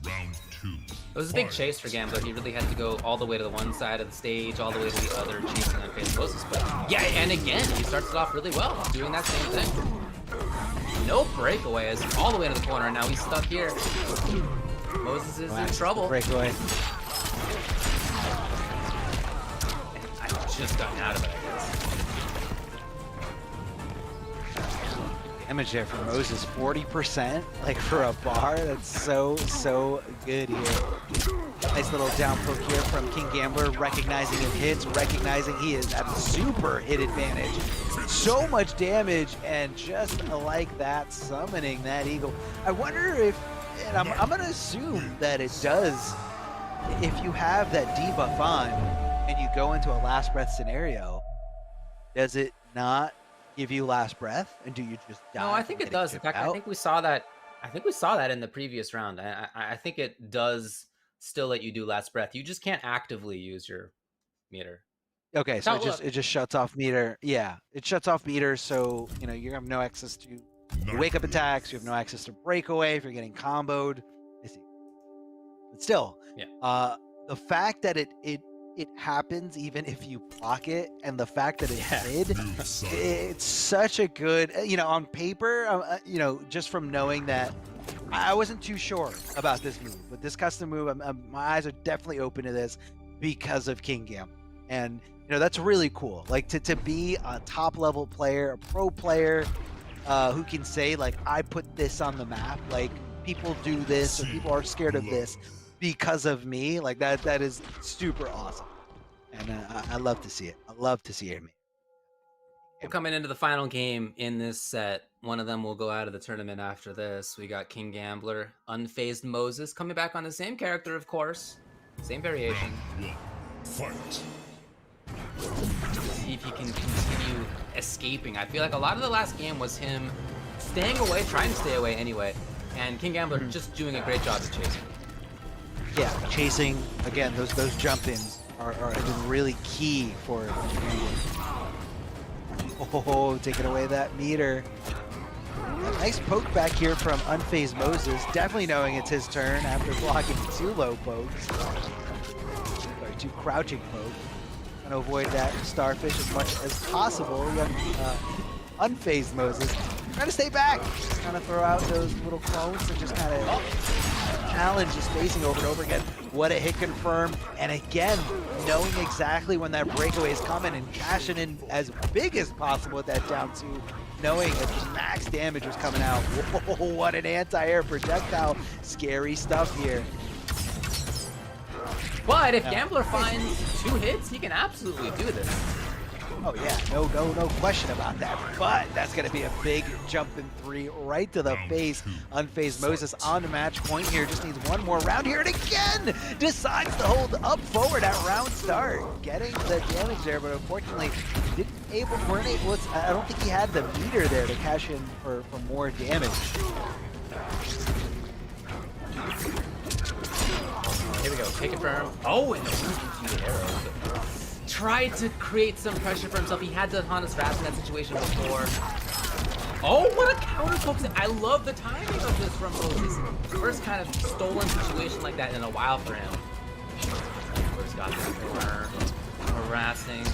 S9: Round 2.
S3: It was a big chase for Gambler. He really had to go all the way to the one side of the stage, all the way to the other, chasing Unfazed Moses. But yeah, and again, he starts it off really well, doing that same thing. No breakaway as all the way to the corner, and now he's stuck here. Moses is in trouble.
S2: Breakaway.
S3: I've just gotten out of it, I guess.
S2: Damage there for Moses, 40%, like for a bar. That's so good here. Nice little down poke here from King Gambler, recognizing his hits, recognizing he is at a super hit advantage. So much damage, and just like that, summoning that eagle. I wonder if, and I'm gonna assume that it does, if you have that debuff on and you go into a last breath scenario, does it not give you last breath, and do you just die?
S3: No, I think it does. In fact, I think we saw that. I think we saw that in the previous round. I think it does still let you do last breath. You just can't actively use your meter.
S2: Okay, so it just shuts off meter. Yeah, it shuts off meter, so you know you have no access to wake up attacks. You have no access to breakaway if you're getting comboed. I see. But still,
S3: yeah.
S2: The fact that it happens even if you block it, and the fact that it did, it's such a good, you know, on paper, you know, just from knowing that, I wasn't too sure about this move, but this custom move, my eyes are definitely open to this because of King Gambler. And, you know, that's really cool. Like, to be a top level player, a pro player, who can say, like, I put this on the map, like, people do this, or people are scared of this because of me, like that is super awesome. And I love to see it. I love to see it.
S3: We're coming into the final game in this set. One of them will go out of the tournament after this. We got King Gambler, Unfazed Moses, coming back on the same character, of course. Same variation.
S9: Fight.
S3: See if he can continue escaping. I feel like a lot of the last game was him staying away, trying to stay away anyway. And King Gambler just doing a great job of chasing.
S2: Yeah, chasing, again, those jump-ins are really key for Oh, taking away that meter. A nice poke back here from Unfazed Moses, definitely knowing it's his turn after blocking 2 low pokes. Sorry, 2 crouching pokes. Trying to avoid that starfish as much as possible. Young, Unfazed Moses trying to stay back. Just kind of throw out those little clones and just kind of challenge his spacing over and over again. What a hit confirm. And again, knowing exactly when that breakaway is coming and cashing in as big as possible with that down two, knowing that the max damage was coming out. Whoa, what an anti-air projectile. Scary stuff here.
S3: But if Gambler finds 2 hits, he can absolutely do this.
S2: Oh yeah, no question about that. But that's gonna be a big jump in 3 right to the face. Unfazed Moses on the match point here. Just needs one more round here, and again decides to hold up forward at round start, getting the damage there. But unfortunately, weren't able. I don't think he had the meter there to cash in for more damage.
S3: Here we go, take it firm. Oh, and the arrow. Tried to create some pressure for himself. He had the Honda's Wrath in that situation before. Oh, what a counter focus. I love the timing of this from Moses. First kind of stolen situation like that in a while for him. First got the corner, harassing.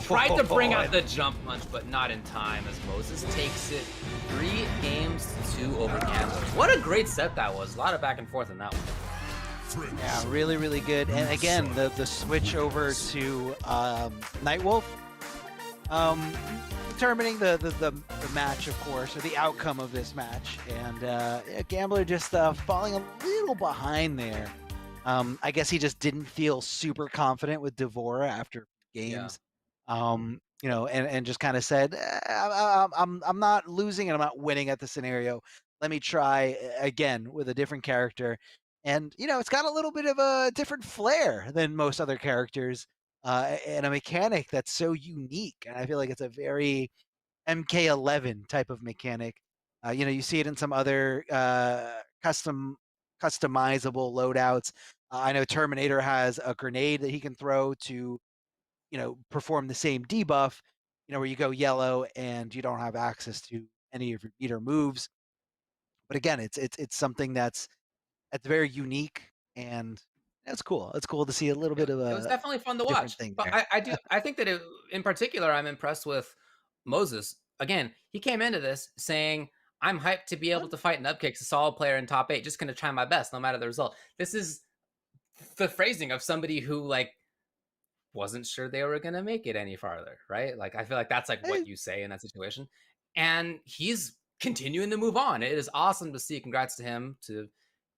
S3: Tried to bring out the jump punch, but not in time as Moses takes it 3 games to 2 over Gambler. What a great set that was. A lot of back and forth in that one.
S2: Yeah, really, really good. And again, the switch over to Nightwolf, determining the match, of course, or the outcome of this match. And Gambler just falling a little behind there. I guess he just didn't feel super confident with Devora after games. Yeah. You know, and just kind of said, I'm not losing and I'm not winning at the scenario. Let me try again with a different character. And, you know, it's got a little bit of a different flair than most other characters, and a mechanic that's so unique. And I feel like it's a very MK11 type of mechanic. You know, you see it in some other customizable loadouts. I know Terminator has a grenade that he can throw to, you know, perform the same debuff, you know, where you go yellow and you don't have access to any of your meter moves. But again, it's something that's very unique, and that's cool. It's cool to see a little bit of
S3: It was definitely fun to watch. But
S2: there.
S3: I think that in particular, I'm impressed with Moses. Again, he came into this saying, I'm hyped to be able to fight an Upkicks, a solid player in top 8, just going to try my best no matter the result. This is the phrasing of somebody who, like, wasn't sure they were going to make it any farther, right? Like, I feel like that's like what you say in that situation. And he's continuing to move on. It is awesome to see. Congrats to him to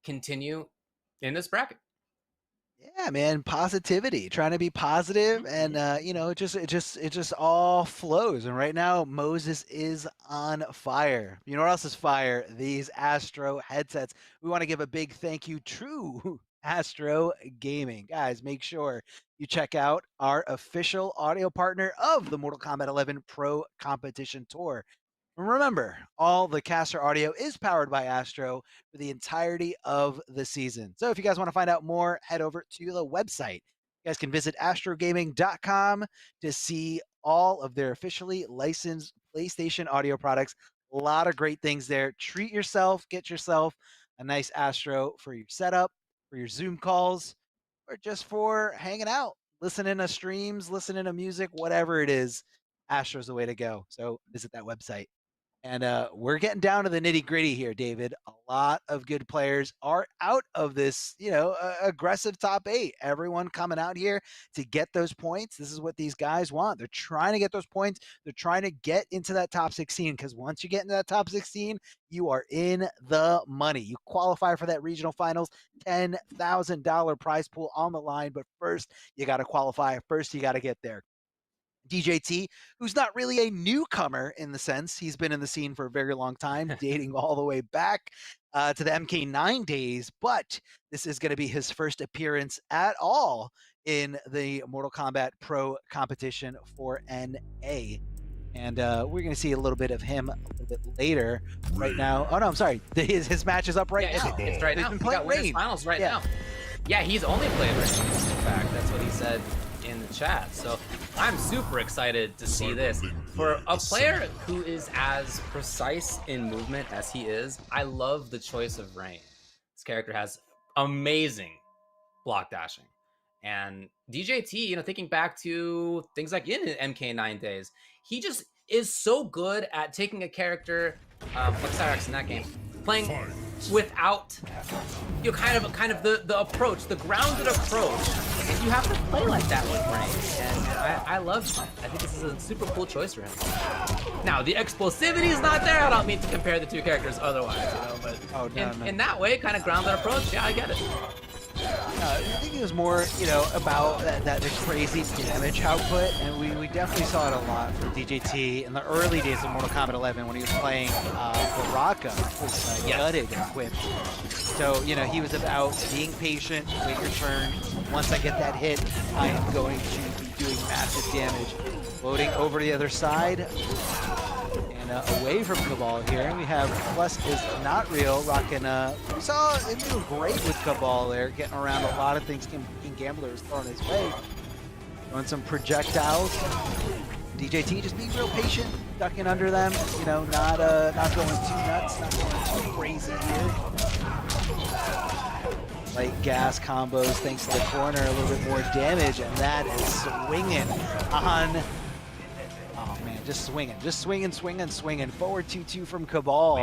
S3: continue in this bracket.
S2: Yeah, man, positivity, trying to be positive, and you know, it just all flows. And right now, Moses is on fire. You know what else is fire? These Astro headsets. We want to give a big thank you to Astro Gaming. Guys, make sure you check out our official audio partner of the Mortal Kombat 11 Pro Competition Tour. Remember, all the caster audio is powered by Astro for the entirety of the season. So if you guys want to find out more, head over to the website. You guys can visit astrogaming.com to see all of their officially licensed PlayStation audio products. A lot of great things there. Treat yourself, get yourself a nice Astro for your setup, for your Zoom calls, or just for hanging out, listening to streams, listening to music, whatever it is. Astro's the way to go. So visit that website. And we're getting down to the nitty gritty here, David. A lot of good players are out of this, you know, aggressive top 8. Everyone coming out here to get those points. This is what these guys want. They're trying to get those points. They're trying to get into that top 16, because once you get into that top 16, you are in the money. You qualify for that regional finals, $10,000 prize pool on the line. But first, you got to qualify. First, you got to get there. DJT, who's not really a newcomer in the sense, he's been in the scene for a very long time, dating all the way back to the MK9 days, but this is going to be his first appearance at all in the Mortal Kombat Pro Competition for NA. And we're going to see a little bit of him a little bit later. Right now, oh no, I'm sorry, his match is up right now.
S3: It's right now. He got Winners Finals right now. Yeah, he's only played Rain, in fact. That's what he said in the chat. So I'm super excited to see this. For a player who is as precise in movement as he is, I love the choice of Rain. This character has amazing block dashing. And DJT, you know, thinking back to things like in MK9 days, he just is so good at taking a character like Cyrex in that game, playing without kind of the approach, the grounded approach, and you have to play like that with Rain. And I love that. I think this is a super cool choice for him. Now the explosivity is not there. I don't mean to compare the two characters otherwise, but in that way, kind of grounded approach. Yeah, I get it.
S2: I think it was more, about that the crazy damage output, and we definitely saw it a lot from DJT in the early days of Mortal Kombat 11 when he was playing Baraka, was gutted equipped. So, he was about being patient, wait your turn. Once I get that hit, I am going to be doing massive damage. Loading over to the other side. Away from Cabal here, we have Plus is not real, rocking, we saw him do great with Cabal there, getting around a lot of things King Gambler is throwing his way. Throwing some projectiles. DJT just being real patient, ducking under them, not going too nuts, not going too crazy here. Light gas combos thanks to the corner, a little bit more damage, and that is swinging on. Just swinging. Forward 2-2 from Cabal.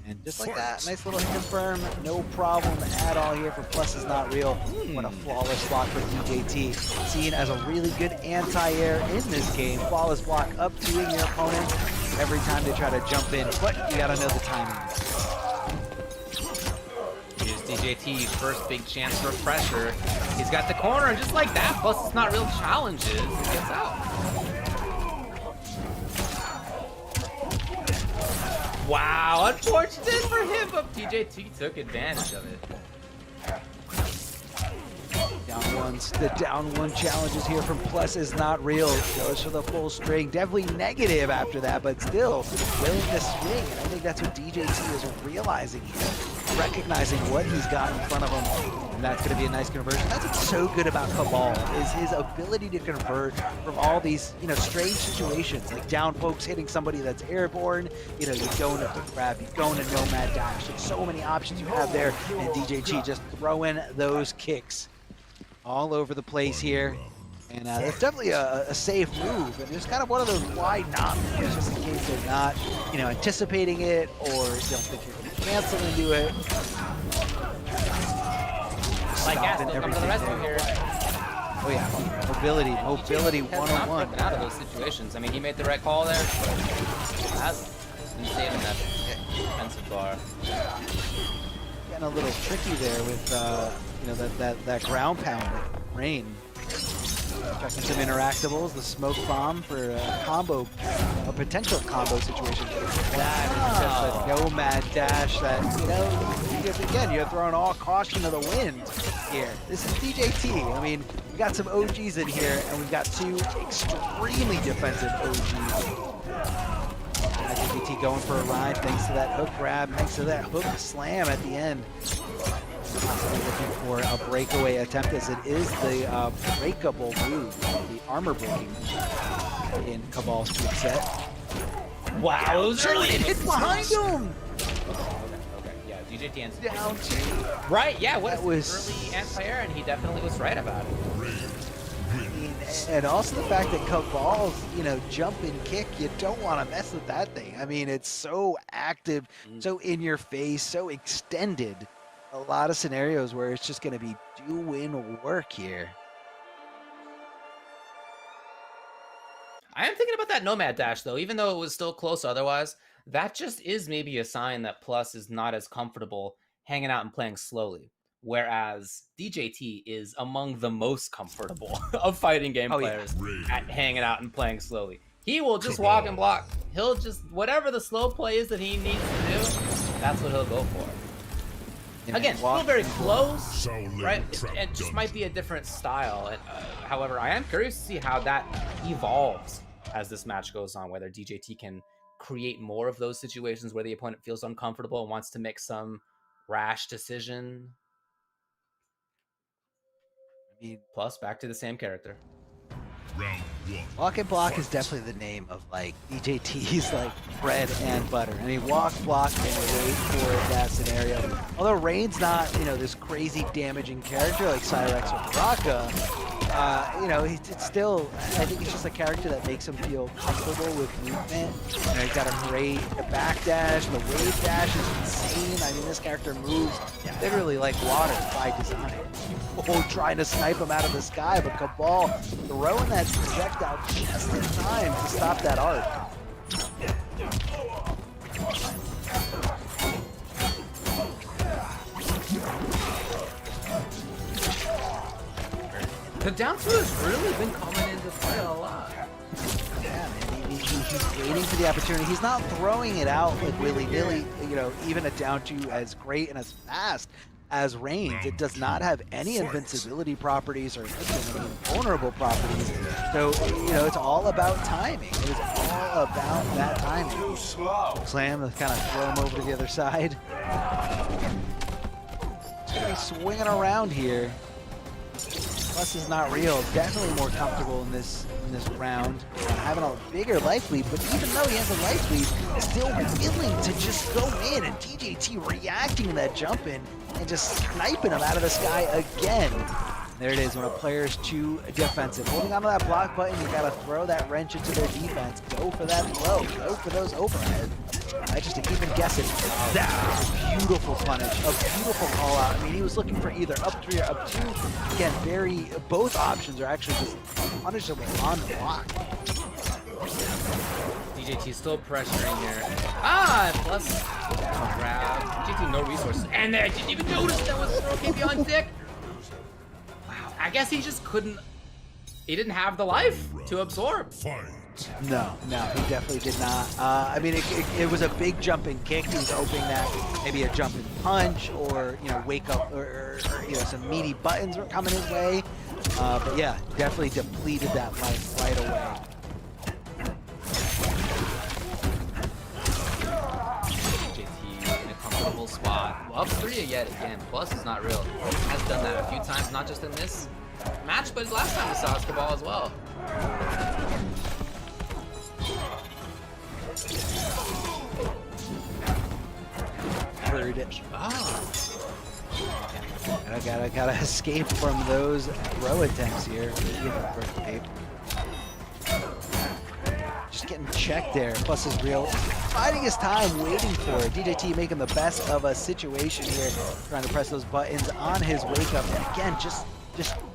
S2: And just like that, nice little confirm, no problem at all here for Plus is not real. What a flawless block for DJT. Seen as a really good anti-air in this game. Flawless block up 2-ing your opponent every time they try to jump in, but you gotta know the timing.
S3: Here's DJT, first big chance for pressure. He's got the corner, and just like that, Plus it's not real challenges, he gets out. Wow, unfortunate for him, but DJT took advantage of it.
S2: The down one challenges here from Plus is not real. Goes for the full string. Definitely negative after that, but still willing to swing. And I think that's what DJT is realizing here. Recognizing what he's got in front of him. And that's going to be a nice conversion. That's what's so good about Cabal, is his ability to convert from all these, strange situations. Like down folks hitting somebody that's airborne. You go into quick grab, you go into Nomad Dash. There's so many options you have there. And DJT just throwing those kicks all over the place here, and it's definitely a safe move, and it's kind of one of those why not moves, just in case they're not, anticipating it, or don't think you're going to cancel into it.
S3: Like gas, don't come to the rescue here.
S2: Oh yeah, mobility 101.
S3: Not out of those situations. I mean, he made the right call there, but that's insane in that defensive bar.
S2: Getting a little tricky there with that ground pound Rain. Checking some interactables, the smoke bomb for a potential combo situation. That is just a nomad dash that, again, you're throwing all caution to the wind here. This is DJT. I mean, we got some OGs in here, and we've got two extremely defensive OGs. DJT going for a ride thanks to that hook grab, thanks to that hook slam at the end. Possibly looking for a breakaway attempt, as it is the breakable move, the armor breaking in Cabal's set.
S3: Wow, those early
S2: hit behind him!
S3: Okay, yeah, DJT ends
S2: down two.
S3: Right, yeah, what
S2: that
S3: was early anti-air, and he definitely was right about it.
S2: And also the fact that Cabal's, jump and kick, you don't want to mess with that thing. I mean, it's so active, so in your face, so extended. A lot of scenarios where it's just going to be doing work here.
S3: I am thinking about that Nomad Dash, though, even though it was still close otherwise. That just is maybe a sign that Plus is not as comfortable hanging out and playing slowly. Whereas DJT is among the most comfortable of fighting game players at hanging out and playing slowly. He will just walk and block. He'll just, whatever the slow play is that he needs to do, that's what he'll go for. Again, still very close, right? It just might be a different style. And, however, I am curious to see how that evolves as this match goes on, whether DJT can create more of those situations where the opponent feels uncomfortable and wants to make some rash decision. I mean, Plus, back to the same character.
S2: Walk and block is definitely the name of DJT's bread and butter. I mean, walk, block, and wait for that scenario. Although Rain's not, this crazy damaging character like Cyrex or Baraka, you know, it's still, I think it's just a character that makes him feel comfortable with movement. You know, he's got a great backdash, the wave dash is insane. I mean, this character moves literally like water by design. Oh, trying to snipe him out of the sky, but Cabal throwing that projectile just in time to stop that arc.
S3: The down two has really been coming into play a lot.
S2: Yeah, man, he's waiting for the opportunity. He's not throwing it out like willy-nilly. You know, even a down two as great and as fast as Reigns, it does not have any invincibility properties or any vulnerable properties. So, you know, it's all about timing. It is all about that timing. Slam to kind of throw him over to the other side. He's gonna be swinging around here. Plus is not real. Definitely more comfortable in this round. Having a bigger life lead, but even though he has a life lead, still willing to just go in, and DJT reacting to that jump in and just sniping him out of the sky again. There it is, when a player is too defensive. Holding onto that block button, you gotta throw that wrench into their defense. Go for that throw, go for those overhead. Just to keep him guessing. That was a beautiful punish, a beautiful call out. I mean, he was looking for either up 3 or up 2. Again, both options are actually just punishable on the block.
S3: DJT still pressuring here. Plus grab. DJT no resources. And there, didn't even notice that was a throw came behind Dick. Wow, I guess he just couldn't, he didn't have the life to absorb.
S2: No, he definitely did not. I mean, it was a big jumping kick. He was hoping that maybe a jumping punch or, you know, wake up or you know, some meaty buttons were coming his way. But yeah, definitely depleted that life right away.
S3: JT in a comfortable spot. Well, up 3 yet again. Plus is not real. Has done that a few times, not just in this match, but last time we saw Cabal as well.
S2: Heard it. Gotta escape from those throw attempts here. Just getting checked there. Plus is real. Biding his time, waiting for it. DJT making the best of a situation here, trying to press those buttons on his wake up. And again, just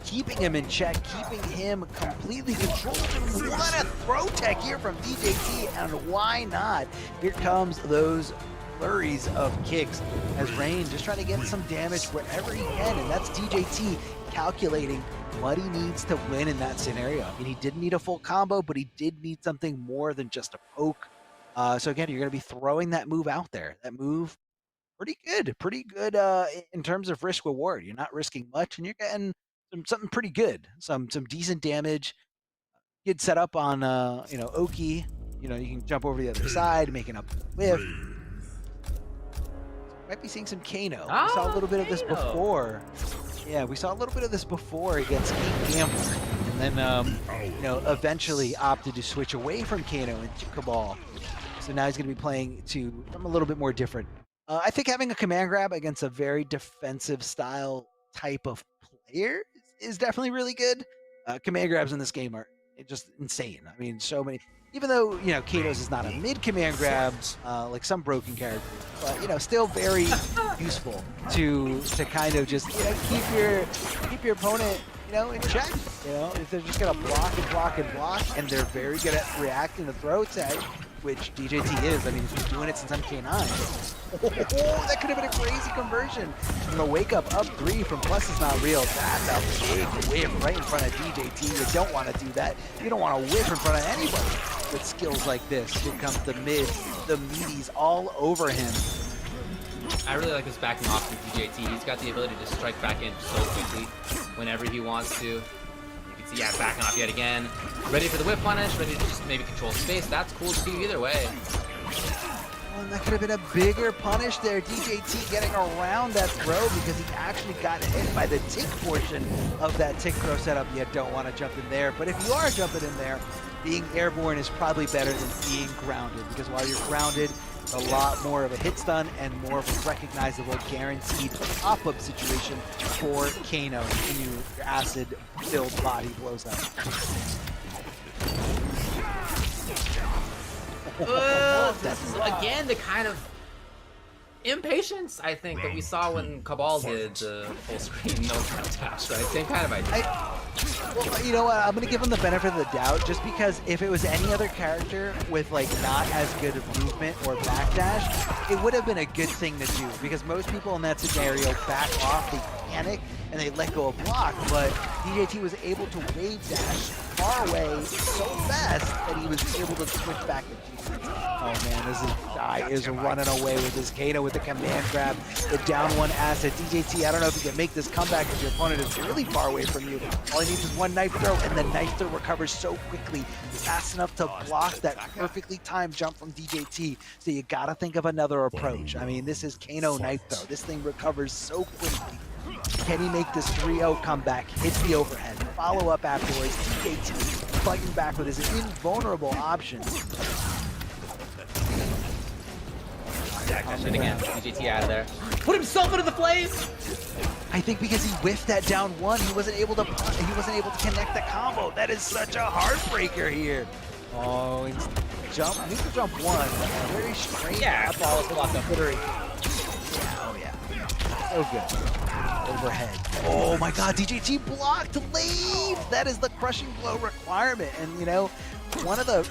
S2: keeping him in check, keeping him completely controlled. What a throw tech here from DJT, and why not? Here comes those flurries of kicks as Rain just trying to get some damage wherever he can, and that's DJT calculating what he needs to win in that scenario. I mean, he didn't need a full combo, but he did need something more than just a poke. So again, you're going to be throwing that move out there. That move, pretty good in terms of risk reward. You're not risking much, and you're getting something pretty good, some decent damage. Good setup on you know, Oki. You know, you can jump over to the other side, making a whiff. Might be seeing some Kano. We saw a little bit of this before. Yeah, we saw a little bit of this before against King Gambler, and then you know, eventually opted to switch away from Kano into Cabal. So now he's going to be playing to something a little bit more different. I think having a command grab against a very defensive style type of player is definitely really good. Command grabs in this game are just insane. I mean, so many. Even though, you know, Kato's is not a mid command grab like some broken characters, but, you know, still very useful to kind of just, you know, keep your opponent, you know, in check. You know, if they're just gonna block and block and block, and they're very good at reacting to throw tag, which DJT is. I mean, he's been doing it since MK9. Oh, that could have been a crazy conversion. From a wake up 3 from Plus is not real. That's a big whiff right in front of DJT. You don't want to do that. You don't want to whiff in front of anybody with skills like this. Here comes the mid, the meaties all over him.
S3: I really like this backing off from DJT. He's got the ability to strike back in so quickly whenever he wants to. You can see, yeah, backing off yet again. Ready for the whip punish, ready to just maybe control space. That's cool too, either way.
S2: Oh, and that could have been a bigger punish there. DJT getting around that throw because he actually got hit by the tick portion of that tick throw setup. You don't want to jump in there, but if you are jumping in there, being airborne is probably better than being grounded, because while you're grounded, A lot more of a hit stun and more of a recognizable guaranteed pop-up situation for Kano when your acid-filled body blows up.
S3: This is again the kind of impatience I think that we saw when Cabal did the full screen no dash, right? Same kind of idea.
S2: Well, you know what? I'm gonna give him the benefit of the doubt, just because if it was any other character with like not as good of movement or backdash, it would have been a good thing to do. Because most people in that scenario back off, they panic, and they let go of block. But DJT was able to wave dash far away so fast that he was able to switch back to defense. Oh man, this guy is running away with his Kano with the command grab, the down one asset. DJT, I don't know if you can make this comeback if your opponent is really far away from you. All he needs is one knife throw, and the knife throw recovers so quickly, fast enough to block that perfectly timed jump from DJT. So you gotta think of another approach. I mean, this is Kano knife throw. This thing recovers so quickly. Can he make this 3-0 comeback, hit the overhead, follow up afterwards? DJT fighting back with his invulnerable options.
S3: Dash it again. DJT out of there. Put himself into the flames!
S2: I think because he whiffed that down one, he wasn't able to connect the combo. That is such a heartbreaker here. Oh, neutral jump one. Very strange.
S3: Yeah, that ball is blocked up.
S2: Yeah, oh yeah. So good. Overhead. Oh my god, DJT blocked leave! That is the crushing blow requirement. And you know, one of the,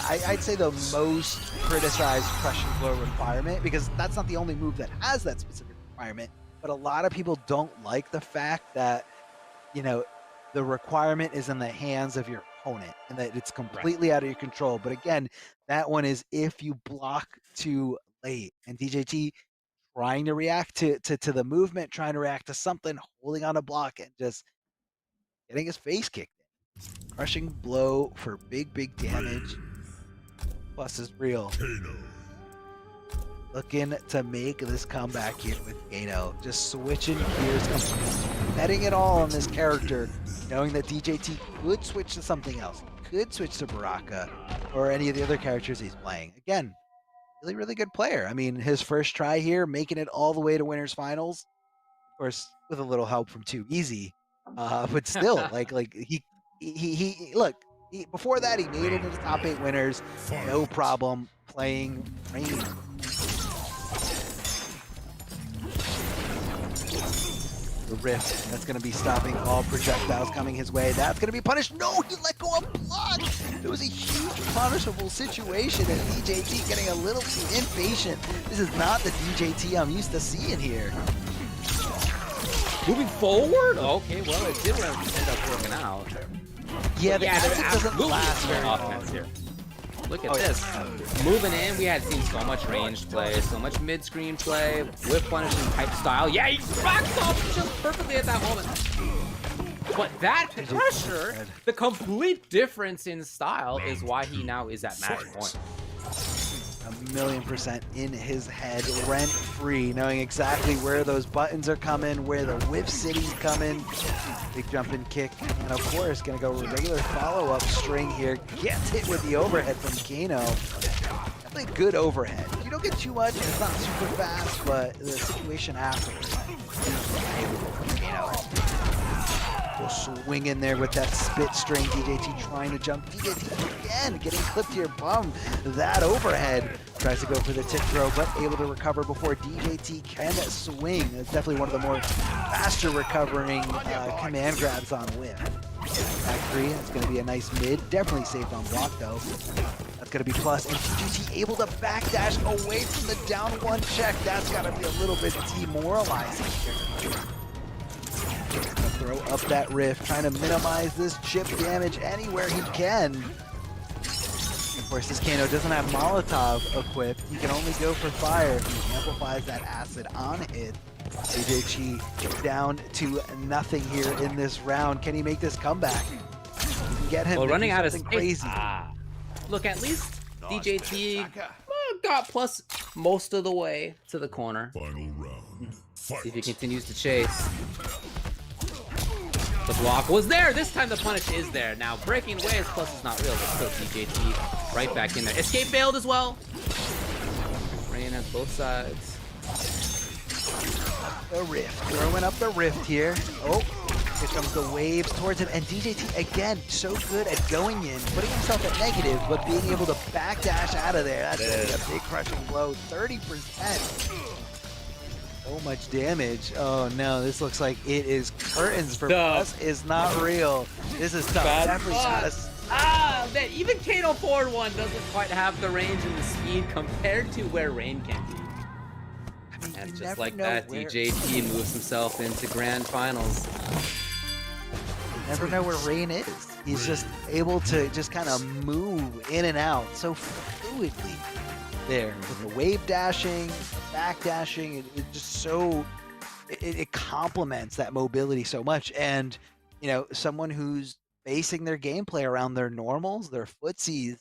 S2: I'd say the most criticized crushing blow requirement, because that's not the only move that has that specific requirement, but a lot of people don't like the fact that, you know, the requirement is in the hands of your opponent and that it's completely out of your control. But again, that one is if you block too late. And DJT trying to react to the movement, trying to react to something, holding on a block, and just getting his face kicked in. Crushing blow for big damage. Plus is real. Looking to make this comeback here with Kano. Just switching gears completely. Betting it all on this character, knowing that DJT could switch to something else. Could switch to Baraka or any of the other characters he's playing. Again, really good player. I mean, his first try here, making it all the way to winners finals. Of course, with a little help from Too Easy. But still, like he look, before that he made it into top 8 winners, no problem playing Rain. The rift that's going to be stopping all projectiles coming his way. That's going to be punished. No, he let go of block. It was a huge punishable situation, and DJT getting a little too impatient. This is not the DJT I'm used to seeing here.
S3: Moving forward? Okay, well, it did end up working out.
S2: Yeah, the
S3: acid
S2: doesn't last very long.
S3: Offense here. Look at this. Moving in, we had seen so much ranged play, so much mid-screen play, whip punishing type style. Yeah, he rocks off just perfectly at that moment. But that pressure, the complete difference in style is why he now is at match point.
S2: 1,000,000% in his head, rent-free, knowing exactly where those buttons are coming, where the whip city's coming. Big jumping kick, and of course, gonna go regular follow-up string here. Gets hit with the overhead from Kano. Definitely good overhead. You don't get too much, it's not super fast, but the situation afterwards. Kano will swing in there with that spit string. DJT trying to jump. DJT again getting clipped here. Bum. That overhead. Tries to go for the tick throw, but able to recover before DJT can swing. It's definitely one of the more faster recovering command grabs on whip. Back 3, it's going to be a nice mid. Definitely safe on block though. That's going to be plus. And DJT able to backdash away from the down one check. That's got to be a little bit demoralizing here. Throw up that rift, trying to minimize this chip damage anywhere he can. Of course, this Kano doesn't have Molotov equipped. He can only go for fire. He amplifies that acid on hit. DJT down to nothing here in this round. Can he make this comeback? He can get him
S3: running out of space.
S2: Crazy.
S3: Look, at least DJT got plus most of the way to the corner.
S9: Final round.
S3: See if he continues to chase. The block was there. This time the punish is there. Now breaking away his plus is not real, but still DJT right back in there. Escape failed as well. both sides.
S2: The rift, throwing up the rift here. Oh, here comes the waves towards him, and DJT again, so good at going in, putting himself at negative, but being able to backdash out of there. That's gonna be a big crushing blow, 30%. So much damage. Oh no, this looks like it is curtains for us. Is not real. This is tough. Definitely
S3: man, even Kano forward one doesn't quite have the range and the speed compared to where Rain can be.
S2: I mean,
S3: and just like that, DJT moves himself into grand finals.
S2: You never know where Rain is. He's just able to just kind of move in and out so fluidly there with the wave dashing, back dashing. It just so it complements that mobility so much. And you know, someone who's basing their gameplay around their normals, their footsies,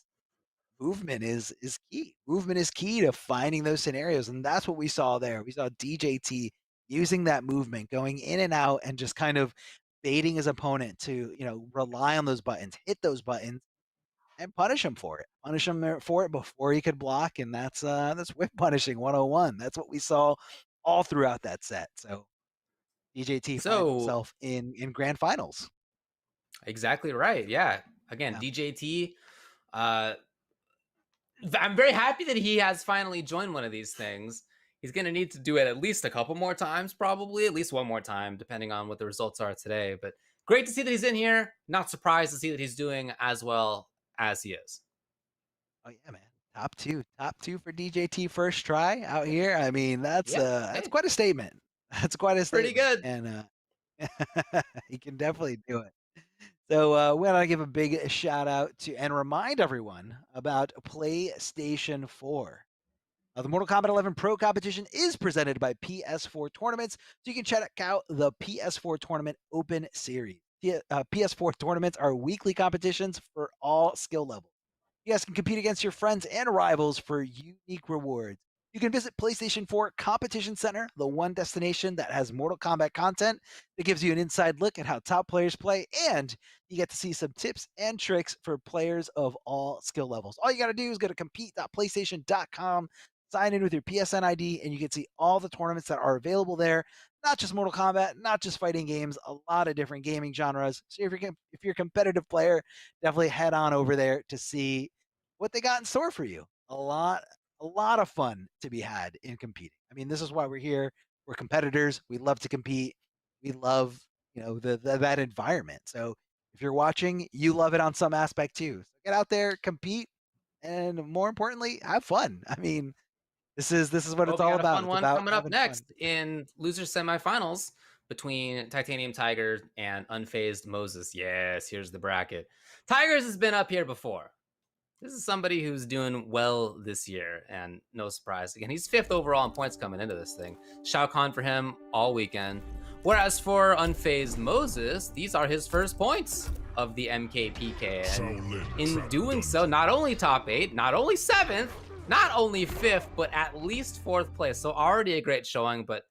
S2: movement is key. Movement is key to finding those scenarios, and that's what we saw there. We saw DJT using that movement, going in and out, and just kind of baiting his opponent to, you know, rely on those buttons, hit those buttons, and punish him for it. Punish him for it before he could block, and that's whip punishing 101. That's what we saw all throughout that set. So DJT found himself in grand finals.
S3: Exactly right. Yeah. Again, DJT. I'm very happy that he has finally joined one of these things. He's going to need to do it at least a couple more times, probably at least one more time, depending on what the results are today. But great to see that he's in here. Not surprised to see that he's doing as well as he is.
S2: Oh yeah, man. Top two for DJT first try out here. I mean, that's quite a statement. That's quite a statement.
S3: Pretty good.
S2: And he can definitely do it. So we want to give a big shout out to and remind everyone about PlayStation 4. The Mortal Kombat 11 Pro Competition is presented by PS4 Tournaments, so you can check out the PS4 Tournament Open Series. PS4 tournaments are weekly competitions for all skill levels. You guys can compete against your friends and rivals for unique rewards. You can visit PlayStation 4 Competition Center, the one destination that has Mortal Kombat content that gives you an inside look at how top players play, and you get to see some tips and tricks for players of all skill levels. All you got to do is go to compete.playstation.com, sign in with your PSN ID, and you can see all the tournaments that are available there. Not just Mortal Kombat, not just fighting games, a lot of different gaming genres. So if you're a competitive player, definitely head on over there to see what they got in store for you. A lot of fun to be had in competing. I mean, this is why we're here. We're competitors. We love to compete. We love, you know, that environment. So if you're watching, you love it on some aspect too. So get out there, compete, and more importantly, have fun. I mean, this is what it's all about.
S3: Fun one coming up next in loser semifinals between Titanium Tiger and Unfazed Moses. Yes, here's the bracket. Tigers has been up here before. This is somebody who's doing well this year, and no surprise. Again, he's 5th overall in points coming into this thing. Shao Kahn for him all weekend. Whereas for Unfazed Moses, these are his first points of the MKPK. And in doing so, not only top 8, not only 7th, not only 5th, but at least 4th place. So already a great showing, but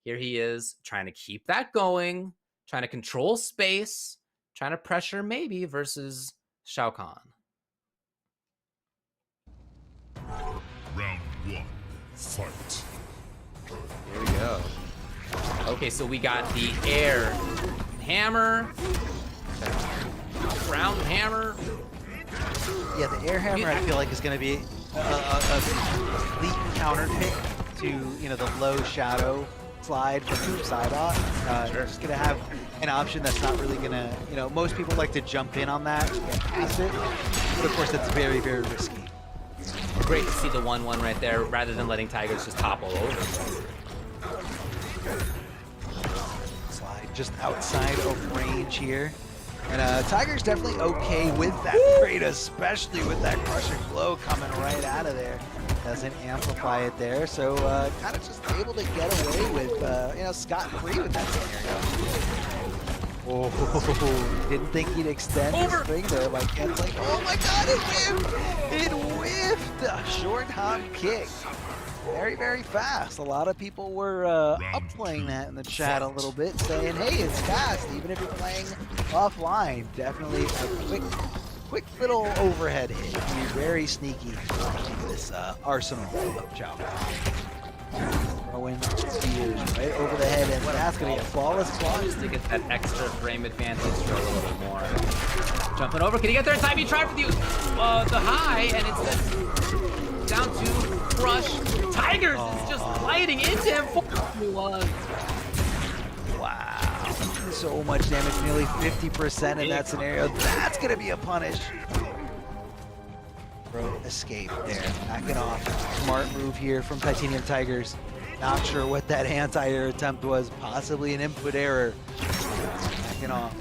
S3: here he is trying to keep that going, trying to control space, trying to pressure maybe versus Shao Kahn.
S9: Round 1, fight.
S3: Here we go. Okay, so we got the air hammer, ground hammer.
S2: Yeah, the air hammer I feel like is going to be a complete counter pick to, you know, the low shadow slide from Psybot. Just going to have an option that's not really going to, you know, most people like to jump in on that and get past it, but of course that's very, very risky.
S3: Great to see the 1-1 right there, rather than letting Tigers just topple over.
S2: Slide just outside of range here. And Tiger's definitely okay with that trade, especially with that crushing blow coming right out of there. Doesn't amplify it there, so kind of just able to get away with, you know, scot-free with that scenario. Oh, didn't think he'd extend his string there by canceling. Oh my god, it whiffed! It whiffed! A short hop kick. Very, very fast. A lot of people were upplaying that in the chat a little bit, saying, hey, it's fast, even if you're playing offline. Definitely a quick quick little overhead hit. He's very sneaky. This arsenal of Chao Kahn. Throwing spears right over the head, and that's going to get flawless claw.
S3: Just to get that extra frame advantage for a little bit more. Jumping over, can he get there in time? He tried for the high, and instead down to Crush. Tigers is just sliding into him.
S2: Wow, so much damage, nearly 50% in that scenario. That's going to be a punish. Bro, escape there, backing off. Smart move here from Titanium Tigers. Not sure what that anti-air attempt was, possibly an input error. Backing off.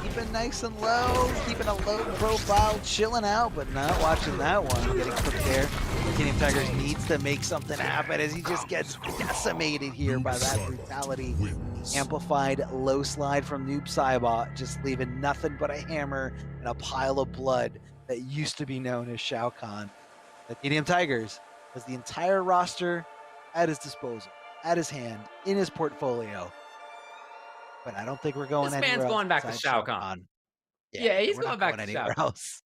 S2: Keeping nice and low, keeping a low profile, chilling out, but not watching that one. Getting cooked there. Titanium Tigers needs to make something happen as he just gets decimated here by that brutality. Amplified low slide from Noob Saibot, just leaving nothing but a hammer and a pile of blood that used to be known as Shao Kahn. Titanium Tigers has the entire roster at his disposal, at his hand, in his portfolio. But I don't think we're going anywhere else.
S3: This man's going back to Shao Kahn. Yeah, he's going back to
S2: anywhere
S3: Shao
S2: else.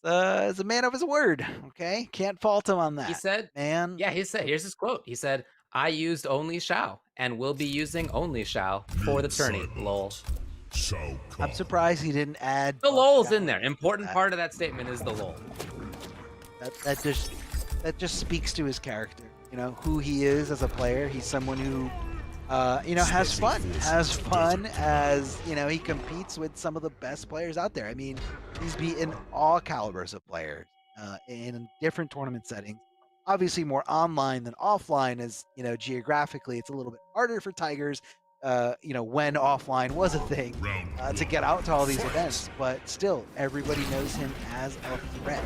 S2: Is a man of his word, okay? Can't fault him on that.
S3: He said,
S2: man.
S3: Yeah, he said, here's his quote. He said, I used only Shao and will be using only Shao for the tourney, lol.
S2: I'm surprised he didn't add
S3: the lol's in there. Important part of that statement is the lol.
S2: That just speaks to his character, you know, who he is as a player. He's someone who, you know, has fun as, you know, he competes with some of the best players out there. I mean, he's beaten all calibers of players in different tournament settings. Obviously more online than offline, as, you know, geographically it's a little bit harder for Tigers, you know, when offline was a thing, to get out to all these events, but still everybody knows him as a threat.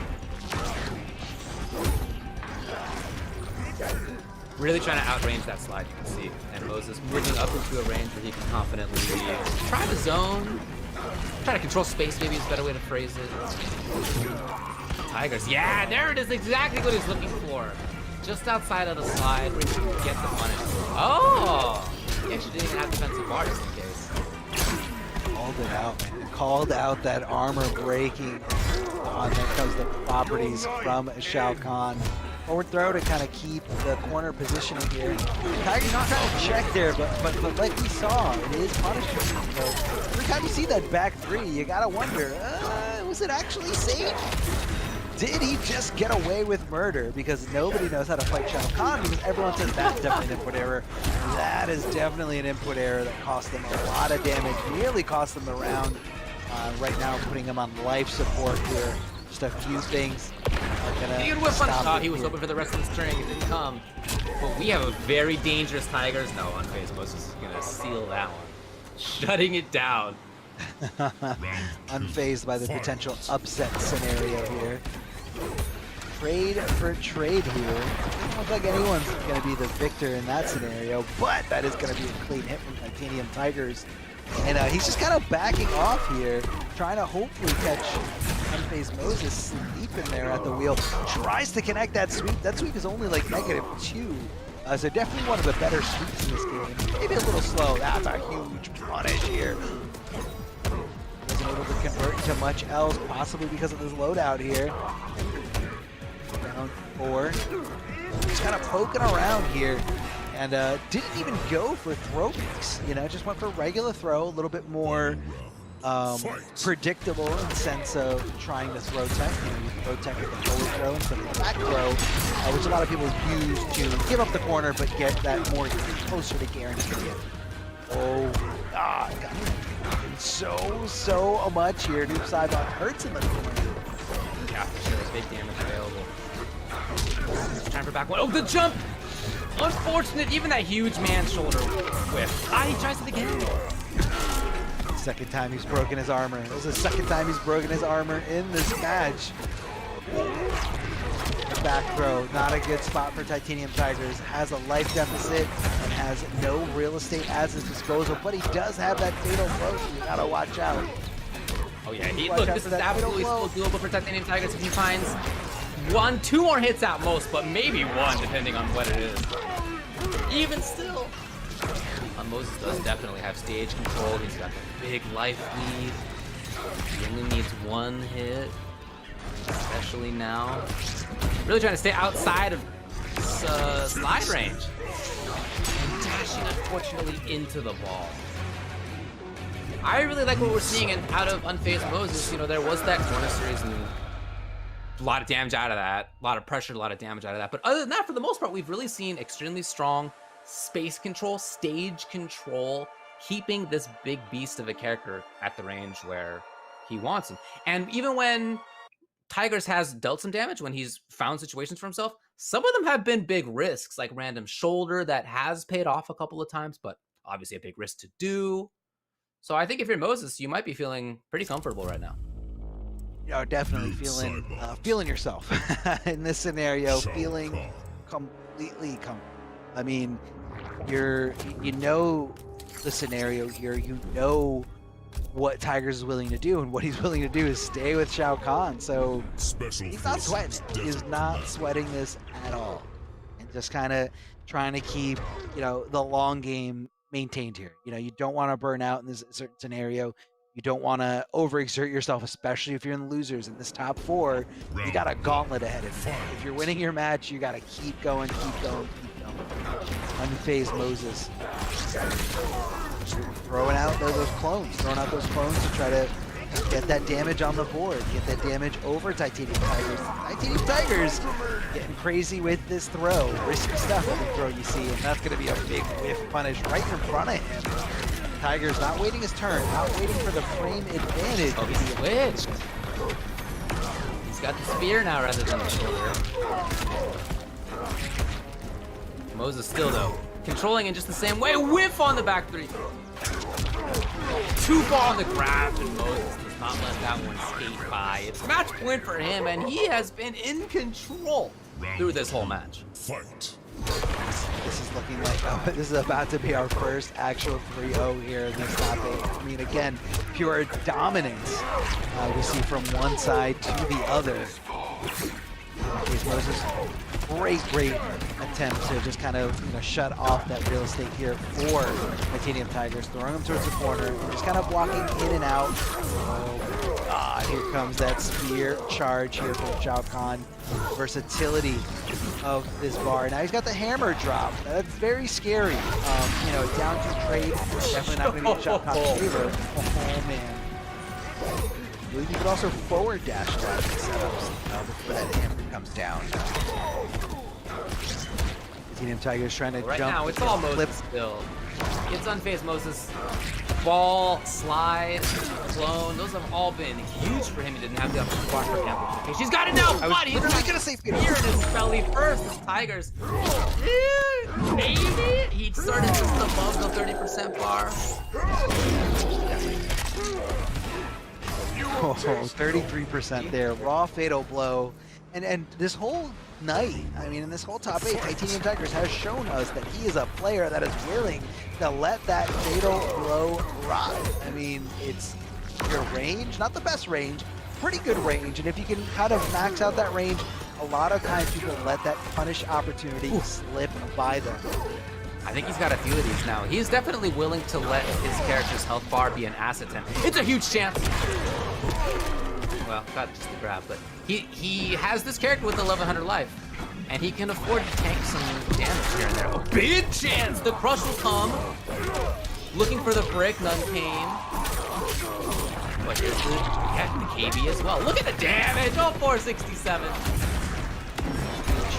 S3: Really trying to outrange that slide, you can see. And Moses moving up into a range where he can confidently try the zone, try to control space, maybe is a better way to phrase it. Tigers, yeah, there it is, exactly what he's looking for. Just outside of the slide where he can get the punish. Oh! He actually didn't even have defensive bar just in case.
S2: Called it out, man. Called out that armor breaking on that comes the properties from Shao Kahn. Forward throw to kind of keep the corner positioning here. Tigers not trying to check there, but like we saw, it is punishment. So every time you see that back three, you gotta wonder, was it actually safe? Did he just get away with murder? Because nobody knows how to fight Shao Kahn, because everyone says that's definitely an input error. That is definitely an input error that cost them a lot of damage, nearly cost them the round. Right now, putting him on life support here. Just a few things.
S3: He could whip on. He was hoping for the rest of the string. It didn't come. But we have a very dangerous Tigers. No, Unfazed Moses is going to seal that one. Shutting it down.
S2: Unfazed by the potential upset scenario here. Trade for trade here. Doesn't look like anyone's going to be the victor in that scenario, but that is going to be a clean hit from Titanium Tigers. And he's just kind of backing off here, trying to hopefully catch Unfazed Moses sleeping there at the wheel. Tries to connect that sweep. That sweep is only like -2. So definitely one of the better sweeps in this game. Maybe a little slow. That's a huge punish here. Wasn't able to convert into much else, possibly because of this loadout here. Down 4. Just kind of poking around here. And didn't even go for throw picks, you know, just went for regular throw, a little bit more predictable in the sense of trying to throw tech. You know, you throw tech at the forward throw instead of the back throw, which a lot of people use to give up the corner but get that more closer to guarantee it. Oh, God, so much here. Noob Saibot hurts in the corner.
S3: Yeah, for sure, big damage available. Time for back one. Oh, the jump! Unfortunate, even that huge man's shoulder whiff. He tries it again.
S2: Second time he's broken his armor. This is the second time he's broken his armor in this match. Back throw, not a good spot for Titanium Tigers. Has a life deficit and has no real estate at his disposal, but he does have that fatal blow, so you gotta watch out.
S3: Oh yeah, look, this is absolutely still doable for Titanium Tigers if he finds 2 more hits at most, but maybe 1 depending on what it is. Even still. Moses does definitely have stage control. He's got the big life lead. He only needs one hit, especially now. Really trying to stay outside of slide range. And dashing, unfortunately, into the ball. I really like what we're seeing out of Unfazed Moses. You know, there was that corner series and a lot of damage out of that. A lot of pressure, a lot of damage out of that. But other than that, for the most part, we've really seen extremely strong space control, stage control, keeping this big beast of a character at the range where he wants him. And even when Tigers has dealt some damage, when he's found situations for himself, some of them have been big risks, like random shoulder that has paid off a couple of times, but obviously a big risk to do. So I think if you're Moses, you might be feeling pretty comfortable right now.
S2: You know, definitely feeling yourself in this scenario, feeling completely comfortable. I mean, you know the scenario here, you know what Tigers is willing to do, and what he's willing to do is stay with Shao Kahn. So he's not sweating it. He's not sweating this at all, and just kind of trying to keep, you know, the long game maintained here. You know, you don't want to burn out in this certain scenario. You don't want to overexert yourself, especially if you're in the losers. In this top four, you got a gauntlet ahead of you. If you're winning your match, you got to keep going, keep going, keep going. Unfazed Moses. Throwing out those clones, to try to get that damage on the board, get that damage over Titanium Tigers. Titanium Tigers getting crazy with this throw. Risky stuff with the throw, you see, and that's going to be a big whiff punish right in front of him. Tigers not waiting his turn, not waiting for the frame advantage.
S3: Oh, he switched. He's got the spear now rather than the shoulder. Moses still, though, controlling in just the same way. Whiff on the back three. Too far on the grab, and Moses does not let that one skate by. It's match point for him, and he has been in control through this whole match.
S9: Fight.
S2: This is looking like this is about to be our first actual 3-0 here in this top 8. I mean, again, pure dominance we see from one side to the other. Moses, great attempt to just kind of, you know, shut off that real estate here for Titanium Tigers, throwing them towards the corner, and just kind of walking in and out. Oh God, here comes that spear charge here from Shao Kahn. Versatility of this bar. Now he's got the hammer drop. That's very scary. You know, down to trade, definitely not going to get Shao Kahn's favor. Oh man. I believe you could also forward dash a lot of these setups before that hammer comes down. Titanium Tigers trying to
S3: right
S2: jump.
S3: Now, it's all Moses still. It's Unfazed Moses. Ball, slide, clone, those have all been huge for him. He didn't have the upper for amplification. He's got it now, buddy! He's
S2: literally gonna say
S3: spear in his belly first. This Tigers. Maybe he started just above the 30% bar.
S2: Oh, 33% there. Raw fatal blow. And this whole night, I mean, in this whole top 8, Titanium Tigers has shown us that he is a player that is willing to let that fatal blow ride. I mean, it's your range, not the best range, pretty good range. And if you can kind of max out that range, a lot of times people let that punish opportunity slip by them.
S3: I think he's got a few of these now. He's definitely willing to let his character's health bar be an asset to him. It's a huge chance. Well, got just the grab, but he has this character with 1100 life, and he can afford to tank some damage here and there. A big chance! The crush will come. Looking for the brick, none came. But here's the KB as well. Look at the damage! Oh, 467.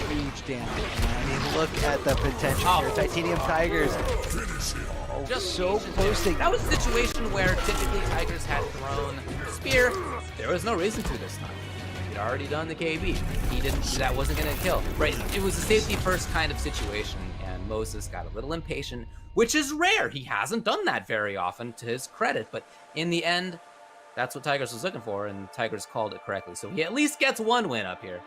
S2: Huge damage. I mean, look at the potential here. Titanium Tigers.
S3: Just
S2: so close to...
S3: That was a situation where typically Tigers had thrown spear. There was no reason to this time. He'd already done the KB. He didn't. That wasn't going to kill. Right. It was a safety first kind of situation, and Moses got a little impatient, which is rare. He hasn't done that very often, to his credit. But in the end, that's what Tigers was looking for, and Tigers called it correctly. So he at least gets one win up here.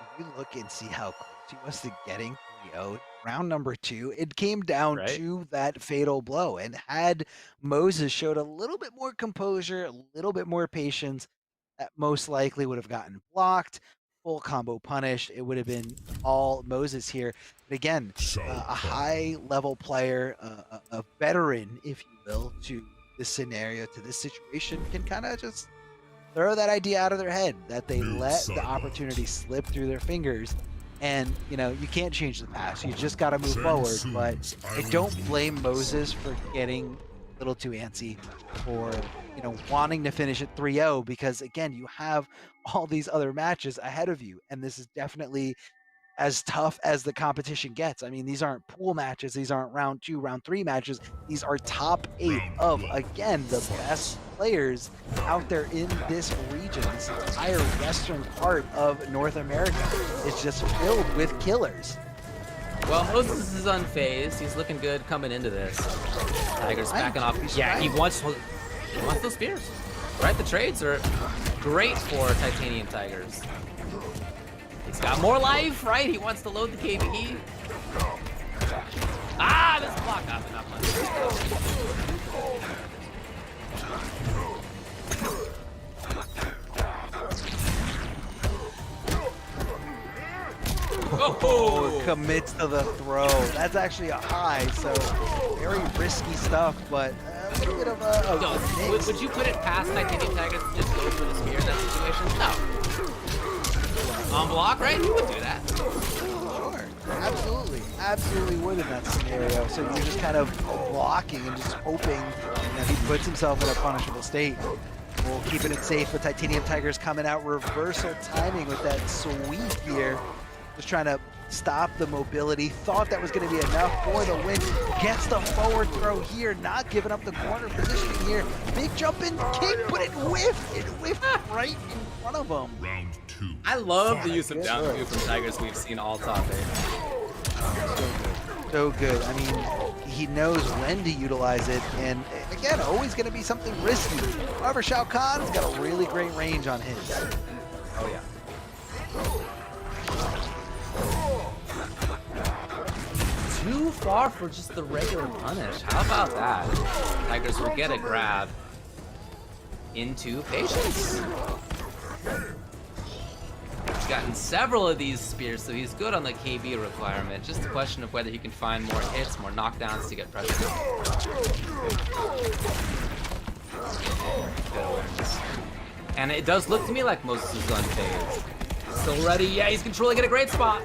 S2: If you look and see how close he was to getting 3-0, round number 2, it came down to that fatal blow. And had Moses showed a little bit more composure, a little bit more patience, that most likely would have gotten blocked, full combo punished. It would have been all Moses here. But again, a high-level player, a veteran, if you will, to this scenario, to this situation, can kind of just throw that idea out of their head, that they let the opportunity slip through their fingers. And, you know, you can't change the past. You just got to move forward. But I don't blame Moses for getting a little too antsy, or, you know, wanting to finish at 3-0, because, again, you have all these other matches ahead of you. And this is definitely as tough as the competition gets. I mean, these aren't pool matches. These aren't round 2, round 3 matches. These are top 8 of, again, the best players out there in this region. This entire western part of North America is just filled with killers.
S3: Well, Moses is unfazed. He's looking good coming into this. Tiger's backing off. Yeah, he wants those spears. Right, the trades are great for Titanium Tigers. He's got more life, right? He wants to load the KBE. Ah, this block up enough money.
S2: Oh, commits to the throw. That's actually a high, so very risky stuff, but a little bit of a mix.
S3: Would you put it past Titanium Tigers to just go for the spear in that situation? No. On block, right? You would do that.
S2: Sure, absolutely would in that scenario. So you're just kind of blocking and just hoping that he puts himself in a punishable state. We'll keeping it safe with Titanium Tigers coming out reversal timing with that sweep here. Just trying to stop the mobility. Thought that was going to be enough for the win. Gets the forward throw here, not giving up the corner positioning here. Big jump in kick, but it whiffed. It whiffed right in front of him.
S9: Round 2.
S3: I love the use of down 2 from Tigers we've seen all top 8.
S2: So good. I mean, he knows when to utilize it, and again, always going to be something risky. However, Shao Kahn's got a really great range on his.
S3: Oh yeah. Too far for just the regular punish. How about that? Tigers will get a grab into Patience. He's gotten several of these spears, so he's good on the KB requirement. Just a question of whether he can find more hits, more knockdowns to get pressure. Good awareness. And it does look to me like Moses is unfazed. Still ready. Yeah, he's controlling at a great spot.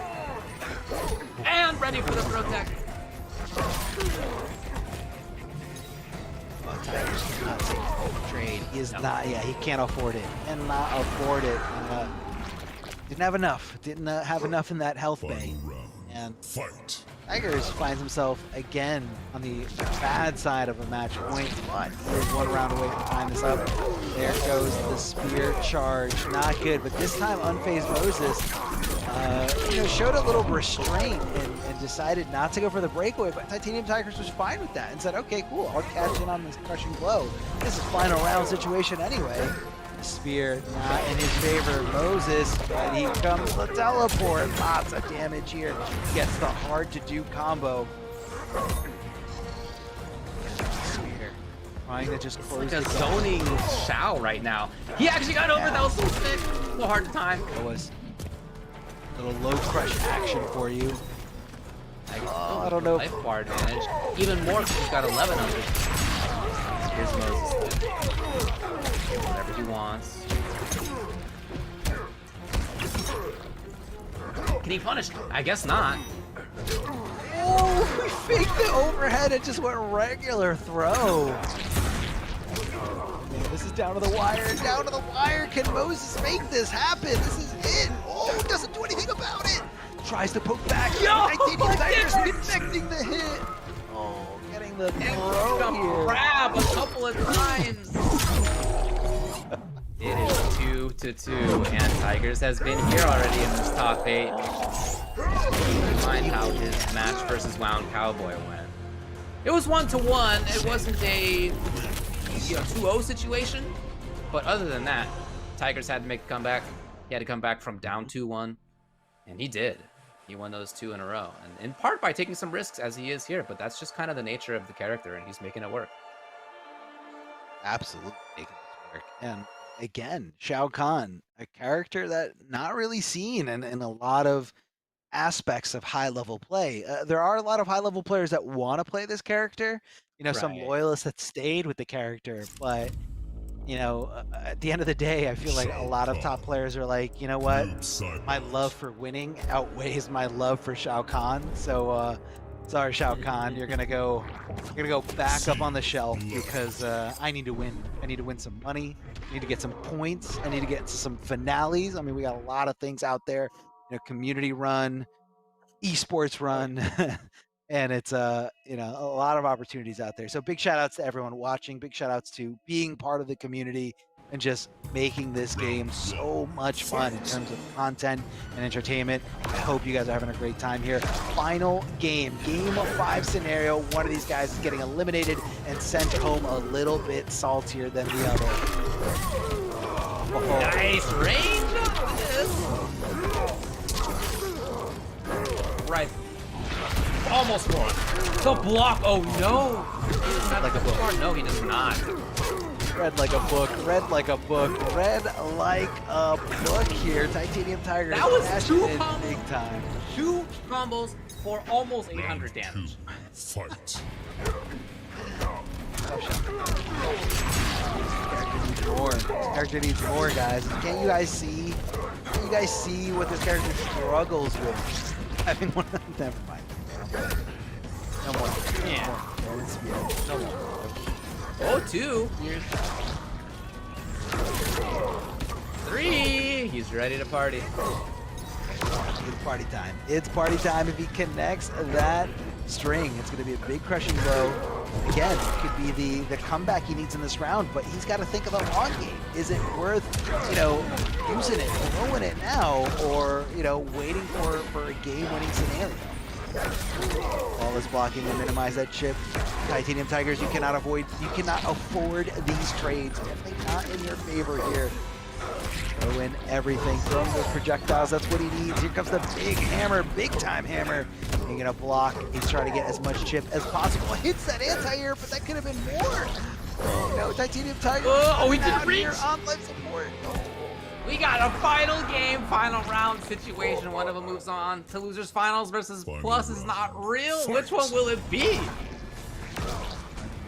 S3: And ready for the protect.
S2: Tigers cannot take the trade. He is not, he can't afford it. Cannot afford it. Didn't have enough. Didn't have enough in that health bank. And Tigers finds himself again on the bad side of a match point, but he's one round away from tying this up. There goes the spear charge. Not good, but this time unfazed Moses, showed a little restraint and decided not to go for the breakaway, but Titanium Tigers was fine with that and said, okay, cool, I'll cash in on this crushing blow. This is final round situation anyway. Spear not in his favor. Moses, but he comes the teleport. Lots of damage here. Gets the hard to do combo. Spear trying to just close
S3: like a zoning Shao right now. He actually got over. That was so sick. So hard to time.
S2: It was a little low crush action for you. I don't know.
S3: Life bar advantage. Even more because he's got 1100. Here's Moses. Whatever he wants. Can he punish? I guess not.
S2: Oh, he faked the overhead and just went regular throw. Man, this is down to the wire, down to the wire. Can Moses make this happen? This is it. Oh, doesn't do anything about it. Tries to poke back.
S3: Yo,
S2: Titanium Tigers connecting the hit. Oh, getting the throw here.
S3: Grab a couple of times. It is 2-2, and Tigers has been here already in this top 8. Keep in mind how his match versus Wound Cowboy went. It was 1-1. It wasn't a 2-0 situation, but other than that, Tigers had to make a comeback. He had to come back from down 2-1, and he did. He won those 2 in a row, and in part by taking some risks as he is here, but that's just kind of the nature of the character, and he's making it work.
S2: Absolutely making this work. And again, Shao Kahn, a character that not really seen in a lot of aspects of high level play. There are a lot of high level players that want to play this character. You know, some
S3: Right.
S2: loyalists that stayed with the character, but you know, at the end of the day, I feel like a lot of top players are like, you know what, my love for winning outweighs my love for Shao Kahn. So, sorry, Shao Kahn, you're gonna go back up on the shelf because I need to win. I need to win some money. I need to get some points. I need to get to some finales. I mean, we got a lot of things out there. You know, community run, esports run. And it's you know, a lot of opportunities out there. So big shout outs to everyone watching. Big shout outs to being part of the community and just making this game so much fun in terms of content and entertainment. I hope you guys are having a great time here. Final game 5 scenario. One of these guys is getting eliminated and sent home a little bit saltier than the other. Oh.
S3: Nice range on this. Right. Almost won. The block. Oh no. Not
S2: like a book.
S3: Smart. No, he does not.
S2: Read like a book. Read like a book. Read like a book here. Titanium Tiger.
S3: That was
S2: smashing
S3: 2
S2: in
S3: combos.
S2: big time.
S3: 2 combos for almost 800 damage.
S9: Fight.
S2: This character needs more, guys. Can't you guys see? Can you guys see what this character struggles with? Having one of them. Never mind. No more.
S3: Yeah.
S2: No more.
S3: Oh, 2. 3. He's ready to party.
S2: It's party time. It's party time if he connects that string. It's going to be a big crushing blow. Again, it could be the comeback he needs in this round, but he's got to think of the long game. Is it worth, you know, using it, throwing it now, or, you know, waiting for a game-winning scenario? All is blocking to minimize that chip. Titanium Tigers, you cannot afford these trades. Definitely not in your favor here. Throw in everything, throw in those projectiles, that's what he needs. Here comes the big hammer, big time hammer. He's gonna block, he's trying to get as much chip as possible. Hits that anti-air, but that could have been more. You know, Titanium Tiger.
S3: Oh, he didn't reach.
S2: On life support.
S3: We got a final game, final round situation. One of them moves on to losers finals versus plus is not real. Which one will it be?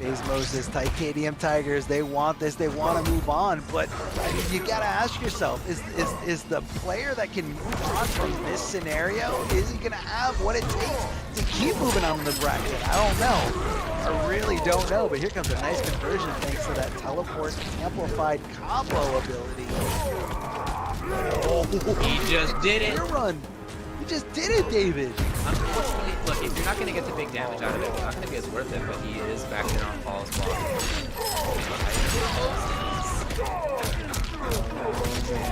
S2: FaZe Moses, Titanium Tigers, they want this, they want to move on, but I mean, you gotta ask yourself, is the player that can move on from this scenario, is he gonna have what it takes to keep moving on in the bracket? I don't know. I really don't know, but here comes a nice conversion thanks to that teleport amplified combo ability.
S3: Oh, he just did it.
S2: Spear run. You just did it, David.
S3: Unfortunately, look, if you're not going to get the big damage out of it, it's not going to be as worth it, but he is back there on Paul's block.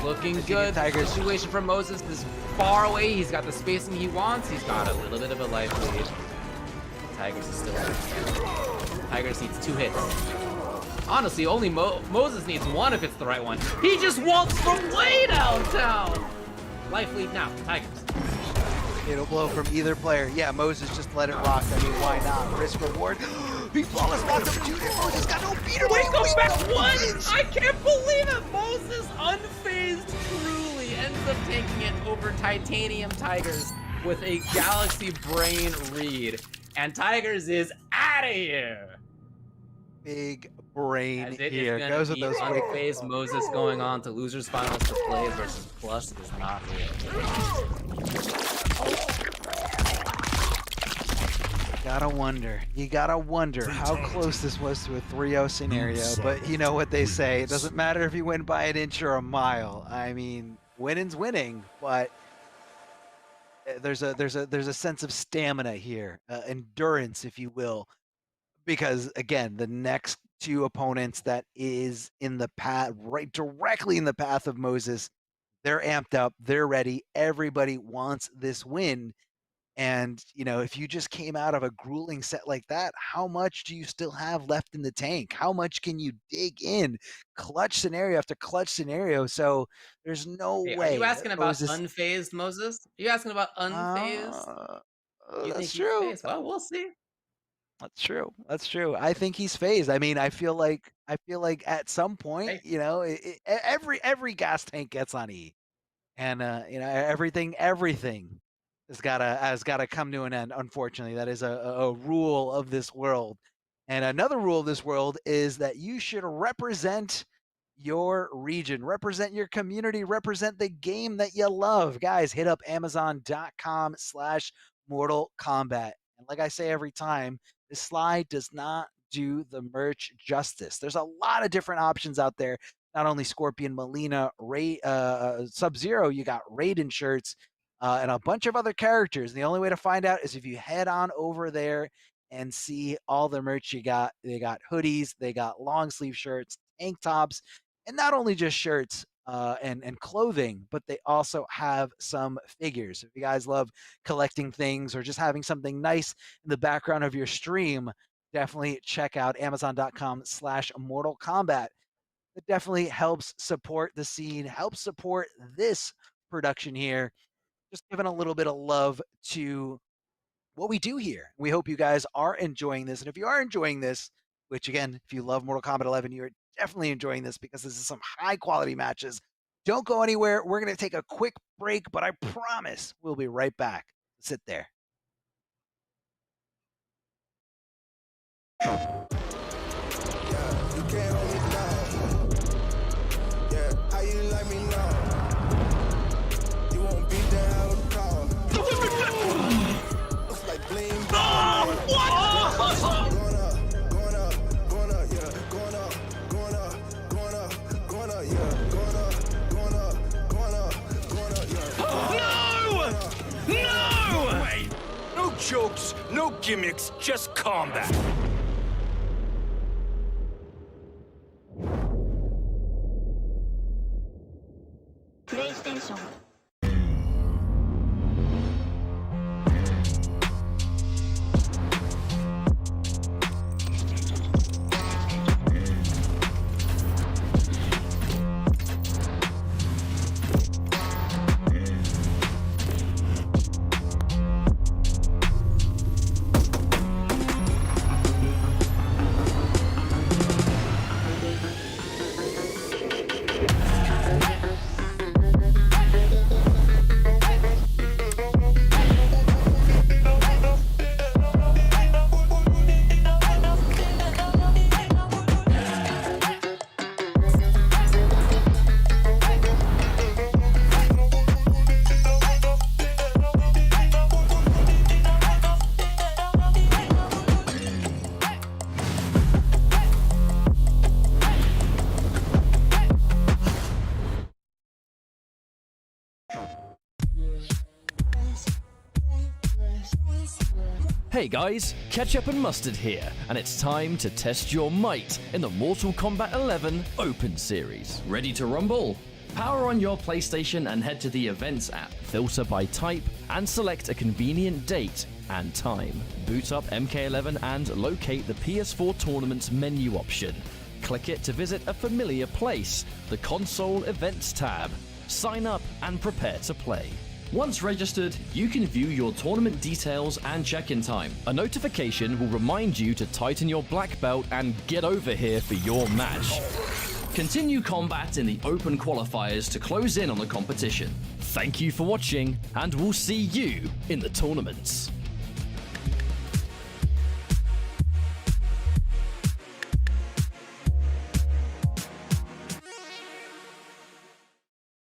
S3: Looking good. Tiger situation for Moses is far away. He's got the spacing he wants. He's got a little bit of a life lead. Tigers is still there. Tigers needs 2 hits. Honestly, only Moses needs 1 if it's the right one. He just walks from way downtown. Life lead now, Tigers.
S2: It'll blow from either player. Yeah, Moses just let it rock. I mean, why not? Risk reward. He flawless blocked up 2. Moses got no beater.
S3: Wake up back 1! I can't believe it! Moses, unfazed, truly ends up taking it over Titanium Tigers with a Galaxy Brain read. And Tigers is out of here.
S2: Big brain
S3: As it
S2: here.
S3: is
S2: Goes
S3: gonna
S2: with
S3: be
S2: those quick.
S3: unfazed Moses going on to losers finals to play versus plus is not real.
S2: You gotta wonder how close this was to a 3-0 scenario. But you know what they say, it doesn't matter if you win by an inch or a mile. I mean, winning's winning, but there's a sense of stamina here, endurance, if you will, because again, the next 2 opponents that is in the path, right directly in the path of Moses, they're amped up, they're ready, everybody wants this win. And, you know, if you just came out of a grueling set like that, how much do you still have left in the tank? How much can you dig in? Clutch scenario after clutch scenario. So there's no way.
S3: Are you asking about
S2: Moses...
S3: unfazed Moses? Are you asking about unfazed?
S2: That's true.
S3: Phased? Well, we'll see.
S2: That's true. That's true. I think he's phased. I mean, I feel like at some point, you know, every gas tank gets on E, and you know, everything has gotta come to an end. Unfortunately, that is a rule of this world. And another rule of this world is that you should represent your region, represent your community, represent the game that you love. Guys, hit up Amazon.com/Mortal Kombat. And like I say every time, this slide does not do the merch justice. There's a lot of different options out there. Not only Scorpion, Melina, Sub-Zero, you got Raiden shirts, and a bunch of other characters. And the only way to find out is if you head on over there and see all the merch you got. They got hoodies, they got long sleeve shirts, tank tops, and not only just shirts and clothing, but they also have some figures. If you guys love collecting things or just having something nice in the background of your stream, definitely check out Amazon.com/Mortal Kombat. It definitely helps support the scene, helps support this production here. Just giving a little bit of love to what we do here. We hope you guys are enjoying this. And if you are enjoying this, which again, if you love Mortal Kombat 11, you're definitely enjoying this because this is some high quality matches. Don't go anywhere. We're going to take a quick break, but I promise we'll be right back. Sit there.
S9: No jokes, no gimmicks, just combat.
S10: PlayStation.
S11: Hey guys, Ketchup and Mustard here, and it's time to test your might in the Mortal Kombat 11 Open Series. Ready to rumble? Power on your PlayStation and head to the Events app, filter by type, and select a convenient date and time. Boot up MK11 and locate the PS4 Tournaments menu option. Click it to visit a familiar place, the Console Events tab. Sign up and prepare to play. Once registered, you can view your tournament details and check-in time. A notification will remind you to tighten your black belt and get over here for your match. Continue combat in the open qualifiers to close in on the competition. Thank you for watching, and we'll see you in the tournaments.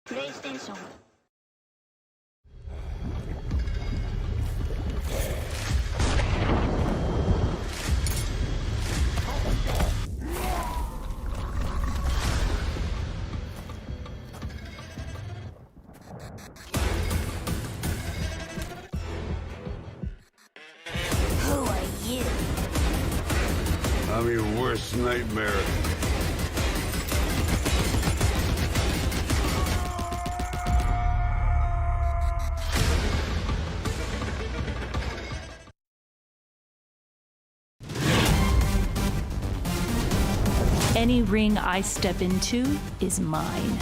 S10: PlayStation. Who are you?
S9: I'm your worst nightmare.
S10: Any ring I step into is mine.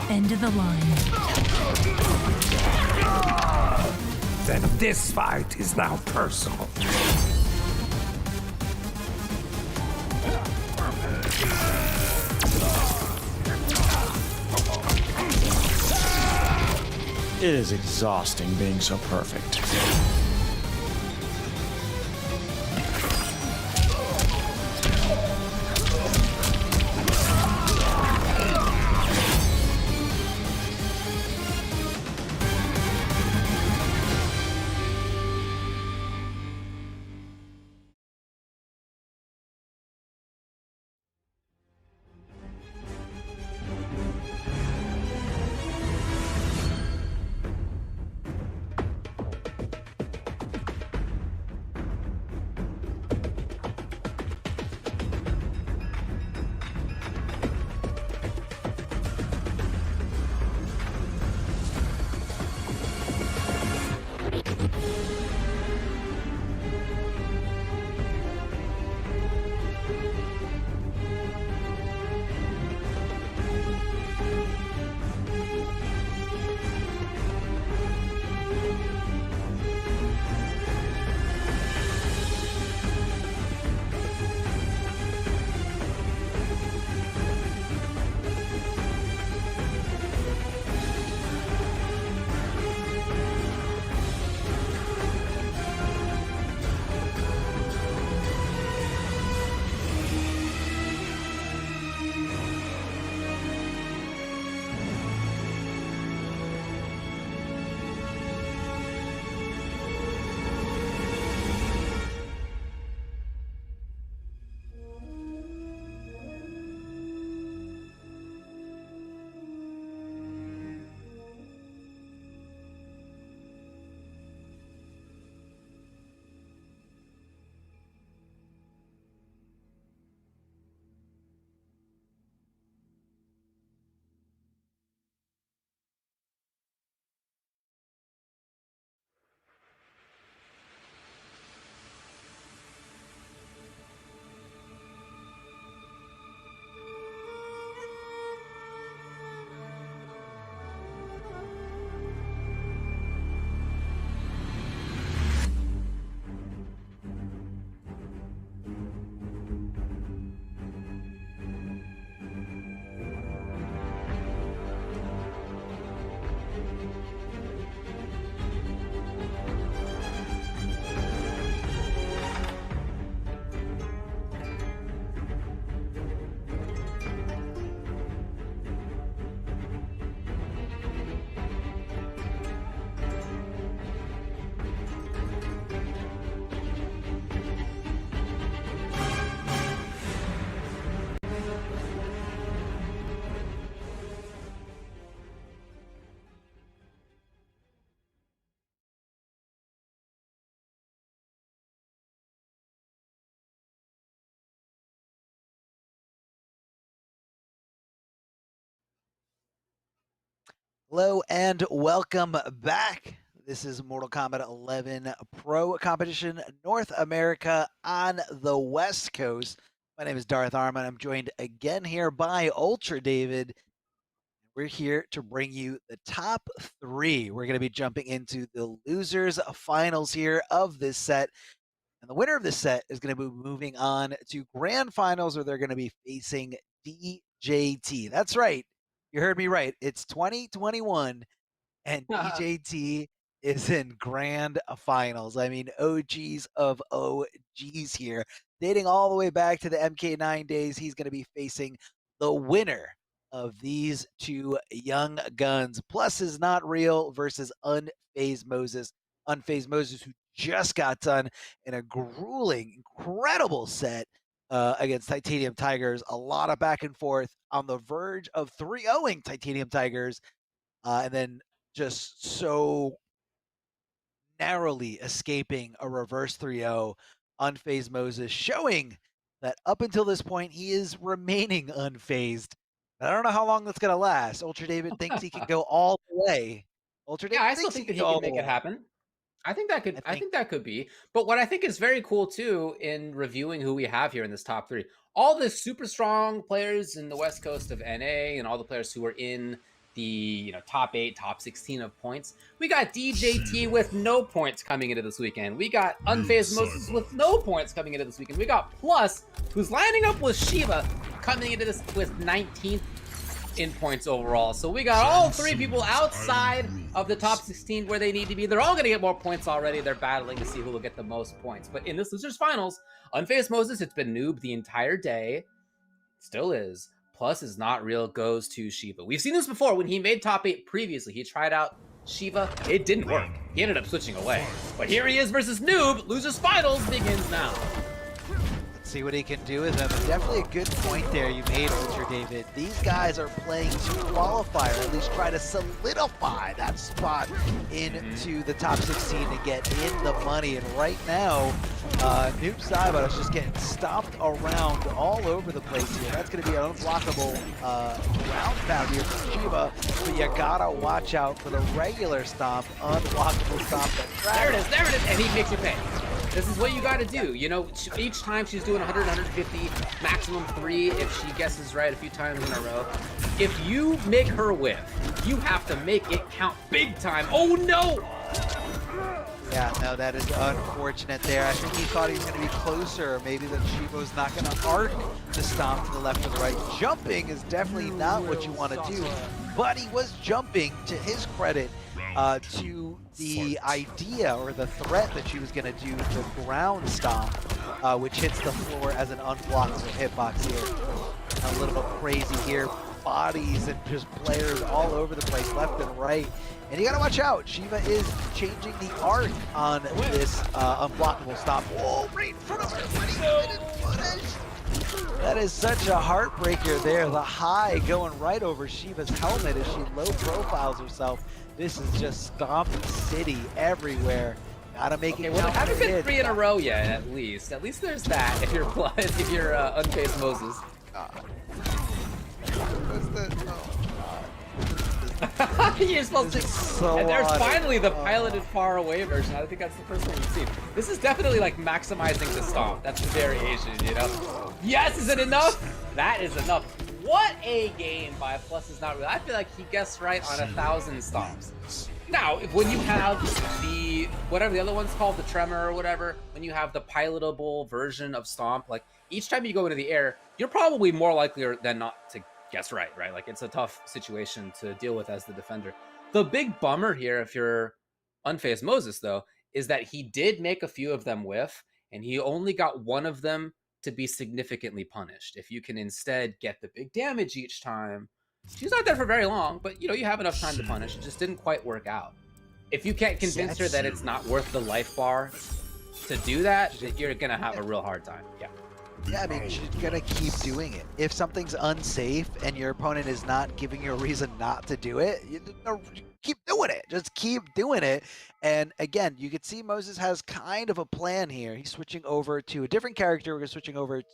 S10: End of the line.
S9: Then this fight is now personal.
S12: It is exhausting being so perfect.
S2: Hello and welcome back. This is Mortal Kombat 11 Pro Competition North America on the West Coast. My name is Darth Arman. I'm joined again here by Ultra David. We're here to bring you the top three. We're going to be jumping into the losers finals here of this set. And the winner of this set is going to be moving on to grand finals where they're going to be facing DJT. That's right. You heard me right. It's 2021 and DJT is in grand finals. I mean, OGs of OGs here. Dating all the way back to the MK9 days, he's going to be facing the winner of these two young guns. Plus is not real versus Unfazed Moses. Unfazed Moses, who just got done in a grueling, incredible set against Titanium Tigers. A lot of back and forth on the verge of 3-0ing Titanium Tigers. And then just so narrowly escaping a reverse 3-0. Unfazed Moses, showing that up until this point, he is remaining unfazed. I don't know how long that's going to last. Ultra David thinks he can go all the way. Ultra David
S3: I still think that he can make it happen. I think that could. I think that could be. But what I think is very cool too, in reviewing who we have here in this top three, all the super strong players in the West Coast of NA, and all the players who are in the top 8, top 16 of points. We got DJT with no points coming into this weekend. We got Unfazed Moses with no points coming into this weekend. We got Plus, who's lining up with Shiva, coming into this with 19th in points overall. So we got all 3 people outside of the top 16 where they need to be. They're all going to get more points already. They're battling to see who will get the most points. But in this Losers Finals, Unfazed Moses, it's been noob the entire day. Still is. Plus is not real goes to Shiva. We've seen this before when he made top 8 previously. He tried out Shiva. It didn't work. He ended up switching away. But here he is versus Noob. Losers Finals begins now.
S2: Let's see what he can do with them. Definitely a good point there you made, Ultra David. These guys are playing to qualify, or at least try to solidify that spot into the top 16 to get in the money. And right now, Noob Saibot is just getting stomped around all over the place here. That's going to be an unblockable ground pound here from Shiva, but you gotta watch out for the regular stomp, unblockable stomp.
S3: There it is, and he makes you pay. This is what you got to do. You know, each time she's doing 100, 150, maximum 3 if she guesses right a few times in a row. If you make her whiff, you have to make it count big time. Oh no!
S2: Yeah, no, that is unfortunate there. I think he thought he was going to be closer, or maybe that Shiva was not going to arc the stomp to the left or the right. Jumping is definitely not what you want to do, but he was jumping, to his credit, to the idea or the threat that she was going to do the ground stomp, which hits the floor as an unblockable hitbox here. A little bit crazy here. Bodies and just players all over the place, left and right. And you gotta watch out. Shiva is changing the arc on this unblockable stomp. Whoa, right in front of her. That is such a heartbreaker there. The high going right over Shiva's helmet as she low profiles herself. This is just Stomp City everywhere. Gotta make it.
S3: Well, there haven't been 3 in a row yet, at least. At least there's that. If you're Unfazed Moses. You're supposed to.
S2: So
S3: and there's finally the piloted far away version. I think that's the first one we've seen. This is definitely like maximizing the stomp. That's the variation, you know? Yes, is it enough? That is enough. What a game by Plus is not real. I feel like he guessed right on 1,000 stomps. Now, when you have the, whatever the other one's called, the Tremor or whatever, when you have the pilotable version of Stomp, like each time you go into the air, you're probably more likely than not to guess right? Like it's a tough situation to deal with as the defender. The big bummer here, if you're Unfazed Moses though, is that he did make a few of them whiff, and he only got one of them to be significantly punished. If you can instead get the big damage each time, she's not there for very long, but you know, you have enough time to punish. It just didn't quite work out. If you can't convince her that it's not worth the life bar to do that, you're gonna have a real hard time.
S2: Yeah, I mean, she's gonna keep doing it. If something's unsafe and your opponent is not giving you a reason not to do it, you keep doing it. Just keep doing it. And again, you can see Moses has kind of a plan here. He's switching over to a different character. We're switching over to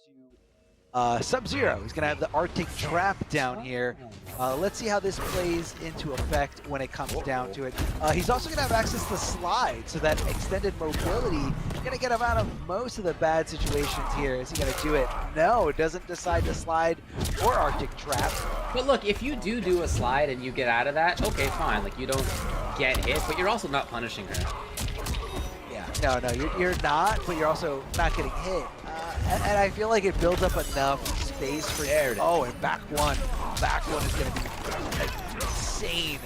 S2: Sub-Zero. He's gonna have the Arctic Trap down here. Let's see how this plays into effect when it comes down to it. He's also gonna have access to Slide, so that extended mobility is gonna get him out of most of the bad situations here. Is he gonna do it? No, doesn't decide to Slide or Arctic Trap.
S3: But look, if you do a slide and you get out of that, okay, fine. Like you don't get hit, but you're also not punishing her.
S2: Yeah, no, you're not, but you're also not getting hit. And I feel like it builds up enough space for you. Oh, and back one is going to be insane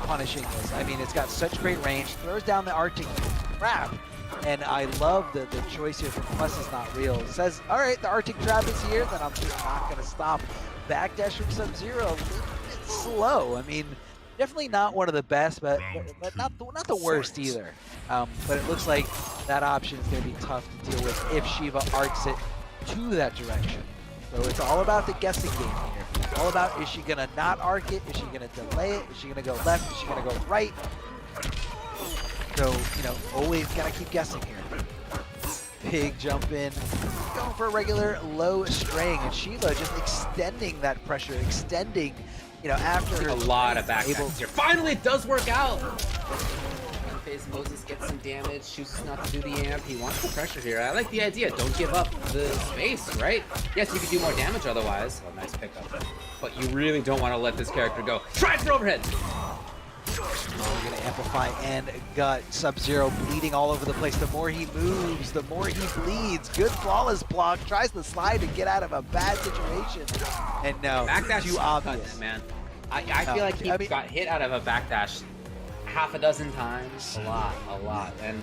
S2: punishing this. I mean, it's got such great range. Throws down the Arctic Trap, and I love the choice here from Plus is not real. It says, all right, the Arctic Trap is here, then I'm just not going to stop. Backdash from Sub-Zero, it's slow. I mean, definitely not one of the best, but not the worst either. But it looks like that option is going to be tough to deal with if Shiva arcs it to that direction. So it's all about the guessing game here. It's all about, is she going to not arc it? Is she going to delay it? Is she going to go left? Is she going to go right? So, you know, always got to keep guessing here. Big jump in, going for a regular low string, and Shiva just extending that pressure, extending, you know, after
S3: a lot of back here. Finally, it does work out. Unfazed Moses gets some damage, chooses not to do the amp. He wants the pressure here. I like the idea. Don't give up the space, right? Yes, you could do more damage otherwise. Oh, nice pickup. But you really don't want to let this character go. Try for overhead.
S2: Oh, we're gonna amplify and gut. Sub-Zero bleeding all over the place. The more he moves, the more he bleeds. Good flawless block. Tries to slide to get out of a bad situation. And no,
S3: Backdash
S2: too obvious.
S3: man. I feel like he got hit out of a backdash half a dozen times. A lot. And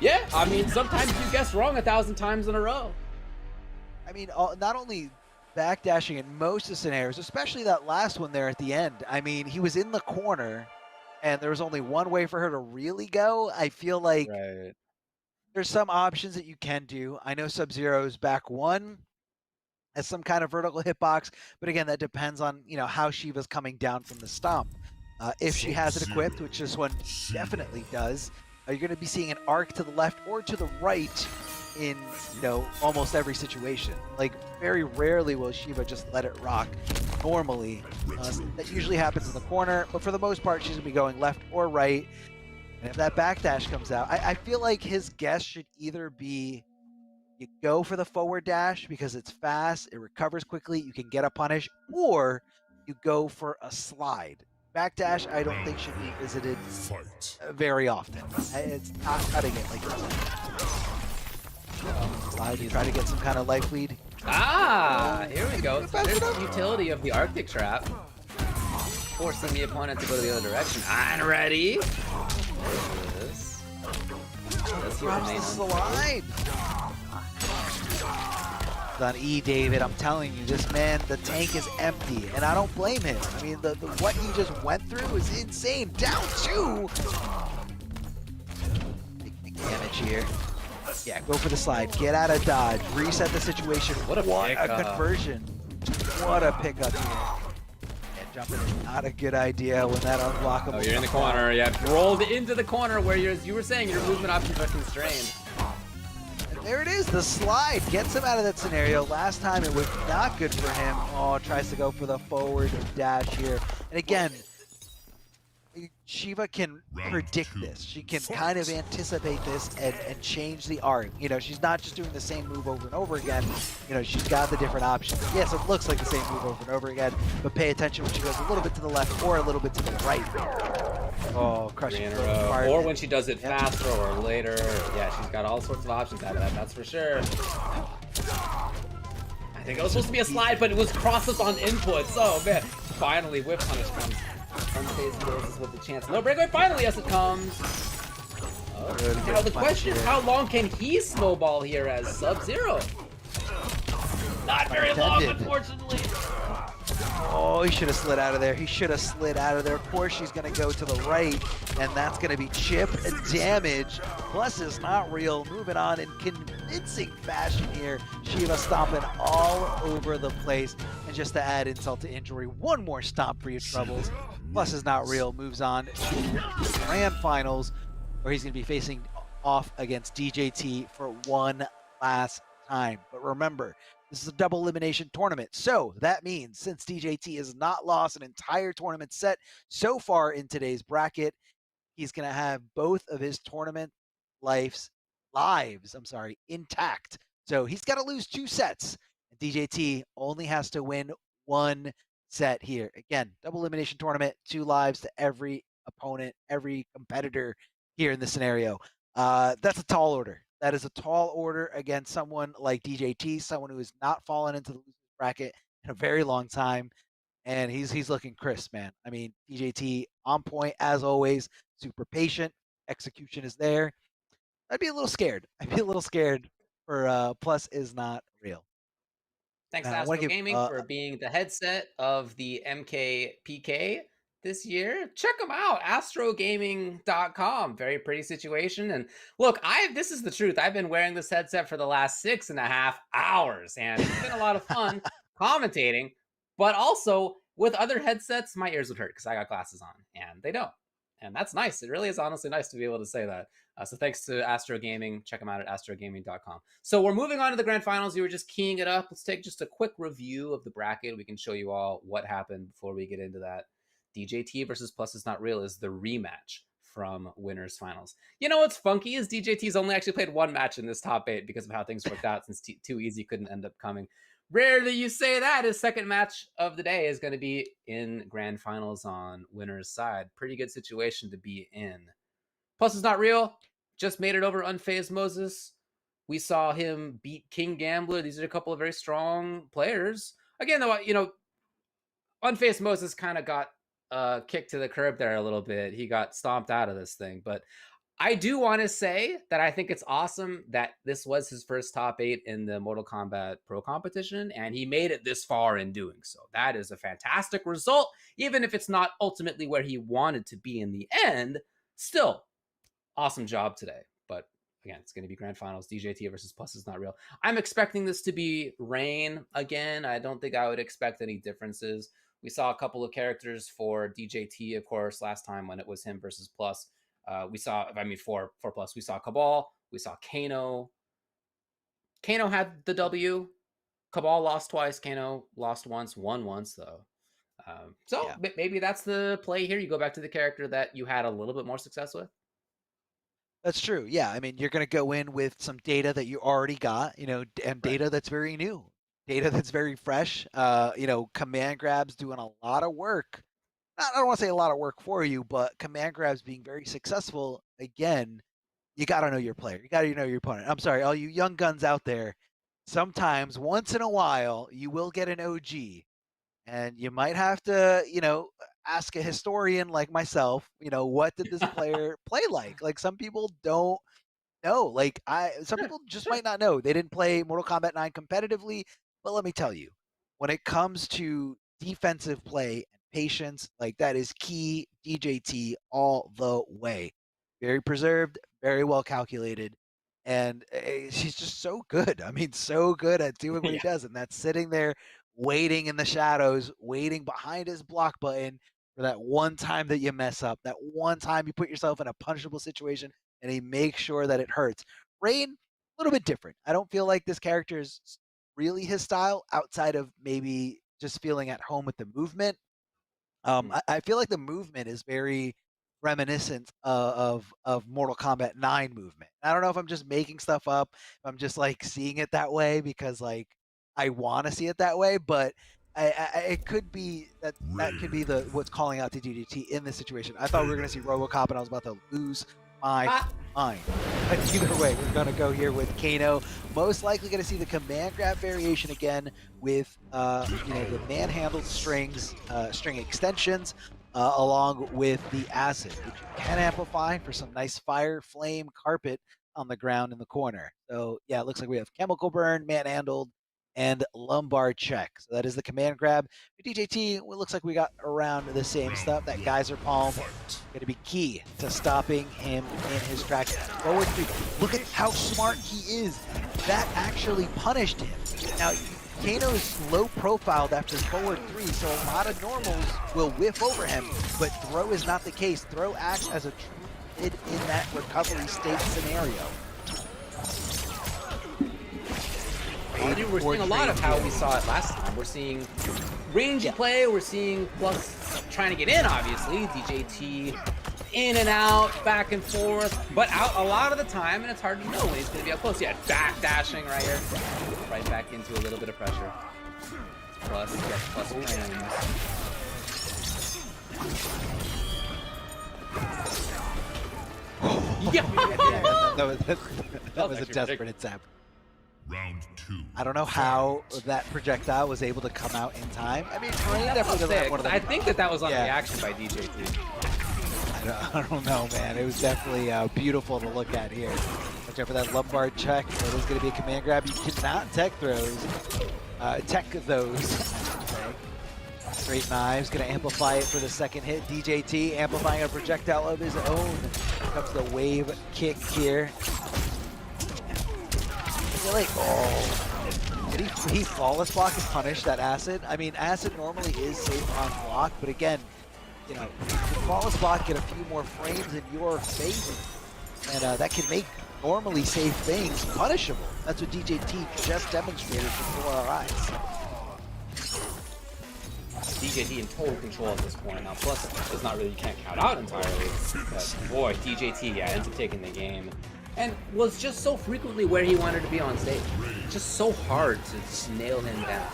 S3: yeah, I mean, sometimes you guess wrong 1,000 times in a row.
S2: I mean, not only backdashing in most of the scenarios, especially that last one there at the end. I mean, he was in the corner, and there was only one way for her to really go. I feel like there's some options that you can do. I know Sub-Zero's back one as some kind of vertical hitbox, but again, that depends on, you know, how Shiva's coming down from the stomp. If she has it equipped, which this one definitely does, you're going to be seeing an arc to the left or to the right in, you know, almost every situation. Like, very rarely will Shiva just let it rock normally. That usually happens in the corner, but for the most part, she's going to be going left or right. And if that backdash comes out, I feel like his guess should either be you go for the forward dash because it's fast, it recovers quickly, you can get a punish, or you go for a slide. Backdash, I don't think should be visited very often. It's not cutting it like this. Slide, you try to get some kind of life lead.
S3: Ah, here we go. So there's the utility of the Arctic Trap. Forcing the opponent to go to the other direction. I'm ready. There it is. Let's see what
S2: the slide. On E, David, I'm telling you, this man, the tank is empty, and I don't blame him. I mean, the what he just went through is insane. Down 2. Big damage here. Yeah, go for the slide. Get out of dodge. Reset the situation. What a conversion. What a pickup here. Yeah, jumping is not a good idea when that unblockable.
S3: Oh, you're in the corner. Yeah, rolled into the corner where as you were saying, your movement options are constrained.
S2: There it is, the slide gets him out of that scenario. Last time it was not good for him. Oh, tries to go for the forward dash here. And again, Shiva can predict this. She can kind of anticipate this and change the art. You know, she's not just doing the same move over and over again. You know, she's got the different options. Yes, it looks like the same move over and over again, but pay attention when she goes a little bit to the left or a little bit to the right. Oh, crushing.
S3: Or when she does it faster or later. Yeah, she's got all sorts of options out of that, that's for sure. I think it was supposed to be a slide, but it was crosses on inputs. Oh, man. Finally, whip punish comes. Unfazed kills is with the chance. No breakaway, finally, yes, it comes. Oh, you know, the question is, how long can he snowball here as Sub-Zero? Not very long, unfortunately.
S2: Oh, he should have slid out of there. He should have slid out of there. Of course, she's going to go to the right, and that's going to be chip damage. Plus is not real. Moving on in convincing fashion here. Shiva stomping all over the place. And just to add insult to injury, one more stomp for your troubles. Plus is not real. Moves on to the Grand Finals, where he's going to be facing off against DJT for one last time. But remember, this is a double elimination tournament. So that means since DJT has not lost an entire tournament set so far in today's bracket, he's going to have both of his tournament lives intact. So he's got to lose 2 sets. DJT only has to win 1 set here. Again, double elimination tournament, 2 lives to every opponent, every competitor here in this scenario. That's a tall order. That is a tall order against someone like DJT, someone who has not fallen into the losers bracket in a very long time. And he's looking crisp, man. I mean, DJT on point as always, super patient. Execution is there. I'd be a little scared. I'd be a little scared for plus is not real.
S3: Thanks to Astro Gaming for being the headset of the MKPK this year. Check them out, astrogaming.com. Very pretty situation. And look, this is the truth. I've been wearing this headset for the last 6.5 hours, and it's been a lot of fun commentating. But also, with other headsets, my ears would hurt because I got glasses on, and they don't. And that's nice. It really is honestly nice to be able to say that. So thanks to Astro Gaming. Check them out at astrogaming.com. So we're moving on to the grand finals. You were just keying it up. Let's take just a quick review of the bracket. We can show you all what happened before we get into that. DJT versus Plus is Not Real is the rematch from winners finals. You know what's funky is DJT's only actually played 1 match in this top 8 because of how things worked out, since Too Easy couldn't end up coming. Rarely you say that. His second match of the day is going to be in grand finals on winner's side. Pretty good situation to be in. Plus, it's not real. Just made it over Unfazed Moses. We saw him beat King Gambler. These are a couple of very strong players. Again, though, you know, Unfazed Moses kind of got kicked to the curb there a little bit. He got stomped out of this thing. But I do want to say that I think it's awesome that this was his first top 8 in the Mortal Kombat Pro competition, and he made it this far in doing so. That is a fantastic result, even if it's not ultimately where he wanted to be in the end. Still, awesome job today. But again, it's going to be grand finals. DJT versus Plus is not real. I'm expecting this to be Rain again. I don't think I would expect any differences. We saw a couple of characters for DJT, of course, last time when it was him versus Plus. We saw, for Plus, we saw Cabal, we saw Kano. Kano had the W. Cabal lost twice. Kano lost once, won once, though. Maybe that's the play here. You go back to the character that you had a little bit more success with.
S2: That's true. Yeah, I mean, you're going to go in with some data that you already got, you know, and data that's very new, data that's very fresh. You know, command grabs doing a lot of work. I don't want to say a lot of work for you, but command grabs being very successful. Again, you got to know your player. You got to know your opponent. I'm sorry, all you young guns out there. Sometimes, once in a while, you will get an OG, and you might have to, you know, ask a historian like myself, you know, what did this player play like? Like, some people don't know. Like, some people just might not know. They didn't play Mortal Kombat 9 competitively, but let me tell you, when it comes to defensive play and patience, like, that is key. DJT all the way. Very preserved, very well calculated, and she's just so good. I mean, so good at doing what he does, and that's sitting there waiting in the shadows, waiting behind his block button for that one time that you mess up, that one time you put yourself in a punishable situation, and he makes sure that it hurts. Rain, a little bit different. I don't feel like this character is really his style, outside of maybe just feeling at home with the movement. I feel like the movement is very reminiscent of Mortal Kombat 9 movement. I don't know if I'm just making stuff up, if I'm just like seeing it that way because like I want to see it that way, but it could be that could be what's calling out to DDT in this situation. I thought we were going to see RoboCop, and I was about to lose my mind. But either way, we're going to go here with Kano. Most likely going to see the command grab variation again with you know, the manhandled strings, string extensions, along with the acid, which you can amplify for some nice fire flame carpet on the ground in the corner. So yeah, it looks like we have chemical burn, manhandled, and lumbar check. So that is the command grab. For DJT, it looks like we got around the same stuff. That geyser palm going to be key to stopping him in his tracks. Forward 3. Look at how smart he is. That actually punished him. Now, Kano's low profiled after forward 3, so a lot of normals will whiff over him, but throw is not the case. Throw acts as a true mid in that recovery state scenario.
S3: We're seeing a lot of how we saw it last time. We're seeing rangy play, we're seeing Plus trying to get in, obviously. DJT in and out, back and forth, but out a lot of the time, and it's hard to know when he's going to be up close. Yeah, back dashing right here. Right back into a little bit of pressure. Plus, yes, Plus frames.
S2: That was a desperate attempt. Round 2. I don't know how that projectile was able to come out in time. I mean, Rain definitely doesn't have one of them.
S3: I think that was on reaction by DJT.
S2: I don't know, man. It was definitely beautiful to look at here. Watch out for that lumbar check. It is going to be a command grab. You cannot tech those. Tech those. Straight knives. Going to amplify it for the second hit. DJT amplifying a projectile of his own. Here comes the wave kick here. Like, did he flawless block and punish that acid? I mean, acid normally is safe on block, but again, you know, the flawless block get a few more frames in your favor, and that can make normally safe things punishable. That's what DJT just demonstrated before our eyes.
S3: DJT in total control at this point. Now, Plus is not really, you can't count out entirely, but boy, DJT, ends up taking the game. And was just so frequently where he wanted to be on stage. just so hard to just nail him down.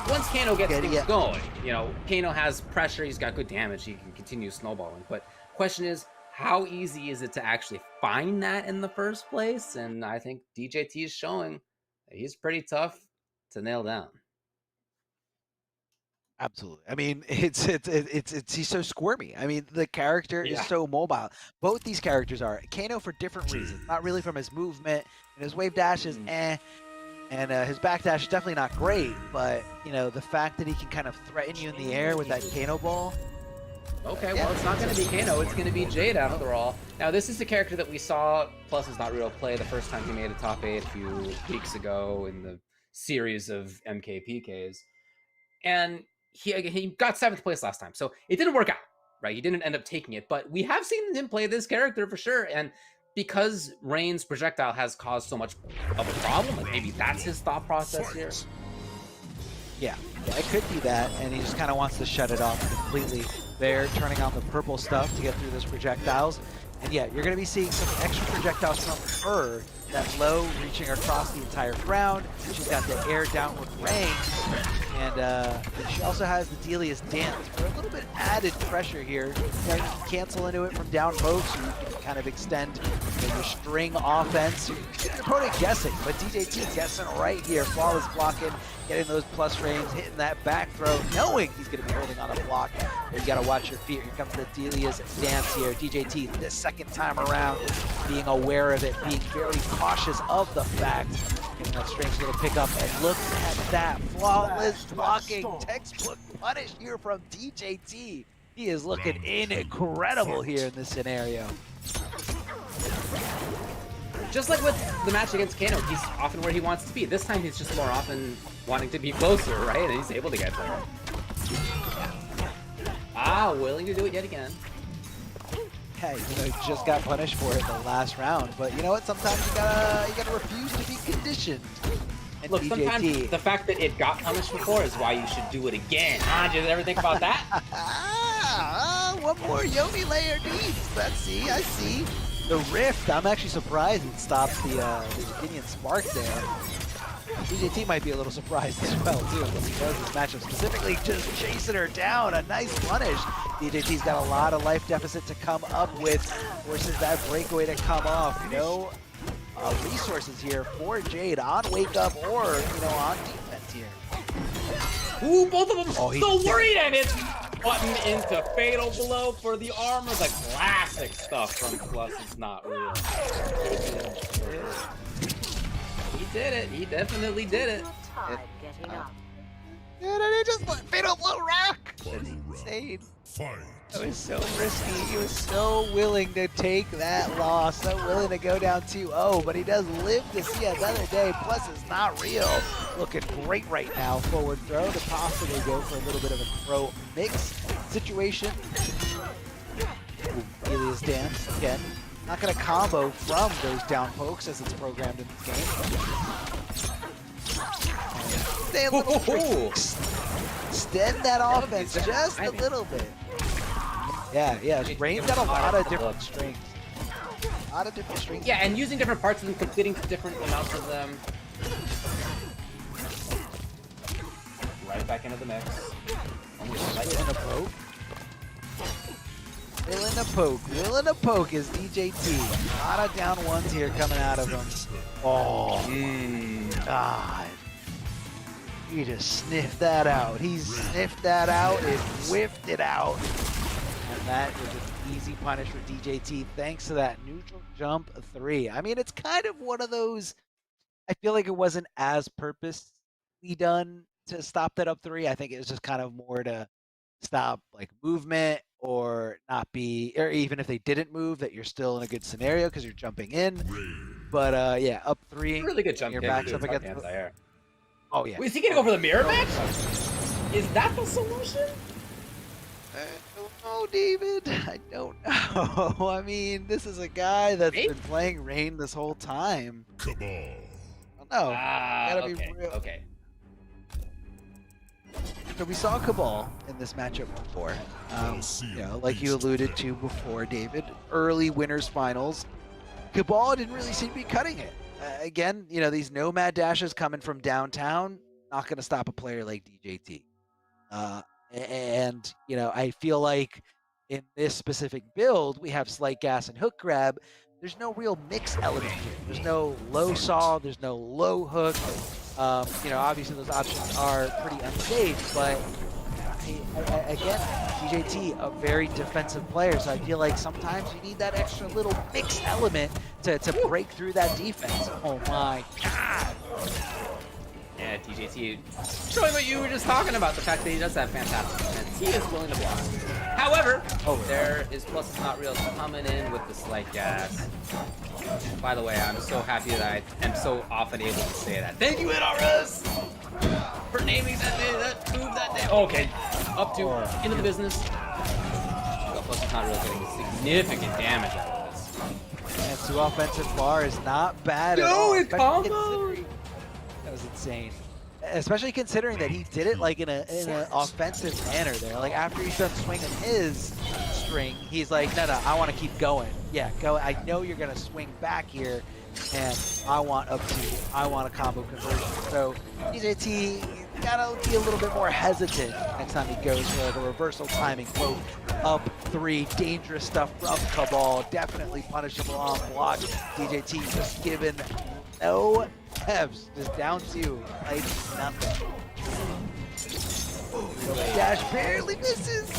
S3: Once Kano gets things going, you know, Kano has pressure, he's got good damage, he can continue snowballing. But question is, how easy is it to actually find that in the first place? And I think DJT is showing that he's pretty tough to nail down.
S2: Absolutely. I mean, it's he's so squirmy. I mean, the character is so mobile. Both these characters are. Kano for different reasons. Not really from his movement, and his wave dash is and his backdash is definitely not great. But you know, the fact that he can kind of threaten you in the air with that Kano ball.
S3: Okay, well, it's not going to be Kano, it's going to be Jade after all. Now, this is the character that we saw Plus is Not Real play the first time he made a top 8 a few weeks ago in the series of MKPKs. And he got 7th place last time, so it didn't work out, right? He didn't end up taking it, but we have seen him play this character for sure, and because Rain's projectile has caused so much of a problem, like maybe that's his thought process here.
S2: Yeah, it could be that, and he just kind of wants to shut it off completely. There, turning on the purple stuff to get through those projectiles. And yeah, you're going to be seeing some extra projectiles from her. That low reaching across the entire ground. She's got the air downward range. And she also has the Delia's Dance for a little bit added pressure here. You know, you can cancel into it from down poke, so you can kind of extend your string offense. You get your opponent guessing, but DJT guessing right here. Flawless blocking, getting those plus frames, hitting that back throw, knowing he's going to be holding on a block. But you got to watch your feet. Here comes the Delia's Dance here. DJT this second time around, being aware of it, being very cautious of the fact. Getting that strange little pickup, and look at that flawless blocking, textbook punish here from DJT. He is looking incredible here in this scenario.
S3: Just like with the match against Kano, he's often where he wants to be. This time he's just more often wanting to be closer, right? And he's able to get there. Ah, willing to do it yet again.
S2: Hey, you know, he just got punished for it the last round, but you know what? Sometimes you gotta refuse to be conditioned. And
S3: Look,
S2: DJT,
S3: sometimes the fact that it got punished before is why you should do it again. Did you ever think about that?
S2: One more Yomi layer needs. Let's see, I see. The Rift, I'm actually surprised it stops the Opinion Spark there. DJT might be a little surprised as well, too, because he knows this matchup specifically just chasing her down. A nice punish. DJT's got a lot of life deficit to come up with, forces that breakaway to come off. No resources here for Jade on wake up or, you know, on defense here.
S3: Ooh, both of them
S2: Oh,
S3: so worried, and it's button into fatal blow for the armor. The classic stuff from Plus It's Not Real. He did it. He definitely did it.
S2: He just let fatal blow rock. That's insane. That was so risky. He was so willing to take that loss, so willing to go down 2-0, but he does live to see another day. Plus, it's not real. Looking great right now. Forward throw to possibly go for a little bit of a throw mix situation. Elias Dance again. Not going to combo from those down pokes as it's programmed in this game. Stay a little extend that offense just a little bit. Yeah, Rain's got a lot of different strings.
S3: Yeah, and using different parts of them, completing different amounts of them. Right back into the mix.
S2: Willing to poke. Willing to poke is DJT. A lot of down ones here coming out of him. Oh, God. He just sniffed that out. He sniffed that out and whiffed it out. And that is an easy punish for DJT thanks to that neutral jump 3. I mean, it's kind of one of those, I feel like it wasn't as purposely done to stop that up 3. I think it was just kind of more to stop like movement or not be, or even if they didn't move, that you're still in a good scenario because you're jumping in. But yeah, up 3.
S3: Really good jump.
S2: Your back's up against
S3: the...
S2: Oh yeah.
S3: Wait, is he gonna go for the mirror match? Is that the solution?
S2: I don't know, David. I don't know. I mean, this is a guy that's been playing Rain this whole time.
S9: Cabal.
S2: I don't know. Gotta be real.
S3: Okay.
S2: So we saw Cabal in this matchup before. You know, like you alluded to before, David. Early winners finals. Cabal didn't really seem to be cutting it. again, you know, these nomad dashes coming from downtown, not going to stop a player like DJT. And, you know, I feel like in this specific build, we have slight gas and hook grab. There's no real mix element here. There's no low saw, there's no low hook. You know, obviously those options are pretty unsafe, but again, DJT, a very defensive player, so I feel like sometimes you need that extra little mix element to break through that defense. Oh my god!
S3: Yeah, DJT showing what you were just talking about, the fact that he does have fantastic defense. He is willing to block. However, there is pluses not real coming in with the slight gas. By the way, I'm so happy that I am so often able to say that. Thank you, NRS, for naming that move that day. Okay, up to into the business. Pluses not real getting significant damage out of this.
S2: And 2 offensive bar is not bad at
S3: No,
S2: all.
S3: it combos!
S2: That was insane. Especially considering that he did it like in an offensive manner there. Like after he's done swinging his string, he's like, no, I want to keep going. Yeah, go. I know you're gonna swing back here, and I want a combo conversion. So DJT gotta be a little bit more hesitant next time he goes for like a reversal timing quote. Up 3, dangerous stuff from Cabal, definitely punishable on block. DJT just given no Fs, just down 2, like nothing. Dash barely misses.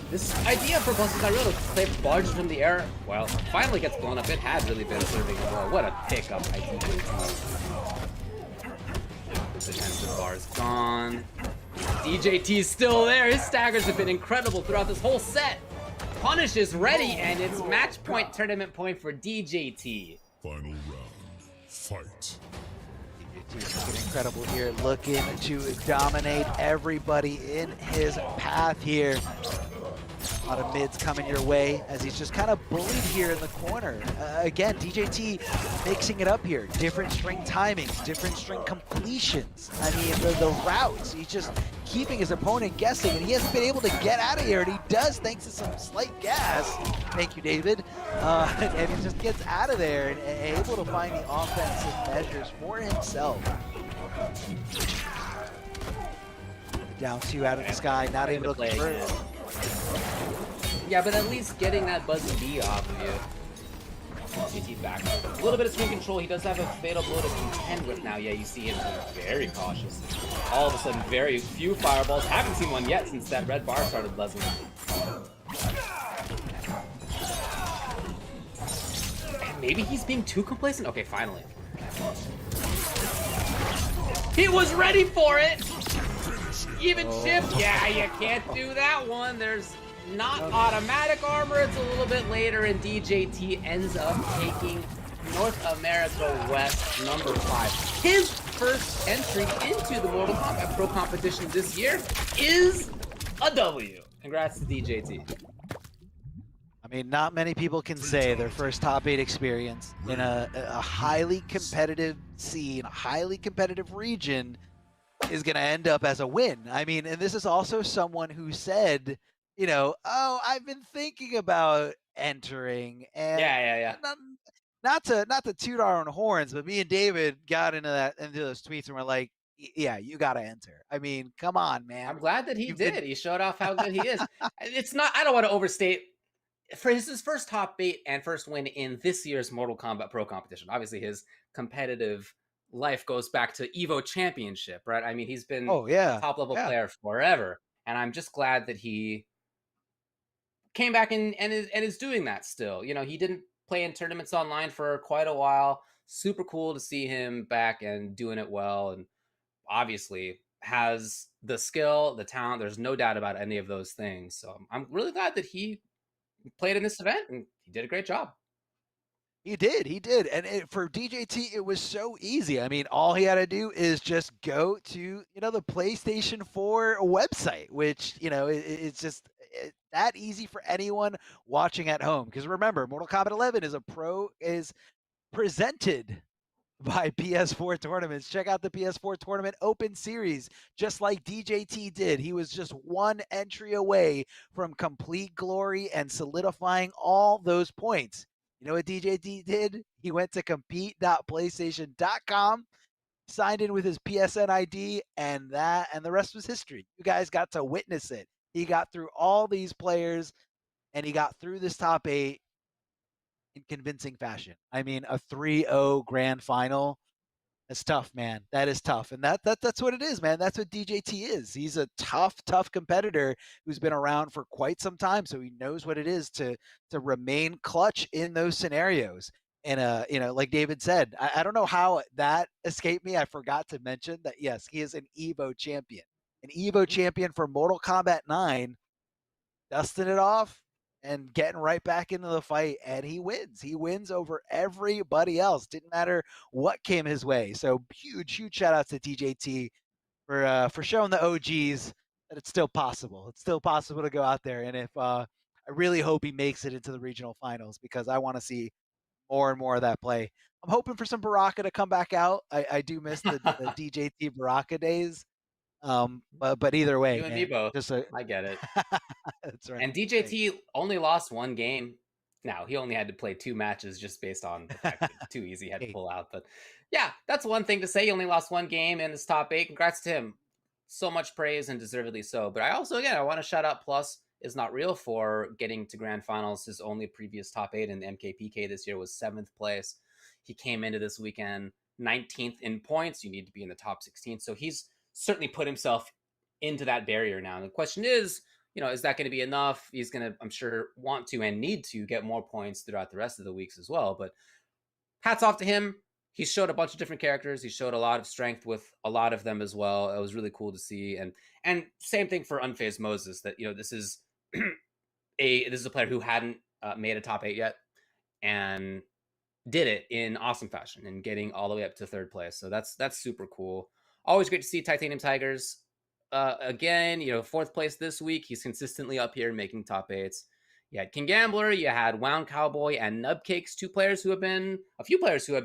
S3: This idea for Plus is not real to play barges from the air, well, finally gets blown up. It had really been serving as well. What a pickup by DJT. The defensive bar is gone. DJT's still there. His staggers have been incredible throughout this whole set. Punish is ready, and it's match point tournament point for DJT.
S9: Final round. Fight.
S2: DJT looking incredible here, looking to dominate everybody in his path here. A lot of mids coming your way as he's just kind of bullied here in the corner. Again, DJT mixing it up here. Different string timings, different string completions. I mean, the routes. He's just keeping his opponent guessing, and he hasn't been able to get out of here, and he does thanks to some slight gas. Thank you, David. And he just gets out of there and able to find the offensive measures for himself. Down 2 out of the sky, not able to convert.
S3: Yeah, but at least getting that Buzzy B off of you. DJT back. A little bit of swing control. He does have a fatal blow to contend with now. Yeah, you see him very cautious. All of a sudden, very few fireballs. Haven't seen one yet since that red bar started buzzing. And maybe he's being too complacent. Okay, finally. He was ready for it! Even shift. Yeah, you can't do that one. There's not automatic armor. It's a little bit later, and DJT ends up taking North America West number 5. His first entry into the Mortal Kombat Pro Competition this year is a W. Congrats to DJT.
S2: I mean, not many people can say their first top 8 experience in a highly competitive scene, a highly competitive region is going to end up as a win. I mean, and this is also someone who said, you know, oh, I've been thinking about entering, and
S3: yeah.
S2: Not to toot our own horns, but me and David got into those tweets and we're like, yeah, you got to enter. I mean, come on, man.
S3: I'm glad that he did. He showed off how good he is. It's not, I don't want to overstate, for his first top 8 and first win in this year's Mortal Kombat Pro Competition. Obviously, his competitive life goes back to Evo Championship, right? I mean, he's been a top-level player forever, and I'm just glad that he came back and is doing that still. You know, he didn't play in tournaments online for quite a while. Super cool to see him back and doing it well, and obviously has the skill, the talent. There's no doubt about any of those things. So I'm really glad that he played in this event, and he did a great job.
S2: He did. And for DJT, it was so easy. I mean, all he had to do is just go to, you know, the PlayStation 4 website, which, you know, it's just that easy for anyone watching at home. Because remember, Mortal Kombat 11 is presented by PS4 tournaments. Check out the PS4 tournament open series, just like DJT did. He was just one entry away from complete glory and solidifying all those points. You know what DJT did? He went to compete.playstation.com, signed in with his PSN ID, and the rest was history. You guys got to witness it. He got through all these players, and he got through this top 8 in convincing fashion. I mean, a 3-0 grand final. That's tough, man. That is tough. And that's what it is, man. That's what DJT is. He's a tough competitor who's been around for quite some time, so he knows what it is to remain clutch in those scenarios. And like David said, I don't know how that escaped me. I forgot to mention that yes, he is an Evo champion. An Evo champion for Mortal Kombat 9, dusting it off and getting right back into the fight, and he wins. He wins over everybody else. Didn't matter what came his way. So huge shout out to DJT for showing the OGs that it's still possible. It's still possible to go out there. And if I really hope he makes it into the regional finals, because I want to see more and more of that play. I'm hoping for some Baraka to come back out. I do miss the DJT Baraka days. But either way,
S3: You and me both. I get it.
S2: That's right.
S3: And DJT only lost one game. Now, he only had to play 2 matches just based on the fact that it's too easy, he had to pull out. But yeah, that's one thing to say. He only lost one game in his top 8. Congrats to him. So much praise, and deservedly so. But I also, again, I want to shout out Plus Is Not Real for getting to grand finals. His only previous top 8 in the MKPK this year was 7th place. He came into this weekend 19th in points. You need to be in the top 16. So he's certainly put himself into that barrier now. And the question is, is that going to be enough? He's going to, I'm sure, want to and need to get more points throughout the rest of the weeks as well. But hats off to him. He showed a bunch of different characters. He showed a lot of strength with a lot of them as well. It was really cool to see. And same thing for Unfazed Moses, that, this is this is a player who hadn't made a top 8 yet and did it in awesome fashion and getting all the way up to 3rd place. So that's super cool. Always great to see Titanium Tigers. Again, 4th place this week. He's consistently up here making top 8s. You had King Gambler, you had Wound Cowboy, and Nubcakes, a few players who have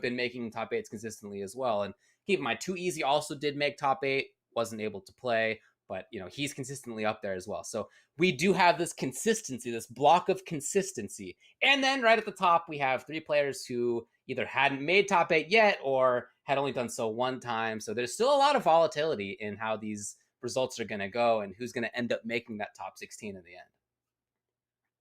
S3: been making top 8s consistently as well. And keep in mind, Too Easy also did make top 8, wasn't able to play, but he's consistently up there as well. So we do have this consistency, this block of consistency. And then right at the top, we have 3 players who either hadn't made top 8 yet or had only done so one time. So there's still a lot of volatility in how these results are going to go and who's going to end up making that top 16 in the end.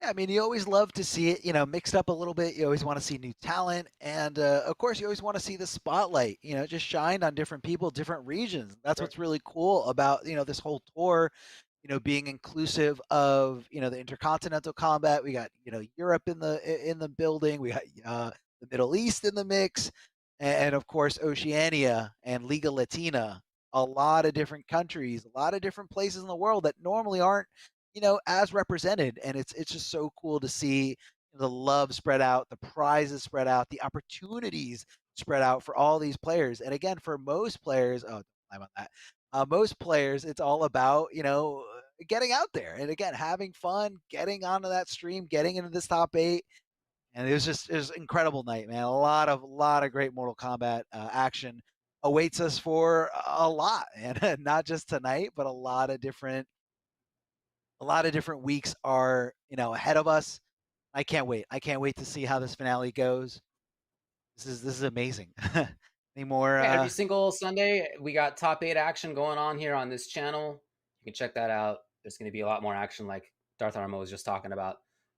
S2: Yeah, I mean, you always love to see it, mixed up a little bit. You always want to see new talent. And, of course, you always want to see the spotlight, just shined on different people, different regions. That's what's really cool about, this whole tour, being inclusive of, the intercontinental combat. We got, Europe in the building. We got the Middle East in the mix. And, of course, Oceania and Liga Latina. A lot of different countries, a lot of different places in the world that normally aren't, as represented. And it's just so cool to see the love spread out, the prizes spread out, the opportunities spread out for all these players. And again, for most players, don't lie about that. Most players, it's all about, getting out there and again, having fun, getting onto that stream, getting into this top 8. And it was an incredible night, man. A lot of great Mortal Kombat action awaits us for a lot, and not just tonight, but a lot of different weeks are ahead of us. I can't wait to see how this finale goes. This is amazing. Any more
S3: every single Sunday we got top 8 action going on here on this channel. You can check that out. There's going to be a lot more action, like Darth Armo was just talking about,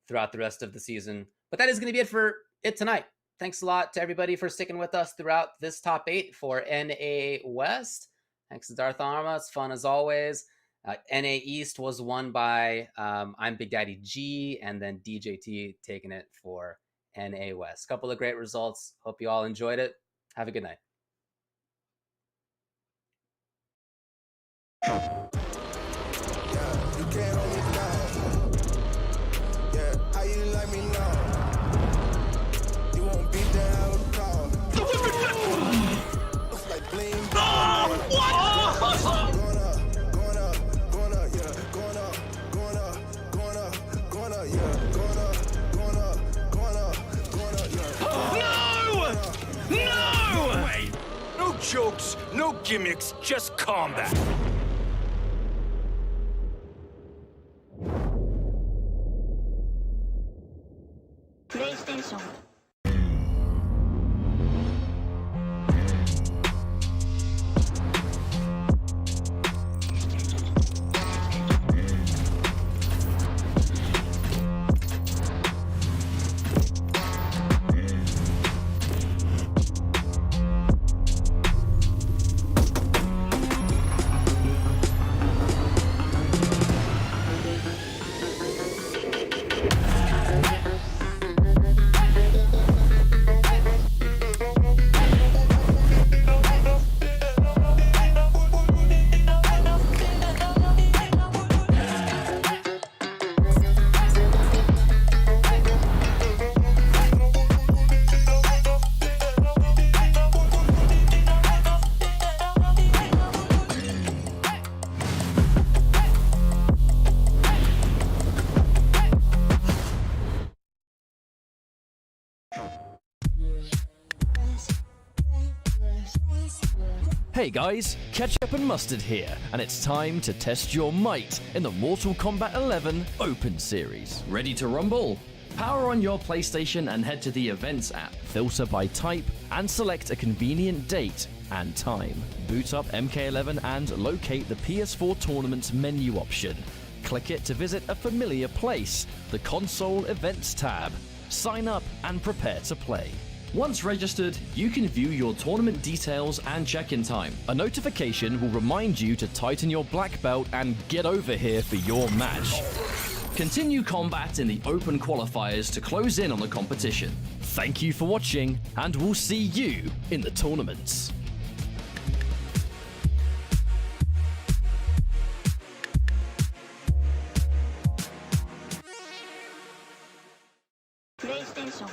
S3: throughout the rest of the season. But that is going to be it for it tonight. Thanks a lot to everybody for sticking with us throughout this top 8 for NA West. Thanks to Darth Arma. It's fun as always. NA East was won by I'm Big Daddy G, and then DJT taking it for NA West. Couple of great results. Hope you all enjoyed it. Have a good night.
S9: No! No! Wait. gimmicks, just combat.
S10: PlayStation.
S11: Hey guys, Ketchup and Mustard here, and it's time to test your might in the Mortal Kombat 11 Open Series. Ready to rumble? Power on your PlayStation and head to the Events app, filter by type, and select a convenient date and time. Boot up MK11 and locate the PS4 Tournaments menu option. Click it to visit a familiar place, the Console Events tab. Sign up and prepare to play. Once registered, you can view your tournament details and check-in time. A notification will remind you to tighten your black belt and get over here for your match. Continue combat in the open qualifiers to close in on the competition. Thank you for watching, and we'll see you in the tournaments.
S10: PlayStation.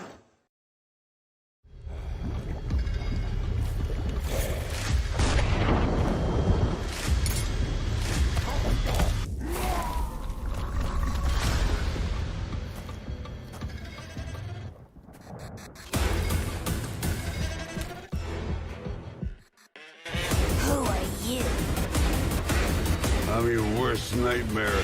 S13: Who are you?
S9: I'm your worst nightmare.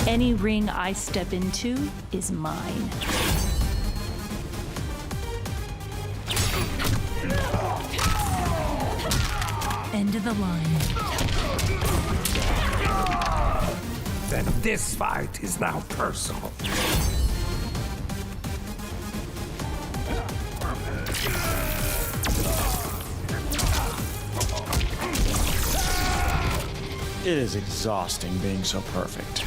S10: Any ring I step into is mine. End of the line.
S9: Then this fight is now personal.
S12: It is exhausting being so perfect.